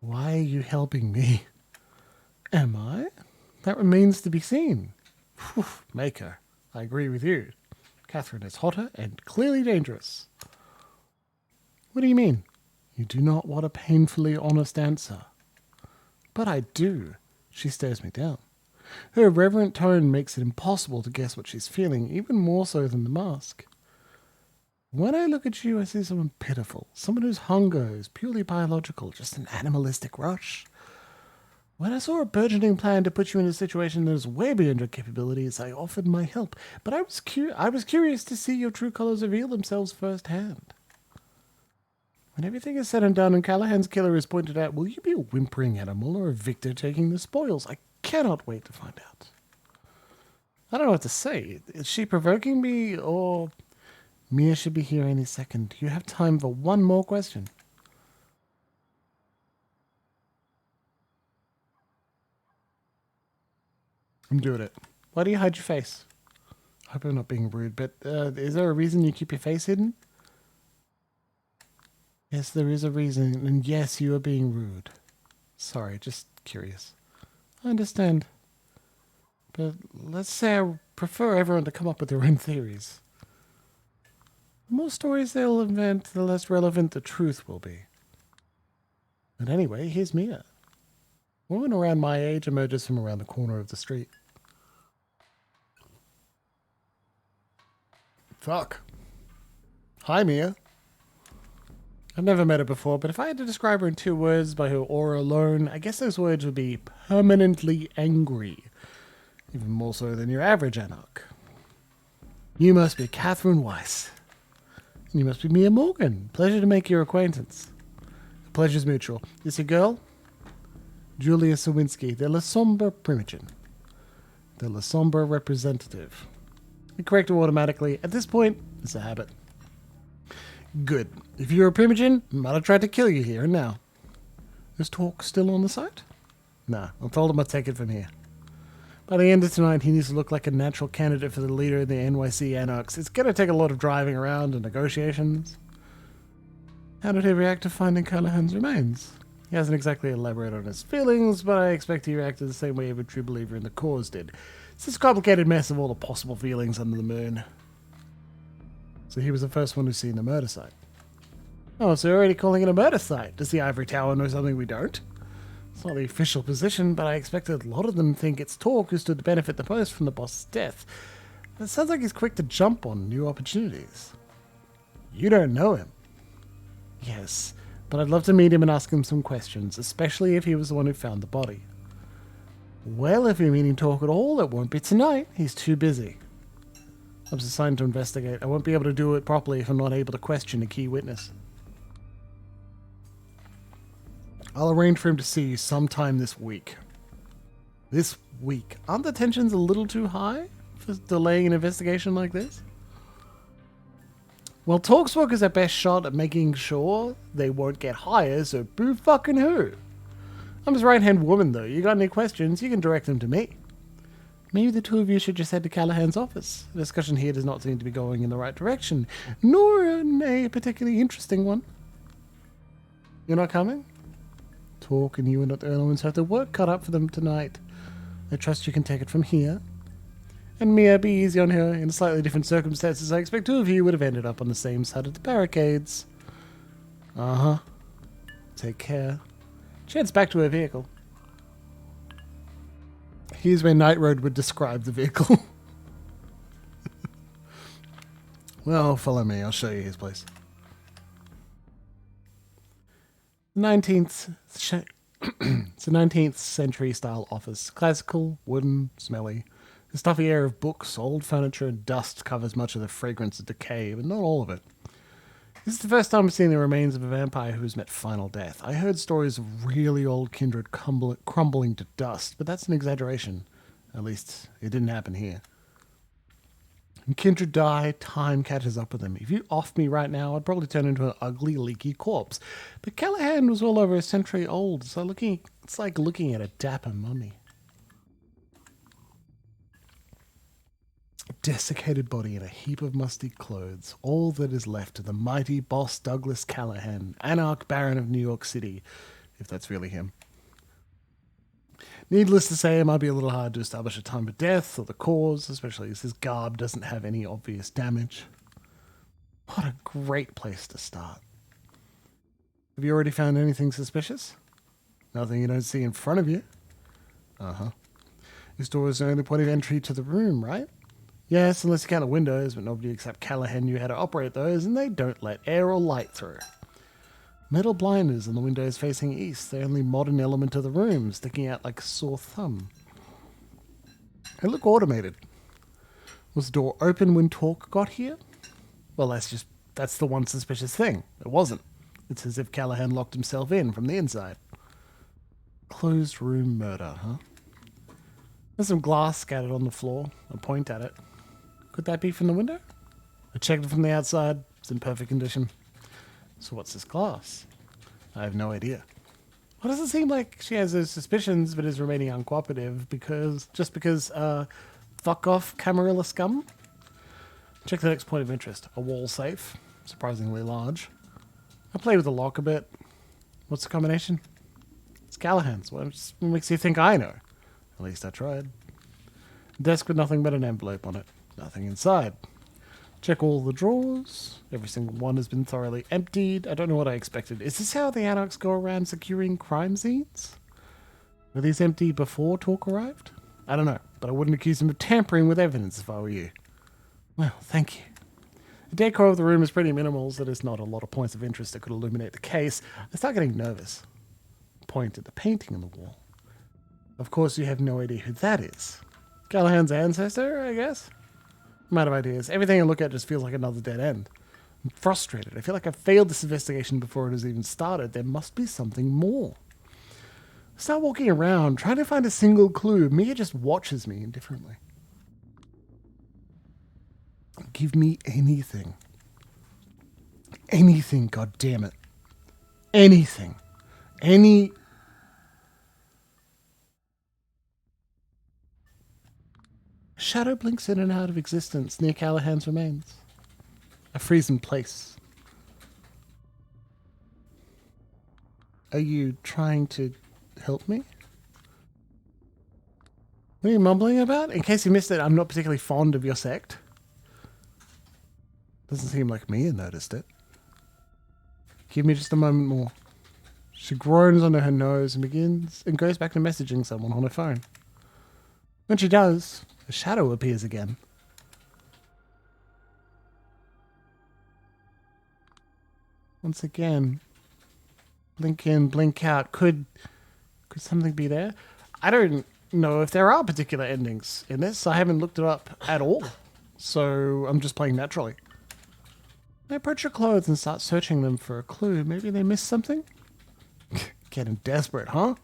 Why are you helping me? Am I? That remains to be seen. Whew, Maker. I agree with you. Catherine is hotter and clearly dangerous. What do you mean? You do not want a painfully honest answer. But I do. She stares me down. Her reverent tone makes it impossible to guess what she's feeling, even more so than the mask. When I look at you, I see someone pitiful, someone whose hunger is purely biological, just an animalistic rush. When I saw a burgeoning plan to put you in a situation that is way beyond your capabilities, I offered my help. But I was curious to see your true colors reveal themselves firsthand. When everything is said and done and Callahan's killer is pointed out, will you be a whimpering animal or a victor taking the spoils? I cannot wait to find out. I don't know what to say. Is she provoking me, or... Mia should be here any second. You have time for one more question. I'm doing it. Why do you hide your face? I hope I'm not being rude, but is there a reason you keep your face hidden? Yes, there is a reason, and yes, you are being rude. Sorry, just curious. I understand. But let's say I prefer everyone to come up with their own theories. The more stories they'll invent, the less relevant the truth will be. But anyway, here's Mia. A woman around my age emerges from around the corner of the street. Fuck. Hi, Mia. I've never met her before, but if I had to describe her in 2 words by her aura alone, I guess those words would be permanently angry. Even more so than your average anarch. You must be Catherine Weiss. And you must be Mia Morgan. Pleasure to make your acquaintance. The pleasure's mutual. This a girl? Julia Sawinski, the Lasombra Primogen. The Lasombra representative. We correct her automatically. At this point, it's a habit. Good. If you're a Primogen, I might have tried to kill you here and now. Is Talk still on the site? Nah, I told him I'd take it from here. By the end of tonight, he needs to look like a natural candidate for the leader of the NYC Anarchs. It's going to take a lot of driving around and negotiations. How did he react to finding Callahan's remains? He hasn't exactly elaborated on his feelings, but I expect he reacted the same way every true believer in the cause did. It's this complicated mess of all the possible feelings under the moon. So he was the first one who's seen the murder site. Oh, so you're already calling it a murder site. Does the Ivory Tower know something we don't? It's not the official position, but I expect a lot of them think it's Talk who stood to benefit the most from the boss's death. It sounds like he's quick to jump on new opportunities. You don't know him. Yes, but I'd love to meet him and ask him some questions, especially if he was the one who found the body. Well, if you're meaning Talk at all, it won't be tonight. He's too busy. I was assigned to investigate. I won't be able to do it properly if I'm not able to question a key witness. I'll arrange for him to see you sometime this week. This week? Aren't the tensions a little too high for delaying an investigation like this? Well, Talkswork is our best shot at making sure they won't get higher, so boo fucking who? I'm his right-hand woman, though. You got any questions, you can direct them to me. Maybe the two of you should just head to Callahan's office. The discussion here does not seem to be going in the right direction, nor in a particularly interesting one. You're not coming? Talk and you and Dr. Irwins have the work cut up for them tonight. I trust you can take it from here. And Mia, be easy on her. In slightly different circumstances, I expect two of you would have ended up on the same side of the barricades. Uh-huh. Take care. She heads back to her vehicle. Here's where Night Road would describe the vehicle. Well, follow me. I'll show you his place. 19th... It's a 19th century style office. Classical, wooden, smelly. The stuffy air of books, old furniture, and dust covers much of the fragrance of decay, but not all of it. This is the first time I've seen the remains of a vampire who's met final death. I heard stories of really old kindred crumbling to dust, but that's an exaggeration. At least, it didn't happen here. When kindred die, time catches up with them. If you off me right now, I'd probably turn into an ugly, leaky corpse. But Callahan was well over a century old, so it's like looking at a dapper mummy. A desiccated body and a heap of musty clothes, all that is left of the mighty boss Douglas Callahan, Anarch Baron of New York City, if that's really him. Needless to say, it might be a little hard to establish a time of death or the cause, especially as his garb doesn't have any obvious damage. What a great place to start. Have you already found anything suspicious? Nothing you don't see in front of you? Uh-huh. This door is the only point of entry to the room, right? Yes, unless you count the windows, but nobody except Callahan knew how to operate those, and they don't let air or light through. Metal blinders on the windows facing east, the only modern element of the room, sticking out like a sore thumb. They look automated. Was the door open when Talk got here? Well, that's the one suspicious thing. It wasn't. It's as if Callahan locked himself in from the inside. Closed room murder, huh? There's some glass scattered on the floor. I point at it. Could that be from the window? I checked it from the outside. It's in perfect condition. So what's this glass? I have no idea. Why does it seem like she has those suspicions but is remaining uncooperative because fuck off Camarilla scum? Check the next point of interest. A wall safe. Surprisingly large. I played with the lock a bit. What's the combination? It's Callahan's. What makes you think I know? At least I tried. Desk with nothing but an envelope on it. Nothing inside. Check all the drawers. Every single one has been thoroughly emptied. I don't know what I expected. Is this how the Anarchs go around securing crime scenes? Were these empty before Talk arrived? I don't know, but I wouldn't accuse him of tampering with evidence if I were you. Well, thank you. The decor of the room is pretty minimal, so there's not a lot of points of interest that could illuminate the case. I start getting nervous. Point at the painting on the wall. Of course, you have no idea who that is. Callahan's ancestor, I guess? I'm out of ideas. Everything I look at just feels like another dead end. I'm frustrated. I feel like I failed this investigation before it has even started. There must be something more. I start walking around, trying to find a single clue. Mia just watches me indifferently. Give me anything. Anything, goddammit. Anything. Any... Shadow blinks in and out of existence near Callahan's remains. I freeze in place. Are you trying to help me? What are you mumbling about? In case you missed it, I'm not particularly fond of your sect. Doesn't seem like Mia noticed it. Give me just a moment more. She groans under her nose and goes back to messaging someone on her phone. When she does, a shadow appears again. Once again, blink in, blink out. Could something be there? I don't know if there are particular endings in this. I haven't looked it up at all. So I'm just playing naturally. I approach your clothes and start searching them for a clue. Maybe they missed something? Getting desperate, huh?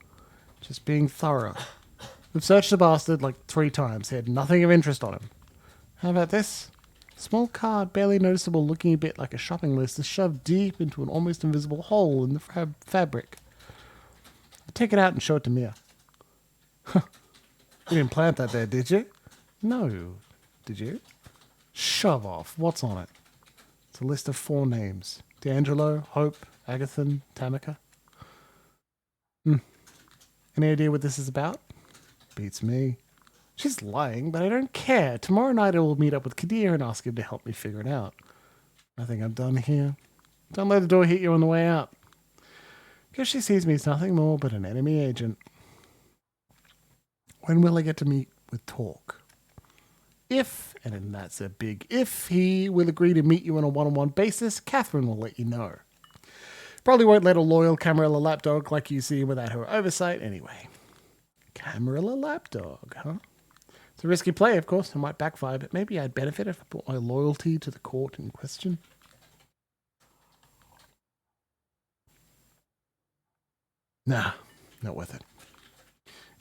Just being thorough. We've searched the bastard like 3 times. He had nothing of interest on him. How about this? A small card, barely noticeable, looking a bit like a shopping list, is shoved deep into an almost invisible hole in the fabric. I take it out and show it to Mia. You didn't plant that there, did you? No. Did you? Shove off. What's on it? It's a list of 4 names. D'Angelo, Hope, Agathon, Tamika. Any idea what this is about? Beats me. She's lying, but I don't care. Tomorrow night I will meet up with Kadir and ask him to help me figure it out. I think I'm done here. Don't let the door hit you on the way out. Because she sees me as nothing more but an enemy agent. When will I get to meet with Talk? If, and that's a big if, he will agree to meet you on a one-on-one basis, Catherine will let you know. Probably won't let a loyal Camarilla lapdog like you see without her oversight anyway. Camarilla lapdog, huh? It's a risky play, of course. It might backfire, but maybe I'd benefit if I put my loyalty to the court in question. Nah, not worth it.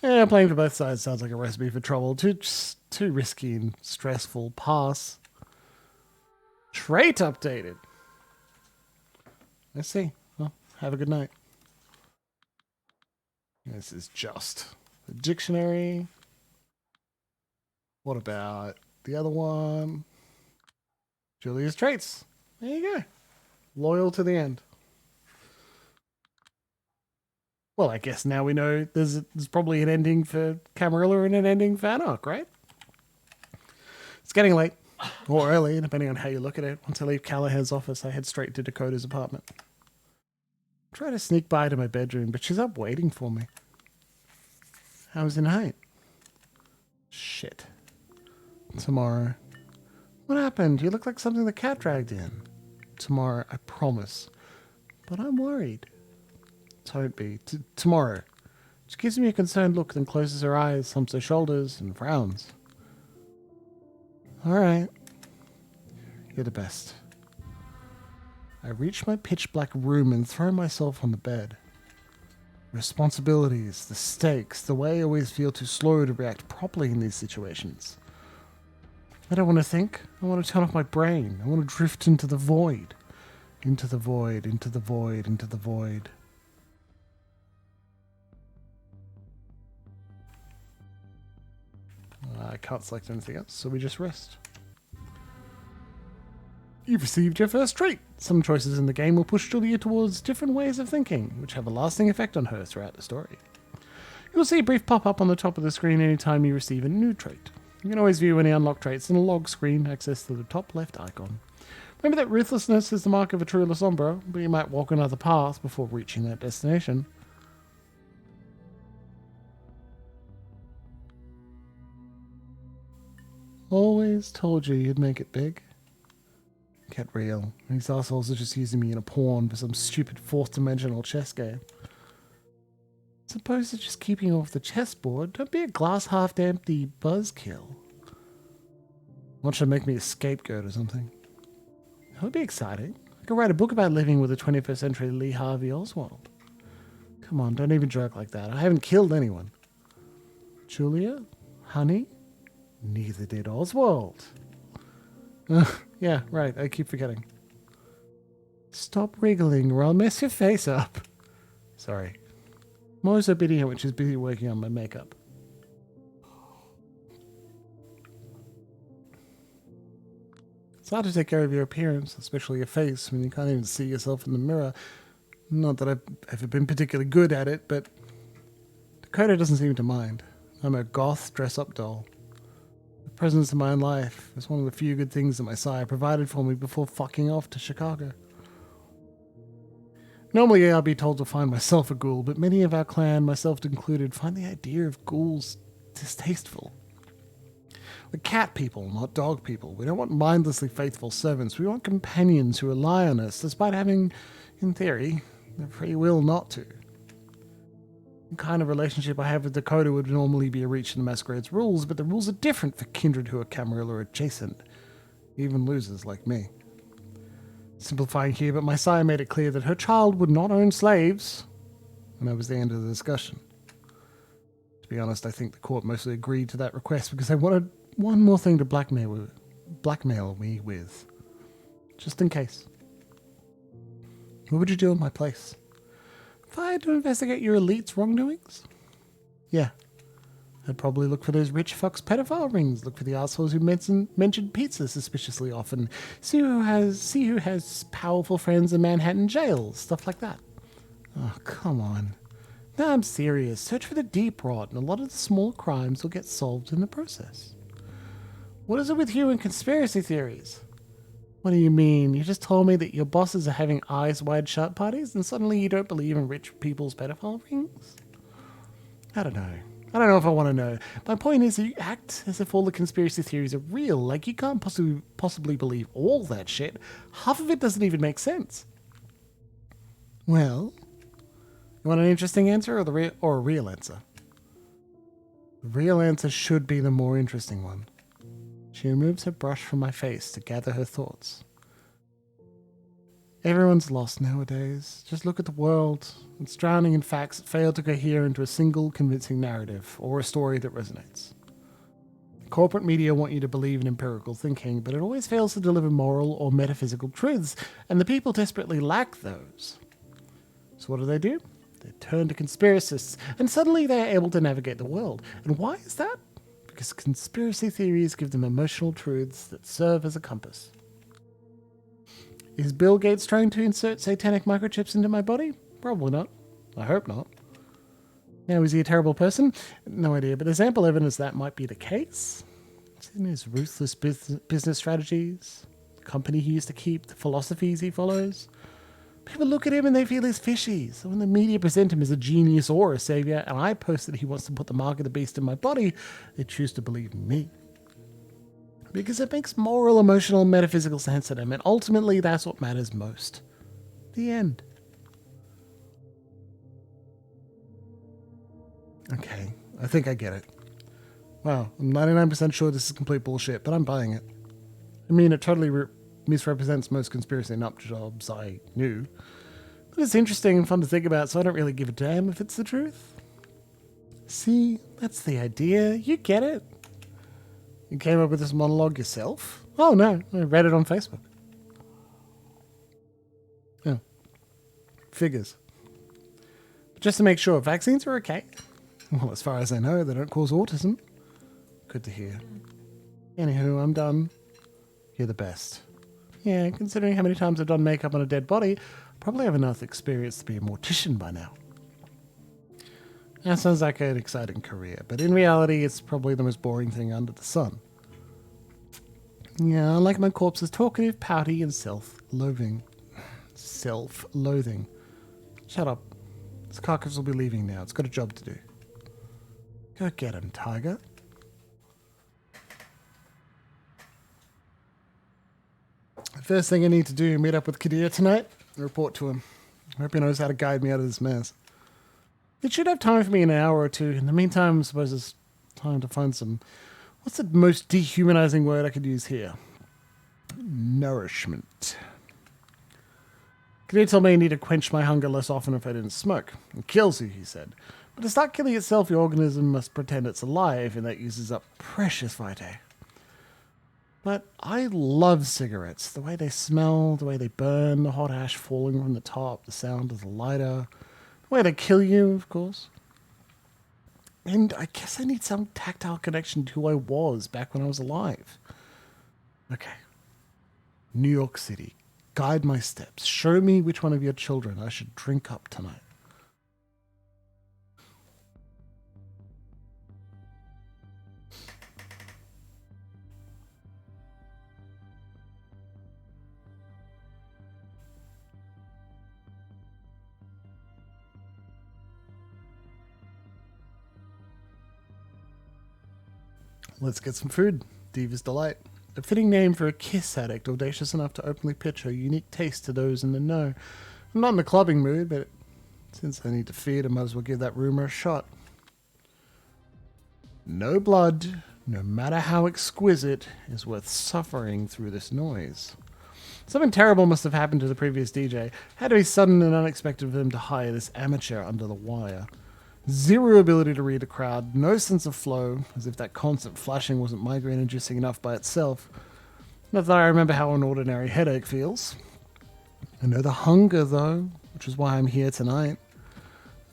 Yeah, playing for both sides sounds like a recipe for trouble. Too risky and stressful. Pass. Trait updated. I see. Well, have a good night. This is just a dictionary. What about the other one? Julia's traits. There you go. Loyal to the end. Well, I guess now we know there's probably an ending for Camarilla and an ending for Anarch, right? It's getting late. Or early, depending on how you look at it. Once I leave Callahan's office, I head straight to Dakota's apartment. I try to sneak by to my bedroom, but she's up waiting for me. How was the night? Shit. Tomorrow. What happened? You look like something the cat dragged in. Tomorrow, I promise. But I'm worried. Don't be. Tomorrow. She gives me a concerned look, then closes her eyes, humps her shoulders, and frowns. Alright. You're the best. I reach my pitch-black room and throw myself on the bed. Responsibilities, the stakes, the way I always feel too slow to react properly in these situations. I don't want to think. I want to turn off my brain. I want to drift into the void. Into the void, into the void, into the void. I can't select anything else, so we just rest. You've received your first trait. Some choices in the game will push Julia towards different ways of thinking, which have a lasting effect on her throughout the story. You'll see a brief pop-up on the top of the screen anytime you receive a new trait. You can always view any unlocked traits in a log screen accessed through the top left icon. Remember that ruthlessness is the mark of a true Lasombra, but you might walk another path before reaching that destination. Always told you you'd make it big. Get real. These assholes are just using me in a pawn for some stupid fourth-dimensional chess game. As opposed to just keeping off the chessboard, don't be a glass half-empty buzzkill. Watch them make me a scapegoat or something. That would be exciting. I could write a book about living with a 21st century Lee Harvey Oswald. Come on, don't even joke like that. I haven't killed anyone. Julia? Honey? Neither did Oswald. Yeah, right, I keep forgetting. Stop wriggling or I'll mess your face up. Sorry. I'm always obedient when she's busy working on my makeup. It's hard to take care of your appearance, especially your face, when you can't even see yourself in the mirror. Not that I've ever been particularly good at it, but Dakota doesn't seem to mind. I'm a goth dress-up doll. The presence in my own life is one of the few good things that my sire provided for me before fucking off to Chicago. Normally I'd be told to find myself a ghoul, but many of our clan, myself included, find the idea of ghouls distasteful. We're cat people, not dog people. We don't want mindlessly faithful servants. We want companions who rely on us, despite having, in theory, the free will not to. The kind of relationship I have with Dakota would normally be a reach in the Masquerade's rules, but the rules are different for kindred who are Camarilla adjacent, even losers like me. Simplifying here, but my sire made it clear that her child would not own slaves, and that was the end of the discussion. To be honest, I think the court mostly agreed to that request because they wanted one more thing to blackmail me with. Just in case. What would you do in my place? If I had to investigate your elite's wrongdoings? Yeah. I'd probably look for those rich fucks pedophile rings, look for the assholes who mention pizza suspiciously often, see who has powerful friends in Manhattan jails, stuff like that. Oh, come on. No, I'm serious. Search for the deep rot, and a lot of the smaller crimes will get solved in the process. What is it with you and conspiracy theories? What do you mean? You just told me that your bosses are having eyes wide shut parties, and suddenly you don't believe in rich people's pedophile rings? I don't know. I don't know if I want to know. My point is that you act as if all the conspiracy theories are real, like you can't possibly believe all that shit. Half of it doesn't even make sense. Well, you want an interesting answer or a real answer? The real answer should be the more interesting one. She removes her brush from my face to gather her thoughts. Everyone's lost nowadays. Just look at the world. It's drowning in facts that fail to cohere into a single convincing narrative or a story that resonates. Corporate media want you to believe in empirical thinking, but it always fails to deliver moral or metaphysical truths, and the people desperately lack those. So what do? They turn to conspiracists, and suddenly they are able to navigate the world. And why is that? Because conspiracy theories give them emotional truths that serve as a compass. Is Bill Gates trying to insert satanic microchips into my body? Probably not. I hope not. Now, is he a terrible person? No idea, but there's ample evidence that might be the case. It's in his ruthless business strategies, the company he used to keep, the philosophies he follows. People look at him and they feel he's fishy. So when the media present him as a genius or a savior, and I post that he wants to put the mark of the beast in my body, they choose to believe me. Because it makes moral, emotional, metaphysical sense to them, and ultimately that's what matters most. The end. Okay, I think I get it. Wow, I'm 99% sure this is complete bullshit, but I'm buying it. I mean, it totally misrepresents most conspiracy nut jobs I knew. But it's interesting and fun to think about, so I don't really give a damn if it's the truth. See, that's the idea. You get it. You came up with this monologue yourself? Oh no, I read it on Facebook. Yeah. Figures. But just to make sure, vaccines are okay. Well, as far as I know, they don't cause autism. Good to hear. Anywho, I'm done. You're the best. Yeah, considering how many times I've done makeup on a dead body, I probably have enough experience to be a mortician by now. That sounds like an exciting career, but in reality, it's probably the most boring thing under the sun. Yeah, unlike my corpse is talkative, pouty, and self-loathing. Self-loathing. Shut up. This carcass will be leaving now. It's got a job to do. Go get him, tiger. First thing I need to do, meet up with Kadir tonight and report to him. I hope he knows how to guide me out of this mess. He should have time for me in an hour or two. In the meantime, I suppose it's time to find some... What's the most dehumanizing word I could use here? Nourishment. Kadir told me I need to quench my hunger less often if I didn't smoke. It kills you, he said. But to start killing itself, your organism must pretend it's alive, and that uses up precious vitae. But I love cigarettes. The way they smell, the way they burn, the hot ash falling from the top, the sound of the lighter, the way they kill you, of course. And I guess I need some tactile connection to who I was back when I was alive. Okay. New York City. Guide my steps. Show me which one of your children I should drink up tonight. Let's get some food. Diva's Delight. A fitting name for a kiss addict audacious enough to openly pitch her unique taste to those in the know. I'm not in a clubbing mood, but since I need to feed, I might as well give that rumor a shot. No blood, no matter how exquisite, is worth suffering through this noise. Something terrible must have happened to the previous DJ. Had to be sudden and unexpected for him to hire this amateur under the wire. Zero ability to read a crowd, no sense of flow, as if that constant flashing wasn't migraine-inducing enough by itself. Not that I remember how an ordinary headache feels. I know the hunger, though, which is why I'm here tonight.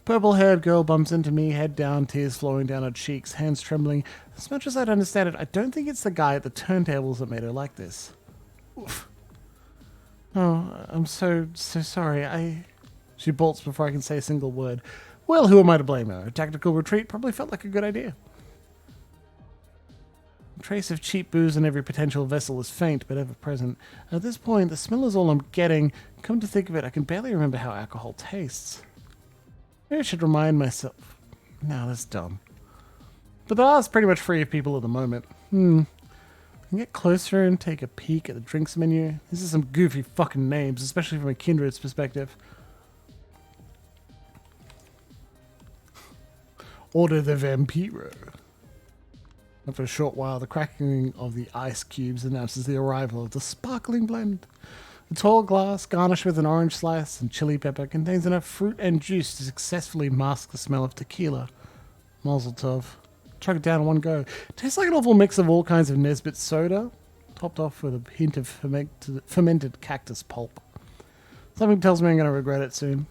Purple-haired girl bumps into me, head down, tears flowing down her cheeks, hands trembling. As much as I'd understand it, I don't think it's the guy at the turntables that made her like this. Oof. Oh, I'm so sorry. She bolts before I can say a single word. Well, who am I to blame her? A tactical retreat probably felt like a good idea. A trace of cheap booze in every potential vessel is faint, but ever present. At this point, the smell is all I'm getting. Come to think of it, I can barely remember how alcohol tastes. Maybe I should remind myself. No, that's dumb. But the bar's pretty much free of people at the moment. I can get closer and take a peek at the drinks menu. These are some goofy fucking names, especially from a kindred's perspective. Order the Vampiro. After a short while, the cracking of the ice cubes announces the arrival of the sparkling blend. The tall glass, garnished with an orange slice and chili pepper, contains enough fruit and juice to successfully mask the smell of tequila. Mazel tov. Chug it down in one go. Tastes like an awful mix of all kinds of Nesbitt soda, topped off with a hint of fermented cactus pulp. Something tells me I'm going to regret it soon.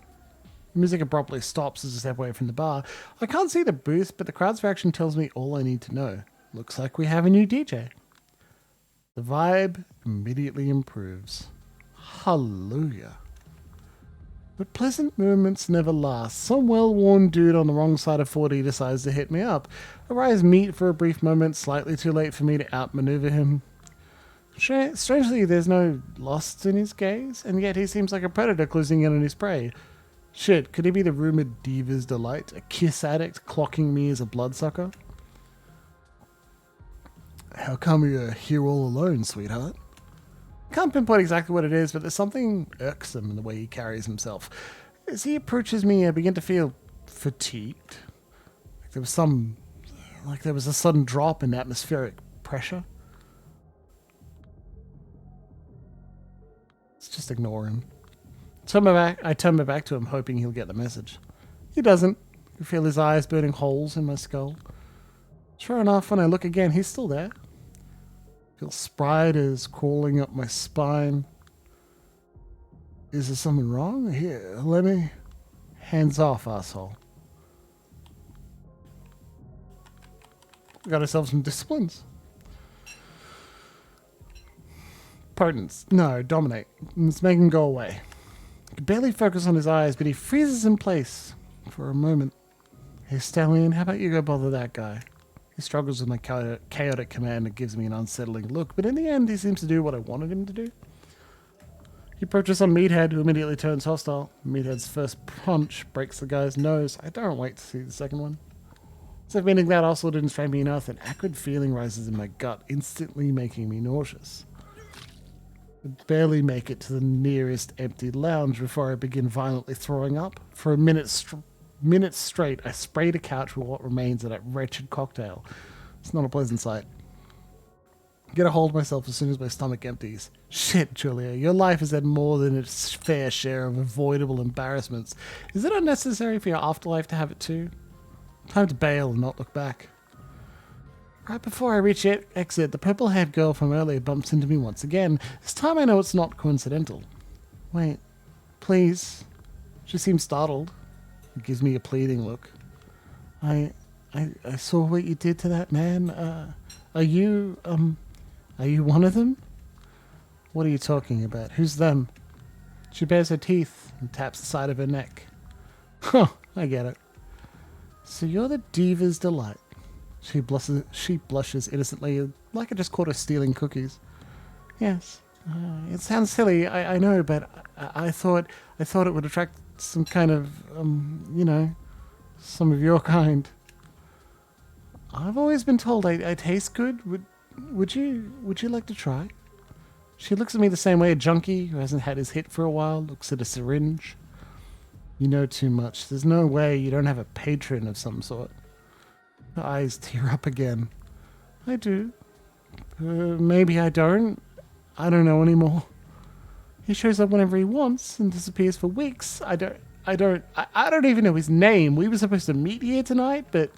The music abruptly stops as I step away from the bar. I can't see the booth, but the crowd's reaction tells me all I need to know. Looks like we have a new DJ. The vibe immediately improves. Hallelujah. But pleasant moments never last. Some well-worn dude on the wrong side of 40 decides to hit me up. Our eyes meet for a brief moment, slightly too late for me to outmaneuver him. Strangely, there's no lust in his gaze, and yet he seems like a predator closing in on his prey. Shit, could he be the rumored Diva's Delight? A kiss addict clocking me as a bloodsucker? How come you're here all alone, sweetheart? Can't pinpoint exactly what it is, but there's something irksome in the way he carries himself. As he approaches me, I begin to feel fatigued. Like there was a sudden drop in atmospheric pressure. Let's just ignore him. I turn my back to him, hoping he'll get the message. He doesn't. I can feel his eyes burning holes in my skull. Sure enough, when I look again, he's still there. I feel spiders crawling up my spine. Is there something wrong? Here, let me... Hands off, asshole. We got ourselves some disciplines. Potence. No, dominate. Let's make him go away. I can barely focus on his eyes, but he freezes in place for a moment. Hey, Stallion, how about you go bother that guy? He struggles with my chaotic command and gives me an unsettling look, but in the end, he seems to do what I wanted him to do. He approaches on Meathead, who immediately turns hostile. Meathead's first punch breaks the guy's nose. I don't wait to see the second one. So meaning that also didn't strain me enough, an acrid feeling rises in my gut, instantly making me nauseous. I'd barely make it to the nearest empty lounge before I begin violently throwing up. For a minute straight, I sprayed a couch with what remains of that wretched cocktail. It's not a pleasant sight. Get a hold of myself as soon as my stomach empties. Shit, Julia, your life has had more than its fair share of avoidable embarrassments. Is it unnecessary for your afterlife to have it too? Time to bail and not look back. Right before I reach exit, the purple-haired girl from earlier bumps into me once again. This time I know it's not coincidental. Wait, please. She seems startled. It gives me a pleading look. I saw what you did to that man. Are you one of them? What are you talking about? Who's them? She bares her teeth and taps the side of her neck. Huh, I get it. So you're the Diva's delight. She blushes innocently, like I just caught her stealing cookies. Yes, it sounds silly, I know, but I thought it would attract some kind of, some of your kind. I've always been told I taste good. Would you like to try? She looks at me the same way a junkie who hasn't had his hit for a while looks at a syringe. You know too much. There's no way you don't have a patron of some sort. Her eyes tear up again. I do. Maybe I don't. I don't know anymore. He shows up whenever he wants and disappears for weeks. I don't even know his name. We were supposed to meet here tonight, but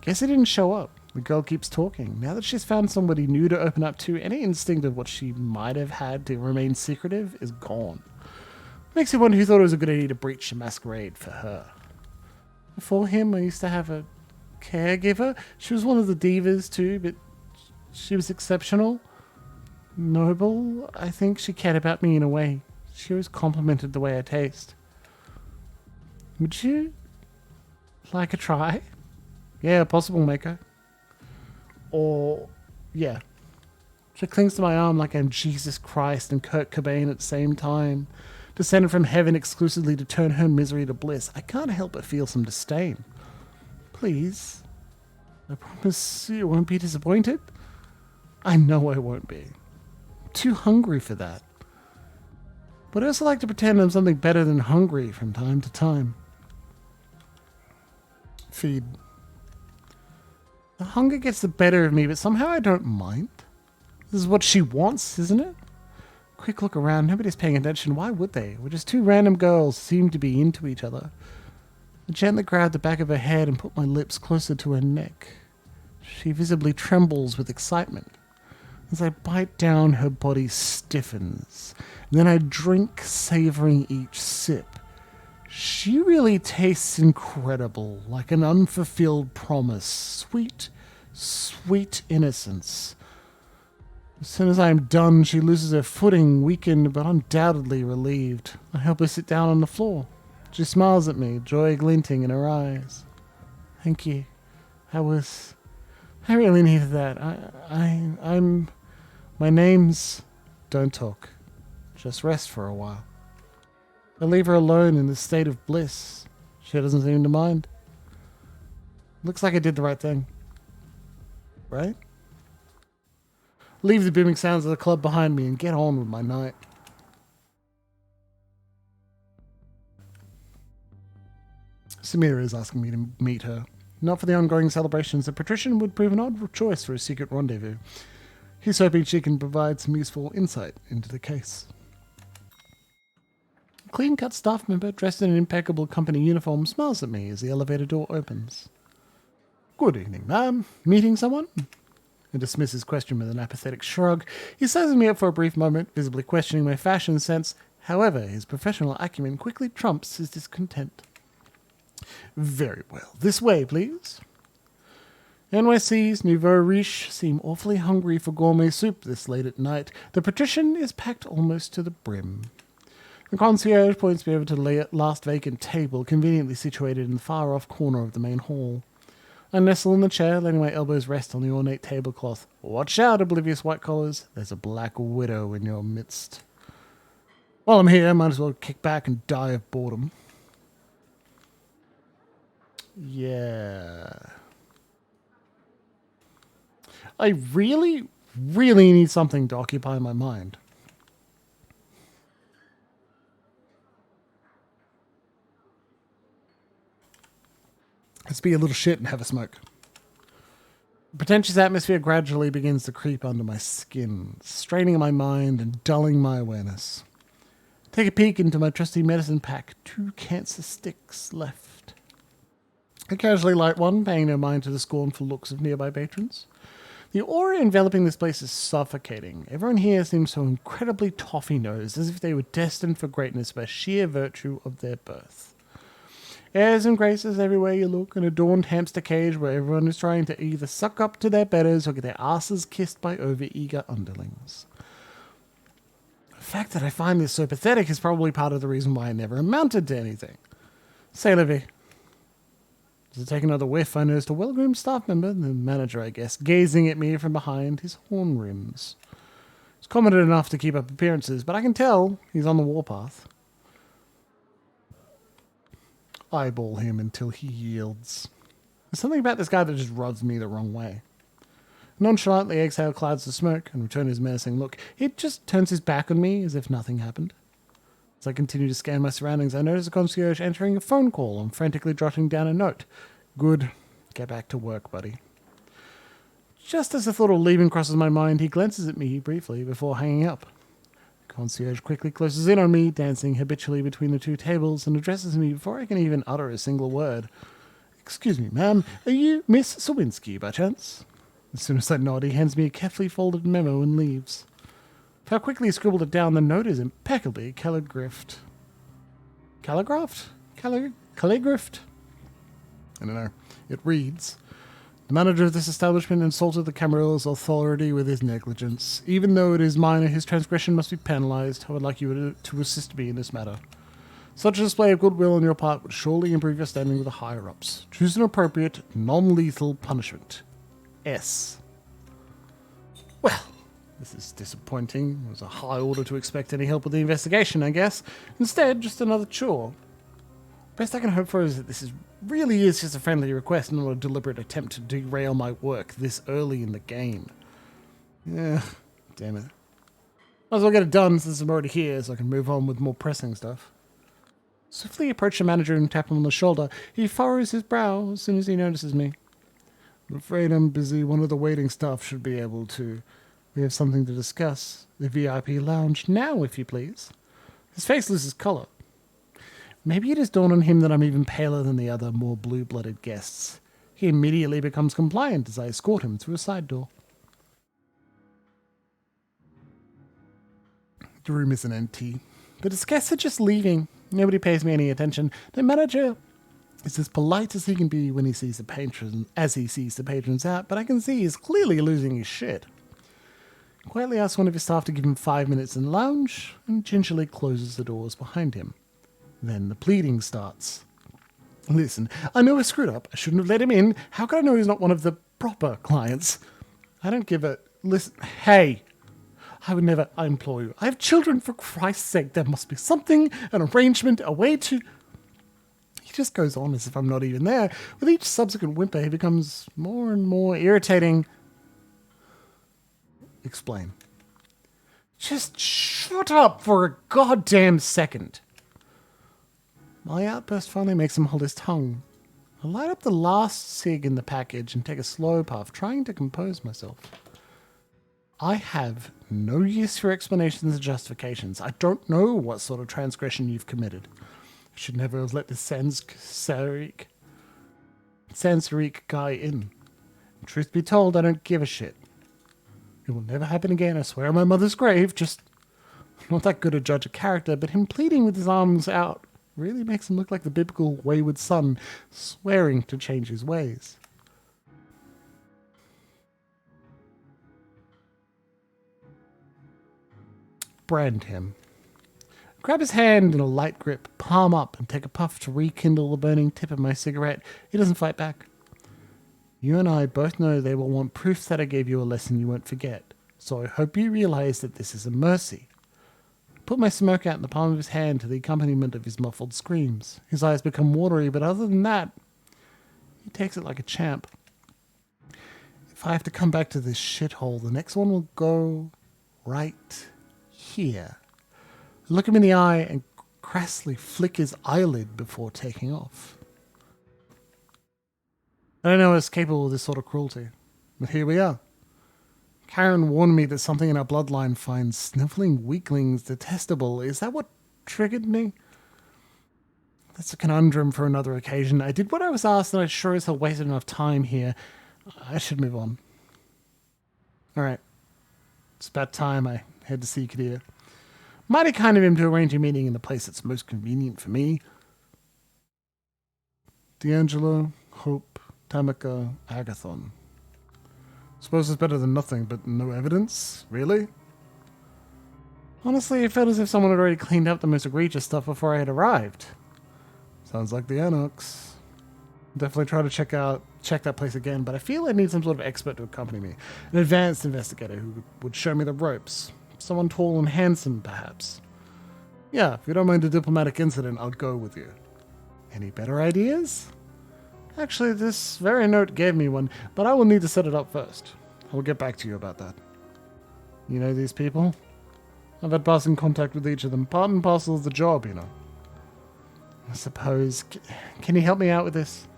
guess he didn't show up. The girl keeps talking. Now that she's found somebody new to open up to, any instinct of what she might have had to remain secretive is gone. Makes you wonder who thought it was a good idea to breach a masquerade for her. Before him, I used to have a caregiver. She was one of the divas too, but she was exceptional. Noble. I think she cared about me in a way. She always complimented the way I taste. Would you like a try? Yeah, possible, Maker. Or, yeah. She clings to my arm like I'm Jesus Christ and Kurt Cobain at the same time. Descended from heaven exclusively to turn her misery to bliss. I can't help but feel some disdain. Please. I promise you won't be disappointed. I know I won't be. I'm too hungry for that. But I also like to pretend I'm something better than hungry from time to time. Feed. The hunger gets the better of me, but somehow I don't mind. This is what she wants, isn't it? Quick look around. Nobody's paying attention. Why would they? We're just two random girls seem to be into each other. I gently grab the back of her head and put my lips closer to her neck. She visibly trembles with excitement. As I bite down, her body stiffens. Then I drink, savoring each sip. She really tastes incredible, like an unfulfilled promise. Sweet, sweet innocence. As soon as I am done, she loses her footing, weakened but undoubtedly relieved. I help her sit down on the floor. She smiles at me, joy glinting in her eyes. Thank you. I really needed that. My name's... Don't talk. Just rest for a while. I leave her alone in this state of bliss. She doesn't seem to mind. Looks like I did the right thing. Right? Leave the booming sounds of the club behind me and get on with my night. Samira is asking me to meet her. Not for the ongoing celebrations, the patrician would prove an odd choice for a secret rendezvous. He's hoping she can provide some useful insight into the case. A clean-cut staff member dressed in an impeccable company uniform smiles at me as the elevator door opens. Good evening, ma'am. Meeting someone? I dismiss his question with an apathetic shrug. He sizes me up for a brief moment, visibly questioning my fashion sense. However, his professional acumen quickly trumps his discontent. Very well. This way, please. NYC's nouveau riche seem awfully hungry for gourmet soup this late at night. The patrician is packed almost to the brim. The concierge points me over to the last vacant table, conveniently situated in the far-off corner of the main hall. I nestle in the chair, letting my elbows rest on the ornate tablecloth. Watch out, oblivious white-collars. There's a black widow in your midst. While I'm here, I might as well kick back and die of boredom. Yeah. I really, really need something to occupy my mind. Let's be a little shit and have a smoke. The pretentious atmosphere gradually begins to creep under my skin, straining my mind and dulling my awareness. Take a peek into my trusty medicine pack. 2 cancer sticks left. I casually light one, paying no mind to the scornful looks of nearby patrons. The aura enveloping this place is suffocating. Everyone here seems so incredibly toffee-nosed, as if they were destined for greatness by sheer virtue of their birth. Airs and graces everywhere you look, an adorned hamster cage where everyone is trying to either suck up to their betters or get their asses kissed by over-eager underlings. The fact that I find this so pathetic is probably part of the reason why I never amounted to anything. Say, Livy. As I take another whiff, I noticed a well-groomed staff member, the manager I guess, gazing at me from behind his horn rims. He's competent enough to keep up appearances, but I can tell he's on the warpath. Eyeball him until he yields. There's something about this guy that just rubs me the wrong way. Nonchalantly exhale clouds of smoke and return his menacing look. He just turns his back on me as if nothing happened. As I continue to scan my surroundings, I notice a concierge entering a phone call. I'm frantically jotting down a note. Good. Get back to work, buddy. Just as the thought of leaving crosses my mind, he glances at me briefly before hanging up. Concierge quickly closes in on me, dancing habitually between the 2 tables, and addresses me before I can even utter a single word. Excuse me, ma'am, are you Miss Sawinski, by chance? As soon as I nod, he hands me a carefully folded memo and leaves. For how quickly he scribbled it down, the note is impeccably calligraphed. Calligraphed? Calligraphed? I don't know. It reads... The manager of this establishment insulted the Camarill's authority with his negligence. Even though it is minor, his transgression must be penalized. I would like you to assist me in this matter. Such a display of goodwill on your part would surely improve your standing with the higher-ups. Choose an appropriate, non-lethal punishment. S. Well, this is disappointing. It was a high order to expect any help with the investigation, I guess. Instead, just another chore. Best I can hope for is that this really is just a friendly request, not a deliberate attempt to derail my work this early in the game. Yeah, damn it. Might as well get it done since I'm already here, so I can move on with more pressing stuff. Swiftly approach the manager and tap him on the shoulder. He furrows his brow as soon as he notices me. I'm afraid I'm busy. One of the waiting staff should be able to. We have something to discuss. The VIP lounge now, if you please. His face loses colour. Maybe it has dawned on him that I'm even paler than the other, more blue-blooded guests. He immediately becomes compliant as I escort him through a side door. The room isn't empty, but his guests are just leaving. Nobody pays me any attention. The manager is as polite as he can be when he sees the patrons out, but I can see he's clearly losing his shit. Quietly asks one of his staff to give him 5 minutes in the lounge, and gingerly closes the doors behind him. Then the pleading starts. Listen, I know I screwed up. I shouldn't have let him in. How could I know he's not one of the proper clients? I don't give a... Listen, hey, I would never... I implore you. I have children, for Christ's sake. There must be something, an arrangement, a way to... He just goes on as if I'm not even there. With each subsequent whimper, he becomes more and more irritating. Explain. Just shut up for a goddamn second. My outburst finally makes him hold his tongue. I light up the last cig in the package and take a slow puff, trying to compose myself. I have no use for explanations or justifications. I don't know what sort of transgression you've committed. I should never have let this Sansaric guy in. Truth be told, I don't give a shit. It will never happen again, I swear on my mother's grave. Just, I'm not that good a judge of character, but him pleading with his arms out really makes him look like the biblical wayward son, swearing to change his ways. Brand him. Grab his hand in a light grip, palm up, and take a puff to rekindle the burning tip of my cigarette. He doesn't fight back. You and I both know they will want proof that I gave you a lesson you won't forget, so I hope you realize that this is a mercy. Put my smoke out in the palm of his hand to the accompaniment of his muffled screams. His eyes become watery, but other than that, he takes it like a champ. If if I have to come back to this shithole, the next one will go right here. Look him in the eye and crassly flick his eyelid before taking off. I don't know I was capable of this sort of cruelty, but here we are. Karen warned me that something in our bloodline finds sniveling weaklings detestable. Is that what triggered me? That's a conundrum for another occasion. I did what I was asked, and I sure as hell wasted enough time here. I should move on. Alright. It's about time I head to see Kadir. Mighty kind of him to arrange a meeting in the place that's most convenient for me. D'Angelo, Hope, Tamika, Agathon. Suppose it's better than nothing, but no evidence? Really? Honestly, it felt as if someone had already cleaned up the most egregious stuff before I had arrived. Sounds like the Anarchs. Definitely try to check that place again, but I feel I need some sort of expert to accompany me. An advanced investigator who would show me the ropes. Someone tall and handsome, perhaps. Yeah, if you don't mind a diplomatic incident, I'll go with you. Any better ideas? Actually, this very note gave me one, but I will need to set it up first. I will get back to you about that. You know these people? I've had passing contact with each of them. Part and parcel of the job, you know. I suppose. Can you help me out with this?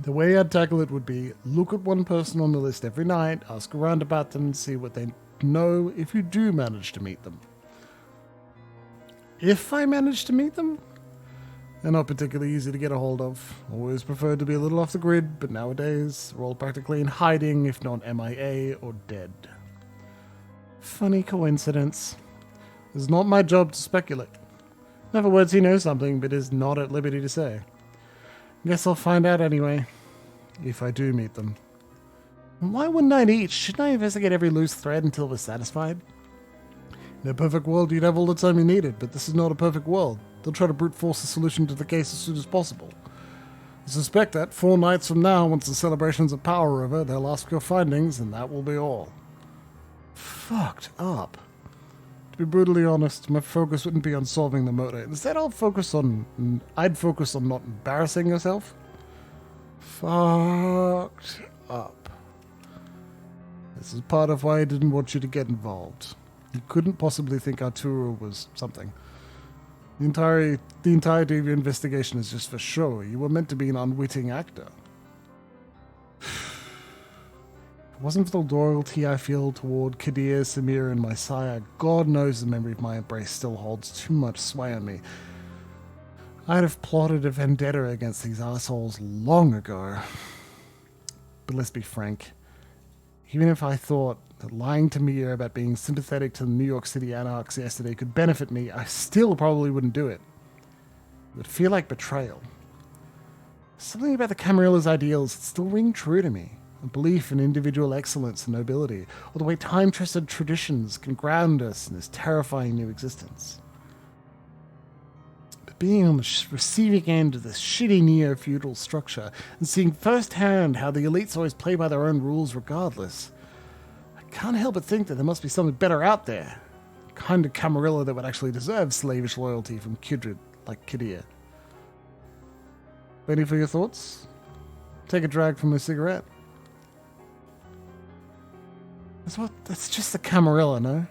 The way I'd tackle it would be, look at one person on the list every night, ask around about them, and see what they know if you do manage to meet them. If I manage to meet them? They're not particularly easy to get a hold of. Always preferred to be a little off the grid, but nowadays, they're all practically in hiding, if not MIA or dead. Funny coincidence. It's not my job to speculate. In other words, he knows something, but is not at liberty to say. Guess I'll find out anyway, if I do meet them. Why one night each? Shouldn't I investigate every loose thread until we're satisfied? In a perfect world, you'd have all the time you needed, but this is not a perfect world. They'll try to brute force a solution to the case as soon as possible. I suspect that 4 nights from now, once the celebrations of power are over, they'll ask for your findings, and that will be all. Fucked up. To be brutally honest, my focus wouldn't be on solving the murder. Instead, I'd focus on not embarrassing yourself. Fucked up. This is part of why I didn't want you to get involved. You couldn't possibly think Arturo was something. The entirety of your investigation is just for show. You were meant to be an unwitting actor. If it wasn't for the loyalty I feel toward Kadir, Samir, and my sire, God knows the memory of my embrace still holds too much sway on me. I'd have plotted a vendetta against these assholes long ago. But let's be frank. Even if I thought that lying to Mia about being sympathetic to the New York City Anarchs yesterday could benefit me, I still probably wouldn't do it. It would feel like betrayal. Something about the Camarilla's ideals that still ring true to me. A belief in individual excellence and nobility, or the way time-tested traditions can ground us in this terrifying new existence. But being on the receiving end of this shitty neo-feudal structure and seeing firsthand how the elites always play by their own rules regardless, I can't help but think that there must be something better out there. The kind of Camarilla that would actually deserve slavish loyalty from Kindred like Kadir. Ready for your thoughts? Take a drag from my cigarette. That's just the Camarilla, no?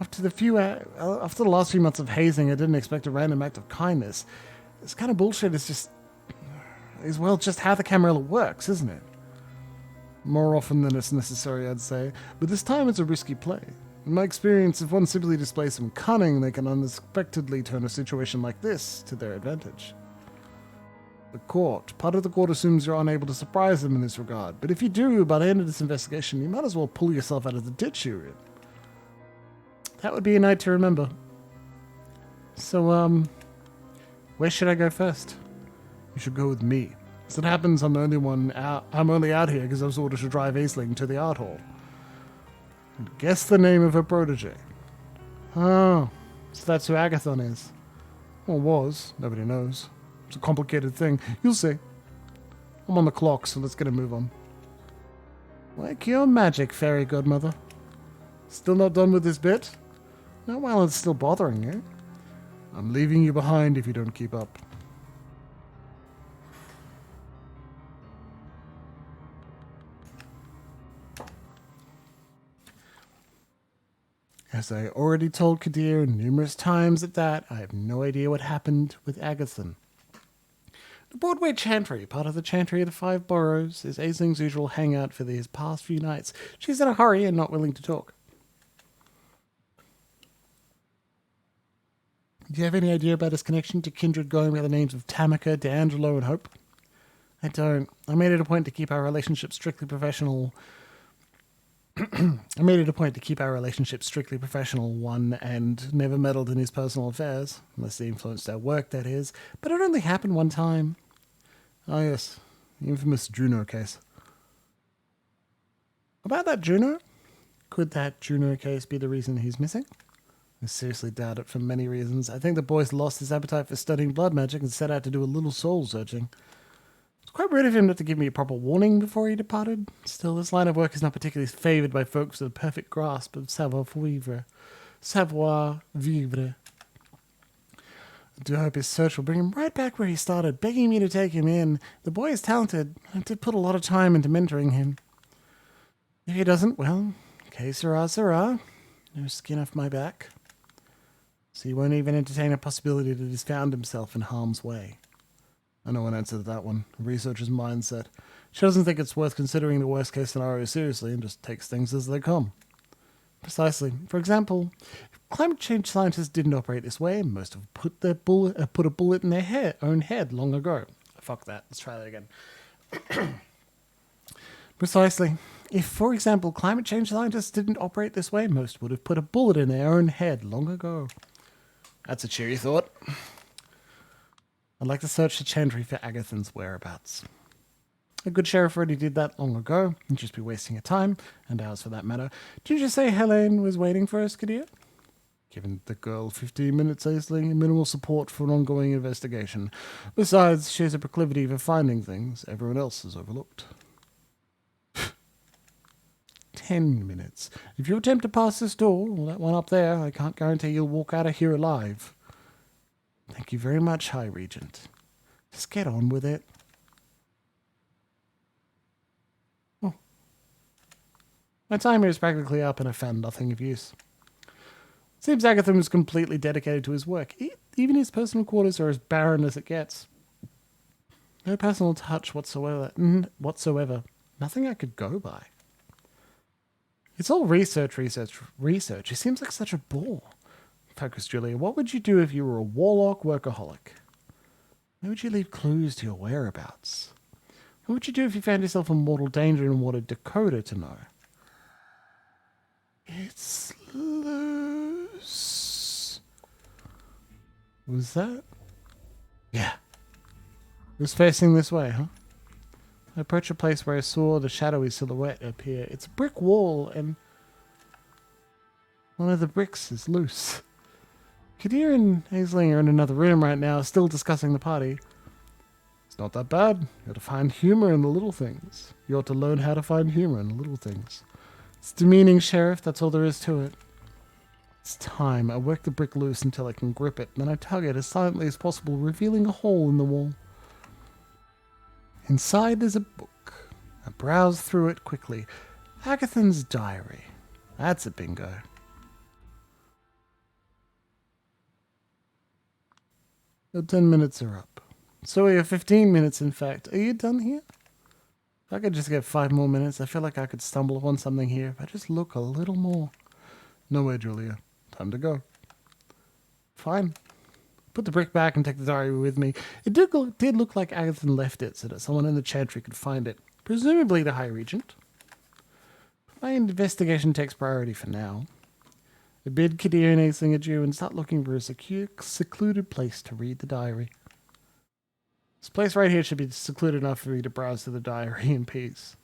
After the last few months of hazing, I didn't expect a random act of kindness. This kind of bullshit is just how the Camarilla works, isn't it? More often than it's necessary, I'd say. But this time it's a risky play. In my experience, if one simply displays some cunning, they can unexpectedly turn a situation like this to their advantage. Part of the court assumes you're unable to surprise them in this regard, but if you do, by the end of this investigation, you might as well pull yourself out of the ditch you're in. That would be a night to remember. So, where should I go first? You should go with me. As it happens, I'm only out here because I was ordered to drive Aisling to the art hall. And guess the name of her protege. Oh, so that's who Agathon is. Or was. Nobody knows. It's a complicated thing. You'll see. I'm on the clock, so let's get a move on. Like your magic, fairy godmother. Still not done with this bit? Not while it's still bothering you. I'm leaving you behind if you don't keep up. As I already told Kadir numerous times at that, I have no idea what happened with Agathon. The Broadway Chantry, part of the Chantry of the Five Boroughs, is Aisling's usual hangout for these past few nights. She's in a hurry and not willing to talk. Do you have any idea about his connection to kindred going by the names of Tamika, D'Angelo, and Hope? I don't. I made it a point to keep our relationship strictly professional. One, and never meddled in his personal affairs, unless they influenced our work, that is. But it only happened one time. Oh yes, the infamous Juno case. About that Juno? Could that Juno case be the reason he's missing? I seriously doubt it for many reasons. I think the boy's lost his appetite for studying blood magic and set out to do a little soul searching. It's quite rude of him not to give me a proper warning before he departed. Still, this line of work is not particularly favoured by folks with a perfect grasp of savoir-vivre. Savoir-vivre. I do hope his search will bring him right back where he started, begging me to take him in. The boy is talented. I did put a lot of time into mentoring him. If he doesn't, well, que sera, sera. No skin off my back. So he won't even entertain a possibility that he's found himself in harm's way. I know an answer to that one. A researcher's mindset. She doesn't think it's worth considering the worst case scenario seriously and just takes things as they come. Precisely. For example, if climate change scientists didn't operate this way, most have put a bullet in their own head long ago. Fuck that. Let's try that again. Precisely. If, for example, climate change scientists didn't operate this way, most would have put a bullet in their own head long ago. That's a cheery thought. I'd like to search the Chantry for Agathon's whereabouts. A good sheriff already did that long ago. You'd just be wasting your time, and ours for that matter. Didn't you say Helene was waiting for us, Kadir? Given the girl 15 minutes, Aisling, and minimal support for an ongoing investigation. Besides, she has a proclivity for finding things everyone else has overlooked. 10 minutes. If you attempt to pass this door, or that one up there, I can't guarantee you'll walk out of here alive. Thank you very much, High Regent. Just get on with it. Oh. My timer is practically up and I found nothing of use. Seems Agathon was completely dedicated to his work. Even his personal quarters are as barren as it gets. No personal touch whatsoever. Nothing I could go by. It's all research. It seems like such a bore. Focus, Julia. What would you do if you were a warlock workaholic? Where would you leave clues to your whereabouts? What would you do if you found yourself in mortal danger and wanted Dakota to know? It's loose. Was that? Yeah. It was facing this way, huh? I approached a place where I saw the shadowy silhouette appear. It's a brick wall, and one of the bricks is loose. Kadir and Aisling are in another room right now, still discussing the party. It's not that bad. You ought to find humor in the little things. You ought to learn how to find humor in the little things. It's demeaning, Sheriff. That's all there is to it. It's time. I work the brick loose until I can grip it, then I tug it as silently as possible, revealing a hole in the wall. Inside is a book. I browse through it quickly. Agathon's diary. That's a bingo. The 10 minutes are up. So we have 15 minutes, in fact. Are you done here? If I could just get 5 more minutes, I feel like I could stumble upon something here if I just look a little more. No way, Julia. Time to go. Fine. Put the brick back and take the diary with me. It did look like Agathon left it so that someone in the Chantry could find it. Presumably the High Regent. My investigation takes priority for now. I bid Kadir and Aisling adieu and start looking for a secure, secluded place to read the diary. This place right here should be secluded enough for me to browse through the diary in peace.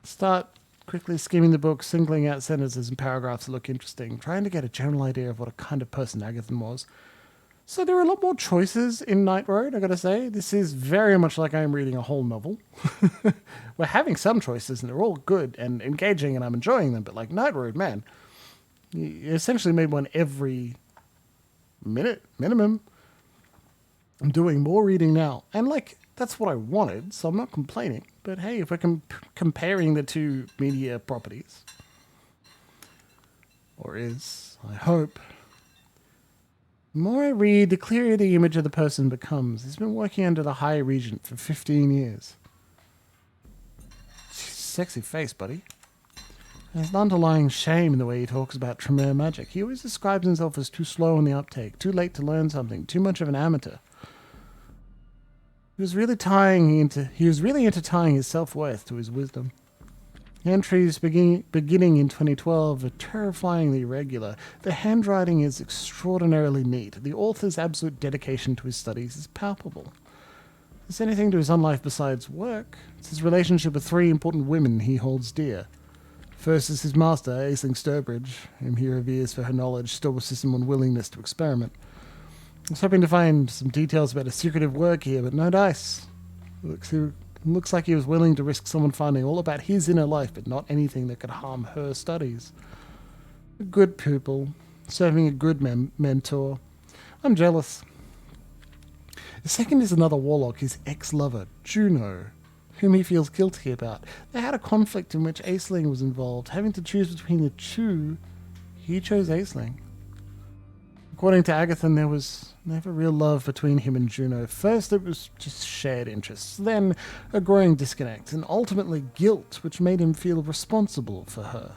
Start quickly skimming the book, singling out sentences and paragraphs that look interesting, trying to get a general idea of what a kind of person Agathon was. So there are a lot more choices in Night Road, I gotta say. This is very much like I'm reading a whole novel. We're having some choices and they're all good and engaging and I'm enjoying them, but like Night Road, man, you essentially made one every minute, minimum. I'm doing more reading now. And like, that's what I wanted, so I'm not complaining. But hey, if we're comparing the two media properties. Or is, I hope. The more I read, the clearer the image of the person becomes. He's been working under the High Regent for 15 years. Sexy face, buddy. There's an underlying shame in the way he talks about Tremere magic. He always describes himself as too slow on the uptake, too late to learn something, too much of an amateur. He was really into tying his self-worth to his wisdom. The entries beginning in 2012 are terrifyingly irregular. The handwriting is extraordinarily neat. The author's absolute dedication to his studies is palpable. If there's anything to his own life besides work, it's his relationship with three important women he holds dear. First is his master, Aisling Sturbridge, whom he reveres for her knowledge, stoicism, and willingness to experiment. I was hoping to find some details about his secretive work here, but no dice. Looks like he was willing to risk someone finding all about his inner life, but not anything that could harm her studies. A good pupil, serving a good mentor. I'm jealous. The second is another warlock, his ex-lover, Juno, whom he feels guilty about. They had a conflict in which Aisling was involved. Having to choose between the two, he chose Aisling. According to Agathon, there was never real love between him and Juno. First, it was just shared interests, then a growing disconnect, and ultimately guilt, which made him feel responsible for her.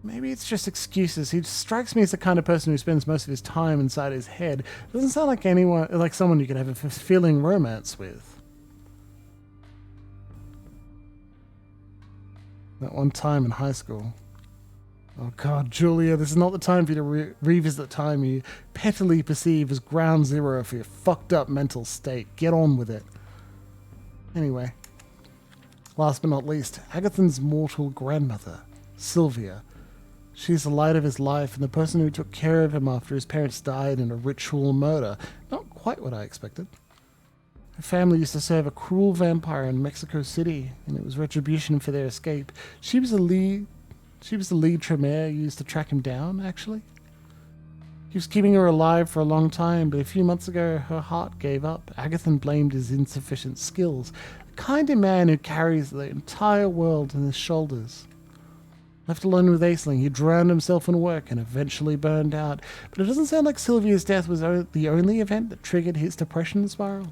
Maybe it's just excuses. He strikes me as the kind of person who spends most of his time inside his head. Doesn't sound like someone you could have a fulfilling romance with. That one time in high school. Oh God, Julia, this is not the time for you to revisit the time you pettily perceive as ground zero for your fucked up mental state. Get on with it. Anyway, last but not least, Agathon's mortal grandmother, Sylvia. She's the light of his life and the person who took care of him after his parents died in a ritual murder. Not quite what I expected. Her family used to serve a cruel vampire in Mexico City, and it was retribution for their escape. She was the lead Tremere used to track him down, actually. He was keeping her alive for a long time, but a few months ago her heart gave up. Agathon blamed his insufficient skills. The kind of man who carries the entire world on his shoulders. Left alone with Aisling, he drowned himself in work and eventually burned out. But it doesn't sound like Sylvia's death was the only event that triggered his depression spiral.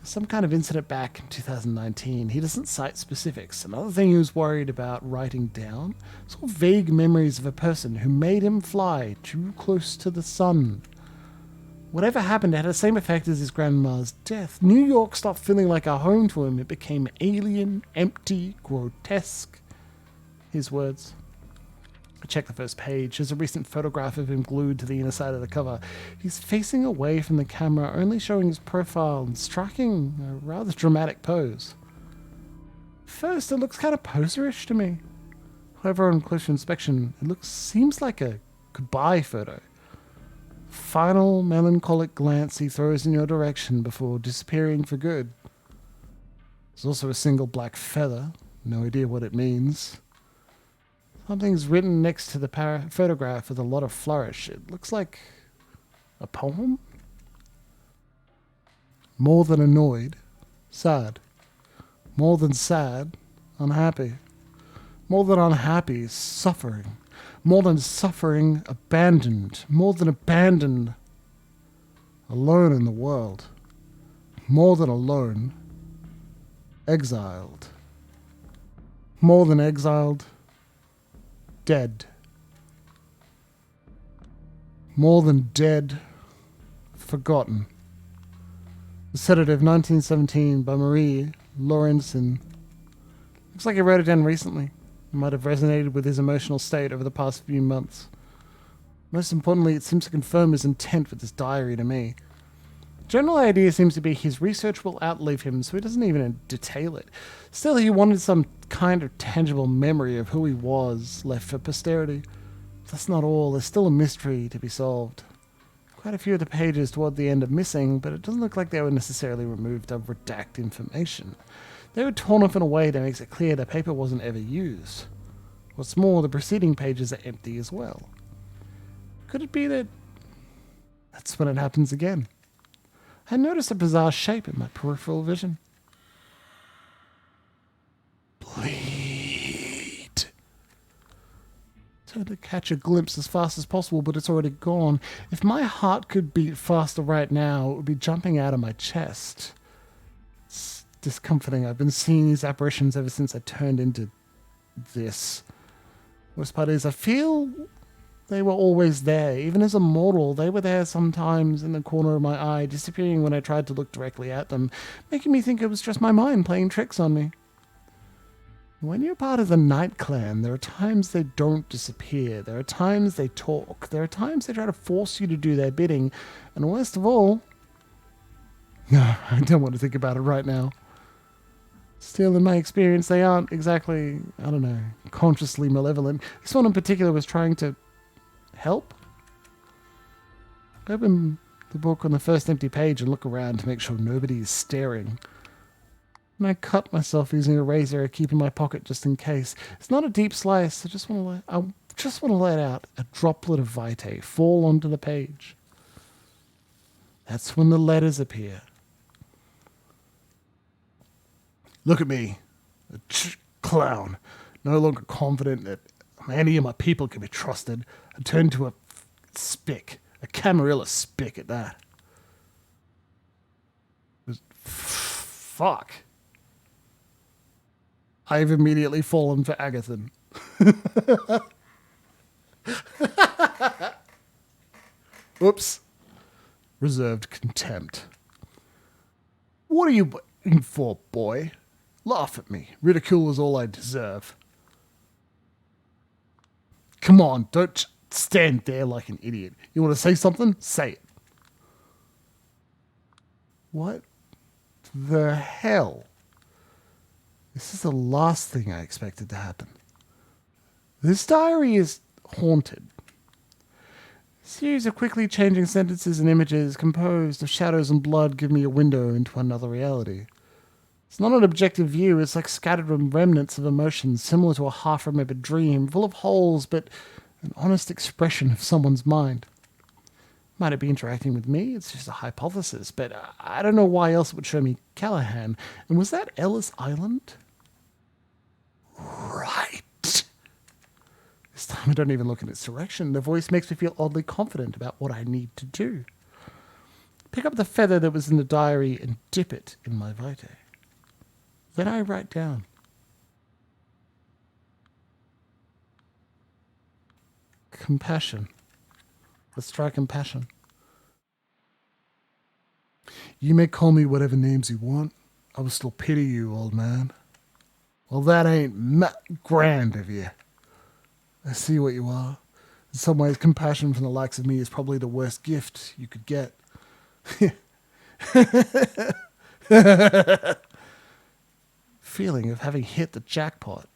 Some kind of incident back in 2019. He doesn't cite specifics. Another thing he was worried about writing down is all vague memories of a person who made him fly too close to the sun. Whatever happened had the same effect as his grandma's death. New York stopped feeling like a home to him. It became alien, empty, grotesque. His words. I checked the first page. There's a recent photograph of him glued to the inner side of the cover. He's facing away from the camera, only showing his profile and striking a rather dramatic pose. First, it looks kind of poserish to me. However, on closer inspection, it seems like a goodbye photo. Final melancholic glance he throws in your direction before disappearing for good. There's also a single black feather. No idea what it means. Something's written next to the photograph with a lot of flourish. It looks like a poem? More than annoyed, sad. More than sad, unhappy. More than unhappy, suffering. More than suffering, abandoned. More than abandoned, alone in the world. More than alone, exiled. More than exiled, dead. More than dead, forgotten. The Sedative, 1917, by Marie Laurencin. Looks like he wrote it down recently. It might have resonated with his emotional state over the past few months. Most importantly, it seems to confirm his intent with this diary to me. The general idea seems to be his research will outlive him, so he doesn't even detail it. Still, he wanted some kind of tangible memory of who he was left for posterity. That's not all. There's still a mystery to be solved. Quite a few of the pages toward the end are missing, but it doesn't look like they were necessarily removed to redact information. They were torn off in a way that makes it clear the paper wasn't ever used. What's more, the preceding pages are empty as well. Could it be that that's when it happens again? I noticed a bizarre shape in my peripheral vision. Bleed. Trying to catch a glimpse as fast as possible, but it's already gone. If my heart could beat faster right now, it would be jumping out of my chest. It's discomforting. I've been seeing these apparitions ever since I turned into this. Worst part is I feel they were always there. Even as a mortal, they were there sometimes in the corner of my eye, disappearing when I tried to look directly at them, making me think it was just my mind playing tricks on me. When you're part of the Night Clan, there are times they don't disappear. There are times they talk. There are times they try to force you to do their bidding. And worst of all... No, I don't want to think about it right now. Still, in my experience, they aren't exactly, I don't know, consciously malevolent. This one in particular was trying to help. Open the book on the first empty page and look around to make sure nobody is staring. And I cut myself using a razor I keep in my pocket just in case. It's not a deep slice. I just want to let out a droplet of vitae fall onto the page. That's when the letters appear. Look at me, a clown, no longer confident that any of my people can be trusted. I turned to a spick, a Camarilla spick at that. Fuck. I've immediately fallen for Agathon. Oops. Reserved contempt. What are you waiting for, boy? Laugh at me. Ridicule is all I deserve. Come on, don't stand there like an idiot. You want to say something? Say it. What the hell? This is the last thing I expected to happen. This diary is haunted. A series of quickly changing sentences and images composed of shadows and blood give me a window into another reality. It's not an objective view, it's like scattered remnants of emotions similar to a half-remembered dream, full of holes but an honest expression of someone's mind. Might it be interacting with me? It's just a hypothesis, but I don't know why else it would show me Callahan. And was that Ellis Island? Right. This time I don't even look in its direction. The voice makes me feel oddly confident about what I need to do. Pick up the feather that was in the diary and dip it in my vitae. Then I write down. Compassion. Let's try compassion. You may call me whatever names you want. I will still pity you, old man. Well, that ain't grand of you. I see what you are. In some ways, compassion from the likes of me is probably the worst gift you could get. Feeling of having hit the jackpot.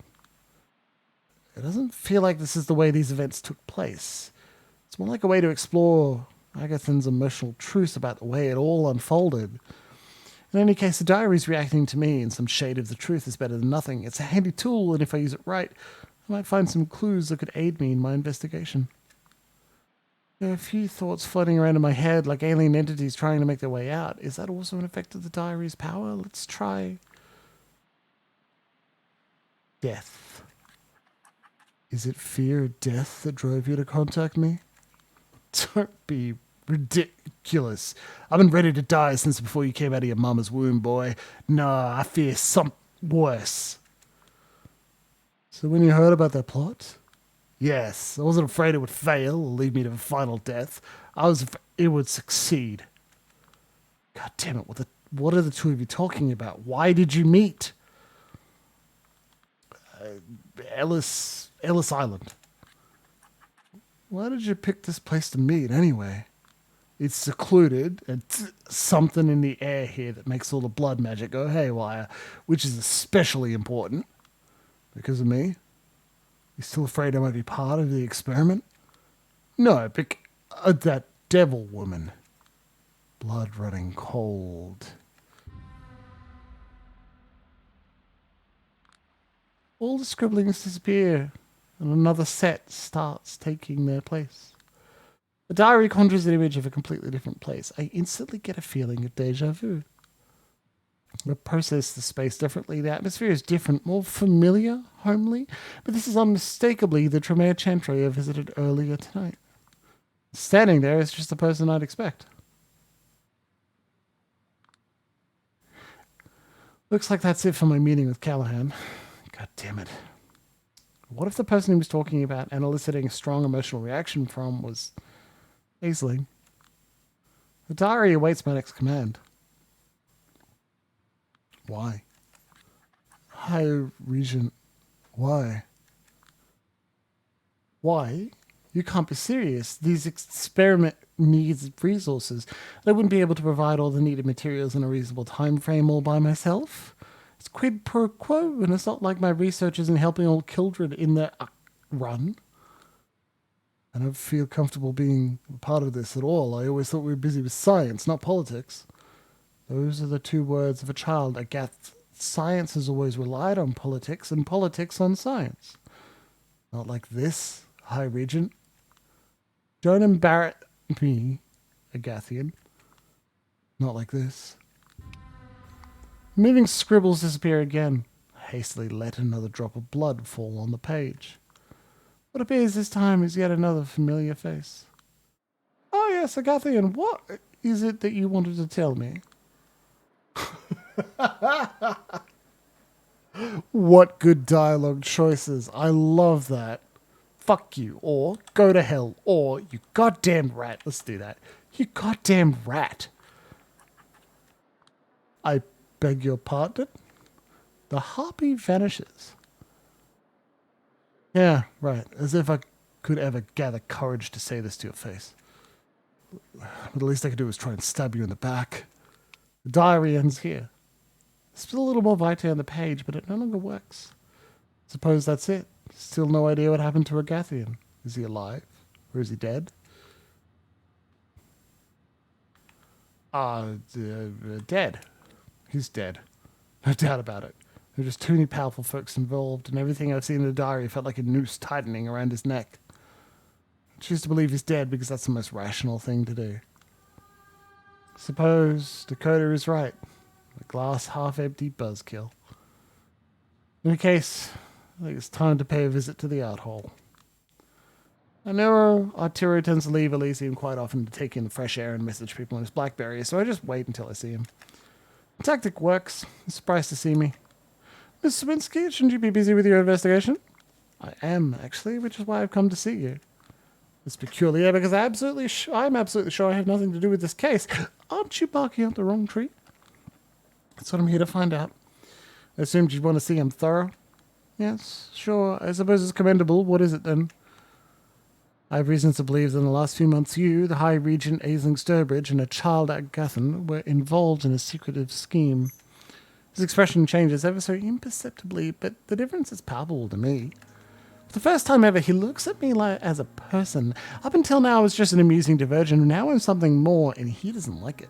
It doesn't feel like this is the way these events took place. It's more like a way to explore Agathon's emotional truth about the way it all unfolded. In any case, the diary's reacting to me, and some shade of the truth is better than nothing. It's a handy tool, and if I use it right, I might find some clues that could aid me in my investigation. There are a few thoughts floating around in my head, like alien entities trying to make their way out. Is that also an effect of the diary's power? Let's try... death. Is it fear of death that drove you to contact me? Don't be ridiculous. I've been ready to die since before you came out of your mama's womb, boy. Nah, I fear something worse. So when you heard about that plot? Yes, I wasn't afraid it would fail or lead me to a final death. I was afraid it would succeed. God damn it, what are the two of you talking about? Why did you meet? Ellis Island. Why did you pick this place to meet anyway? It's secluded and something in the air here that makes all the blood magic go haywire, which is especially important. Because of me? You still afraid I might be part of the experiment? No, that devil woman. Blood running cold. All the scribblings disappear, and another set starts taking their place. The diary conjures an image of a completely different place. I instantly get a feeling of deja vu. We process the space differently. The atmosphere is different, more familiar, homely. But this is unmistakably the Tremere Chantry I visited earlier tonight. Standing there is just the person I'd expect. Looks like that's it for my meeting with Callahan. God damn it. What if the person he was talking about and eliciting a strong emotional reaction from was Aisling? The diary awaits my next command. Why? High Regent, why? Why? You can't be serious. These experiment needs resources. I wouldn't be able to provide all the needed materials in a reasonable time frame all by myself. It's quid pro quo, and it's not like my research isn't helping old Kildred in the run. I don't feel comfortable being a part of this at all. I always thought we were busy with science, not politics. Those are the two words of a child. Agath, science has always relied on politics, and politics on science. Not like this, High Regent. Don't embarrass me, Agathian. Not like this. Moving scribbles disappear again. I hastily let another drop of blood fall on the page. What appears this time is yet another familiar face. Oh yes, Agathian, what is it that you wanted to tell me? What good dialogue choices. I love that. Fuck you, or go to hell, or you goddamn rat. Let's do that. You goddamn rat. I beg your pardon? The harpy vanishes. Yeah, right. As if I could ever gather courage to say this to your face. But the least I could do is try and stab you in the back. The diary ends here. There's still a little more vitae on the page, but it no longer works. Suppose that's it. Still no idea what happened to Agathian. Is he alive? Or is he dead? Dead. He's dead. No doubt about it. There are just too many powerful folks involved, and everything I've seen in the diary felt like a noose tightening around his neck. I choose to believe he's dead because that's the most rational thing to do. Suppose Dakota is right. A glass half-empty buzzkill. In any case, I think it's time to pay a visit to the art hall. I know Arturo tends to leave Elysium quite often to take in the fresh air and message people on his BlackBerry, so I just wait until I see him. The tactic works. He's surprised to see me. Miss Swinsky, shouldn't you be busy with your investigation? I am, actually, which is why I've come to see you. It's peculiar because I'm absolutely sure I have nothing to do with this case. Aren't you barking up the wrong tree? That's what I'm here to find out. I assumed you'd want to see I'm thorough. Yes, sure. I suppose it's commendable. What is it then? I have reasons to believe that in the last few months you, the High Regent Aisling Sturbridge, and a child Agathan were involved in a secretive scheme. His expression changes ever so imperceptibly, but the difference is palpable to me. For the first time ever, he looks at me like as a person. Up until now, I was just an amusing diversion. Now I'm something more, and he doesn't like it.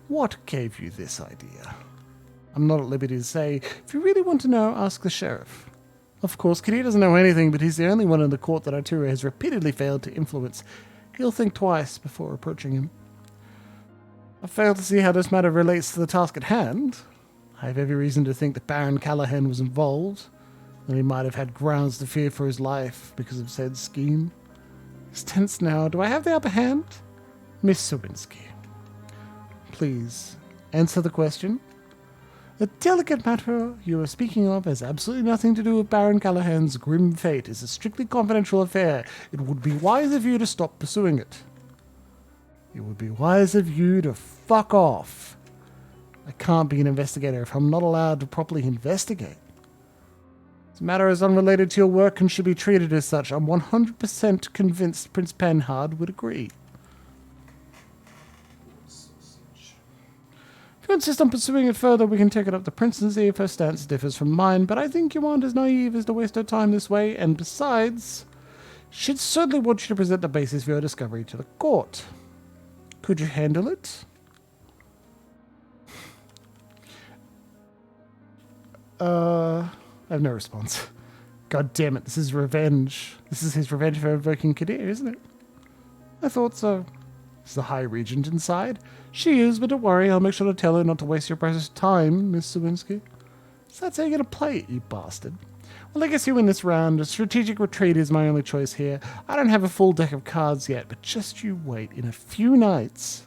What gave you this idea? I'm not at liberty to say. If you really want to know, ask the sheriff. Of course, Kitty doesn't know anything, but he's the only one in the court that Arturo has repeatedly failed to influence. He'll think twice before approaching him. I fail to see how this matter relates to the task at hand. I have every reason to think that Baron Callahan was involved, and he might have had grounds to fear for his life because of said scheme. He's tense now. Do I have the upper hand? Miss Sawinski, please answer the question. The delicate matter you are speaking of has absolutely nothing to do with Baron Callahan's grim fate. It's a strictly confidential affair. It would be wise of you to stop pursuing it. It would be wise of you to fuck off. I can't be an investigator if I'm not allowed to properly investigate. This matter is unrelated to your work and should be treated as such. I'm 100% convinced Prince Penhard would agree. If you insist on pursuing it further, we can take it up to Prince and see if her stance differs from mine, but I think you aren't as naive as to waste her time this way, and besides, she'd certainly want you to present the basis for your discovery to the court. Could you handle it? I have no response. God damn it, this is revenge. This is his revenge for invoking Kadir, isn't it? I thought so. Is the High Regent inside? She is, but don't worry, I'll make sure to tell her not to waste your precious time, Miss Sawinski. So that's how you're gonna play it, you bastard. Well, I guess you win this round. A strategic retreat is my only choice here. I don't have a full deck of cards yet, but just you wait. In a few nights,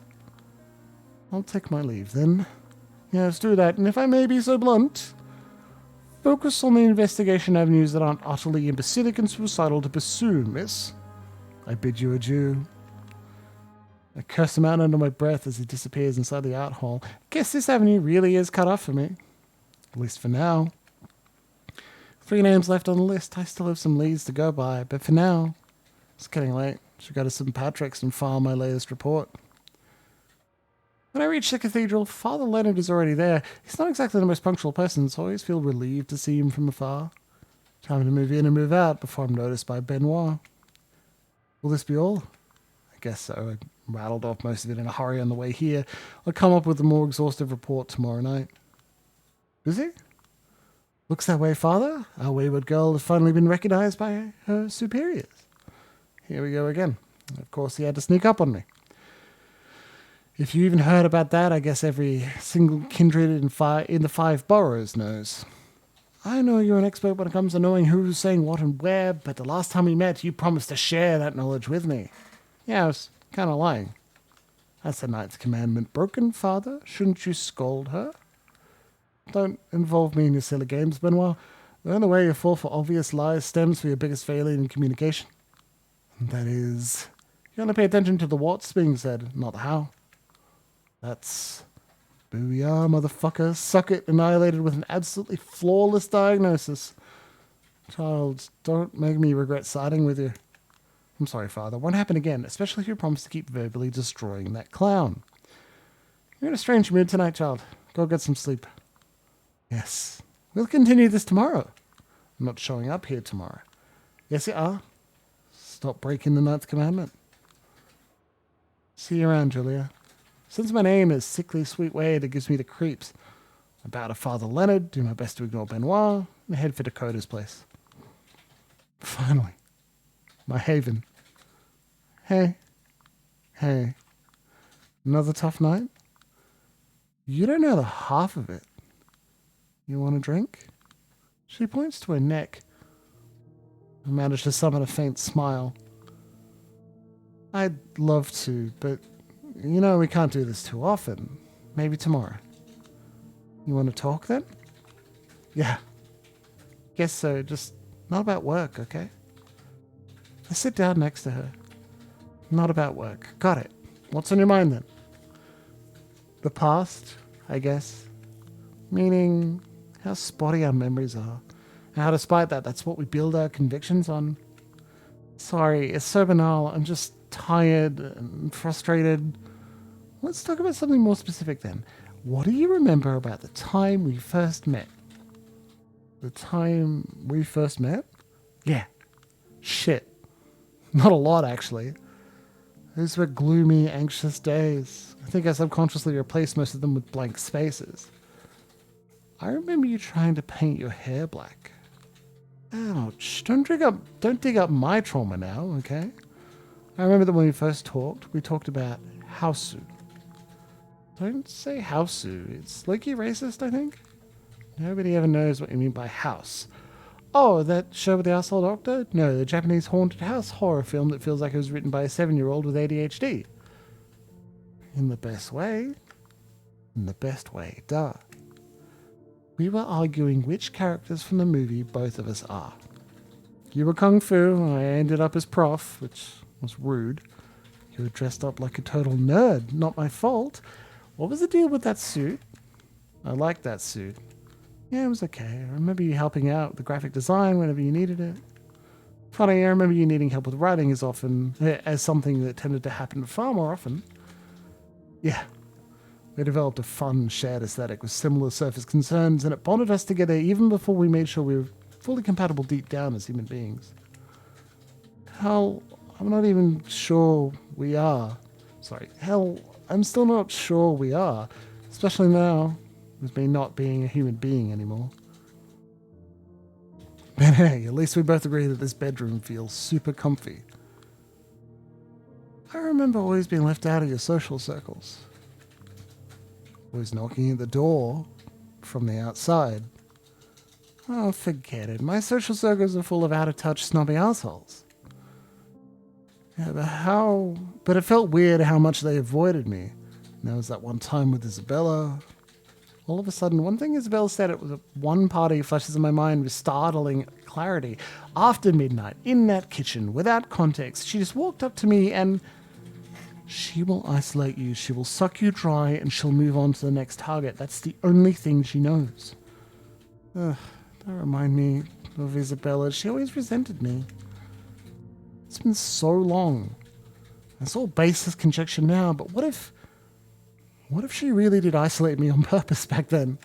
I'll take my leave then. Yes, do that. And if I may be so blunt, focus on the investigation avenues that aren't utterly imbecilic and suicidal to pursue, miss. I bid you adieu. I curse him out under my breath as he disappears inside the art hall. Guess this avenue really is cut off for me. At least for now. 3 names left on the list. I still have some leads to go by, but for now, it's getting late. Should go to St. Patrick's and file my latest report. When I reach the cathedral, Father Leonard is already there. He's not exactly the most punctual person, so I always feel relieved to see him from afar. Time to move in and move out before I'm noticed by Benoit. Will this be all? I guess so. I rattled off most of it in a hurry on the way here. I'll come up with a more exhaustive report tomorrow night. Busy? Looks that way, Father. Our wayward girl has finally been recognized by her superiors. Here we go again. Of course, he had to sneak up on me. If you even heard about that, I guess every single kindred in the 5 boroughs knows. I know you're an expert when it comes to knowing who's saying what and where, but the last time we met, you promised to share that knowledge with me. Yeah, I was kind of lying. That's the Knight's commandment broken, Father. Shouldn't you scold her? Don't involve me in your silly games, Benoit. The only way you fall for obvious lies stems from your biggest failure in communication. And that is, you only pay attention to the what's being said, not the how. That's booyah, motherfucker. Suck it, annihilated with an absolutely flawless diagnosis. Child, don't make me regret siding with you. I'm sorry, Father. Won't happen again, especially if you promise to keep verbally destroying that clown. You're in a strange mood tonight, child. Go get some sleep. Yes. We'll continue this tomorrow. I'm not showing up here tomorrow. Yes, you are. Stop breaking the 9th commandment. See you around, Julia. Since my name is Sickly Sweet Wade, it gives me the creeps. I bow to Father Leonard, do my best to ignore Benoit, and head for Dakota's place. Finally. My haven. Hey. Hey. Another tough night? You don't know the half of it. You want a drink? She points to her neck. I manage to summon a faint smile. I'd love to, but you know we can't do this too often. Maybe tomorrow. You want to talk then? Yeah. Guess so, just not about work, okay? I sit down next to her. Not about work. Got it. What's on your mind then? The past, I guess. Meaning how spotty our memories are. And how despite that, that's what we build our convictions on. Sorry, it's so banal. I'm just tired and frustrated. Let's talk about something more specific then. What do you remember about the time we first met? The time we first met? Yeah. Shit. Not a lot, actually. Those were gloomy, anxious days. I think I subconsciously replaced most of them with blank spaces. I remember you trying to paint your hair black. Ouch. Don't dig up my trauma now, okay? I remember that when we first talked, we talked about Hausu. Don't say Hausu. It's low-key racist, I think. Nobody ever knows what you mean by house. Oh, that show with the asshole doctor? No, the Japanese haunted house horror film that feels like it was written by a 7-year-old with ADHD. In the best way. In the best way, duh. We were arguing which characters from the movie both of us are. You were Kung Fu, and I ended up as Prof, which was rude. You were dressed up like a total nerd, not my fault. What was the deal with that suit? I liked that suit. Yeah, it was okay. I remember you helping out with the graphic design whenever you needed it. Funny, I remember you needing help with writing as something that tended to happen far more often. Yeah. We developed a fun, shared aesthetic with similar surface concerns, and it bonded us together even before we made sure we were fully compatible deep down as human beings. Hell, I'm not even sure we are. Hell, I'm still not sure we are, especially now with me not being a human being anymore. But hey, at least we both agree that this bedroom feels super comfy. I remember always being left out of your social circles. Always knocking at the door from the outside. Oh, forget it. My social circles are full of out-of-touch, snobby assholes. Yeah, but it felt weird how much they avoided me. And there was that one time with Isabella. All of a sudden, one thing Isabella said at one party flashes in my mind with startling clarity. After midnight, in that kitchen, without context, she just walked up to me and... She will isolate you, she will suck you dry, and she'll move on to the next target. That's the only thing she knows. Ugh, that remind me of Isabella. She always resented me. It's been so long. It's all baseless conjecture now, but what if she really did isolate me on purpose back then?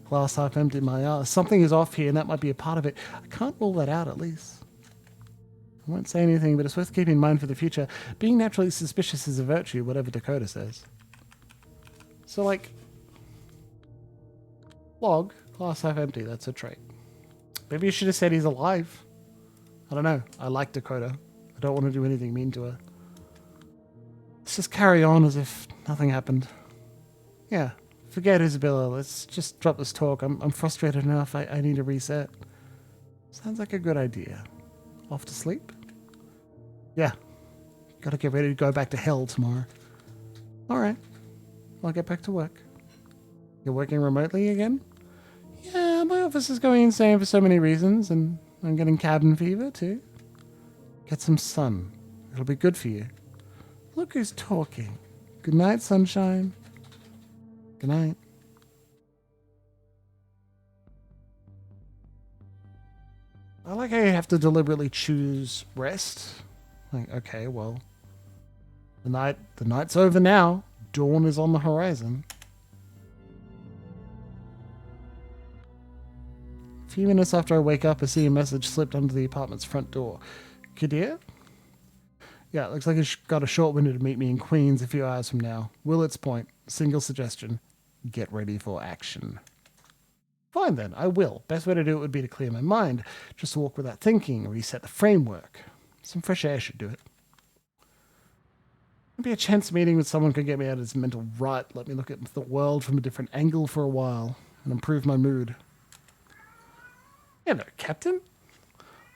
Glass half empty, my ass. Something is off here, and that might be a part of it. I can't rule that out, at least. I won't say anything, but it's worth keeping in mind for the future. Being naturally suspicious is a virtue, whatever Dakota says. So, like... Log, glass half empty, that's a trait. Maybe you should have said he's alive. I don't know. I like Dakota. I don't want to do anything mean to her. Let's just carry on as if nothing happened. Yeah, forget Isabella. Let's just drop this talk. I'm frustrated enough. I need a reset. Sounds like a good idea. Off to sleep? Yeah. Gotta get ready to go back to hell tomorrow. Alright. I'll get back to work. You're working remotely again? Yeah, my office is going insane for so many reasons, and I'm getting cabin fever too. Get some sun. It'll be good for you. Look who's talking. Good night, sunshine. Good night. I like how you have to deliberately choose rest. Like, okay, well, the night's over now. Dawn is on the horizon. A few minutes after I wake up, I see a message slipped under the apartment's front door. Kadir? Yeah, it looks like it's got a short window to meet me in Queens a few hours from now. Willet's Point. Single suggestion. Get ready for action. Fine then, I will. Best way to do it would be to clear my mind. Just walk without thinking, reset the framework. Some fresh air should do it. Maybe a chance meeting with someone could get me out of this mental rut, let me look at the world from a different angle for a while, and improve my mood. Hello, Captain.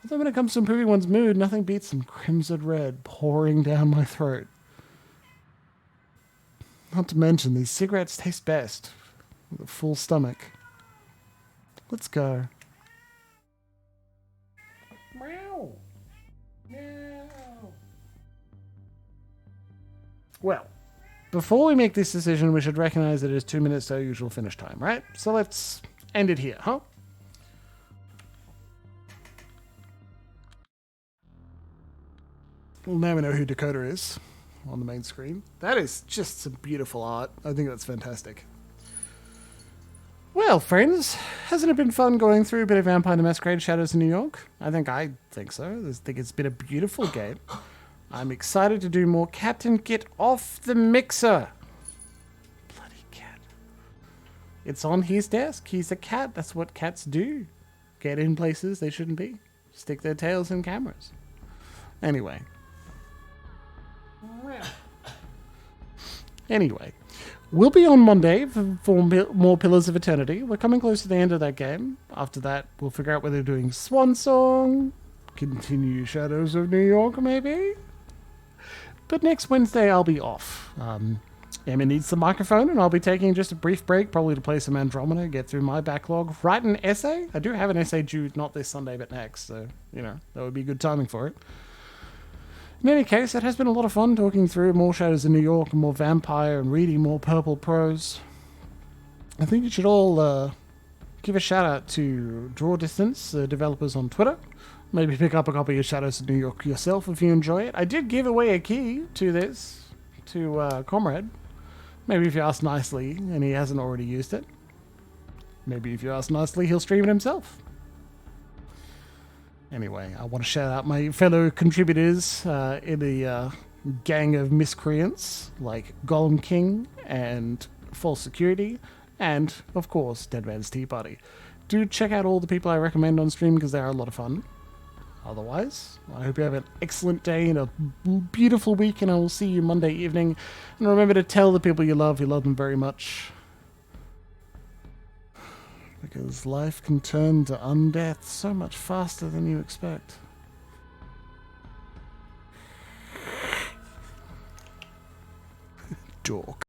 Although when it comes to improving one's mood, nothing beats some crimson red pouring down my throat. Not to mention, these cigarettes taste best with a full stomach. Let's go. Meow. Meow. Well, before we make this decision, we should recognize that it is 2 minutes to our usual finish time, right? So let's end it here, huh? Well, now we know who Dakota is on the main screen. That is just some beautiful art. I think that's fantastic. Well, friends, hasn't it been fun going through a bit of Vampire the Masquerade Shadows in New York? I think so. I think it's been a beautiful game. I'm excited to do more. Captain, get off the mixer. Bloody cat. It's on his desk. He's a cat. That's what cats do. Get in places they shouldn't be. Stick their tails in cameras. Anyway. We'll be on Monday for more Pillars of Eternity. We're coming close to the end of that game. After that, we'll figure out whether we're doing Swan Song, continue Shadows of New York, maybe. But next Wednesday, I'll be off. Emma needs the microphone, and I'll be taking just a brief break, probably to play some Andromeda, get through my backlog, write an essay. I do have an essay due, not this Sunday, but next, so, that would be good timing for it. In any case, it has been a lot of fun talking through more Shadows in New York and more Vampire and reading more Purple Prose. I think you should all give a shout out to Draw Distance, the developers on Twitter. Maybe pick up a copy of Shadows of New York yourself if you enjoy it. I did give away a key to this, to Comrade. Maybe if you ask nicely and he hasn't already used it. Maybe if you ask nicely, he'll stream it himself. Anyway, I want to shout out my fellow contributors in the gang of miscreants like Golem King and False Security and, of course, Dead Man's Tea Party. Do check out all the people I recommend on stream because they are a lot of fun. Otherwise, I hope you have an excellent day and a beautiful week, and I will see you Monday evening. And remember to tell the people you love them very much. Because life can turn to undeath so much faster than you expect. Dork.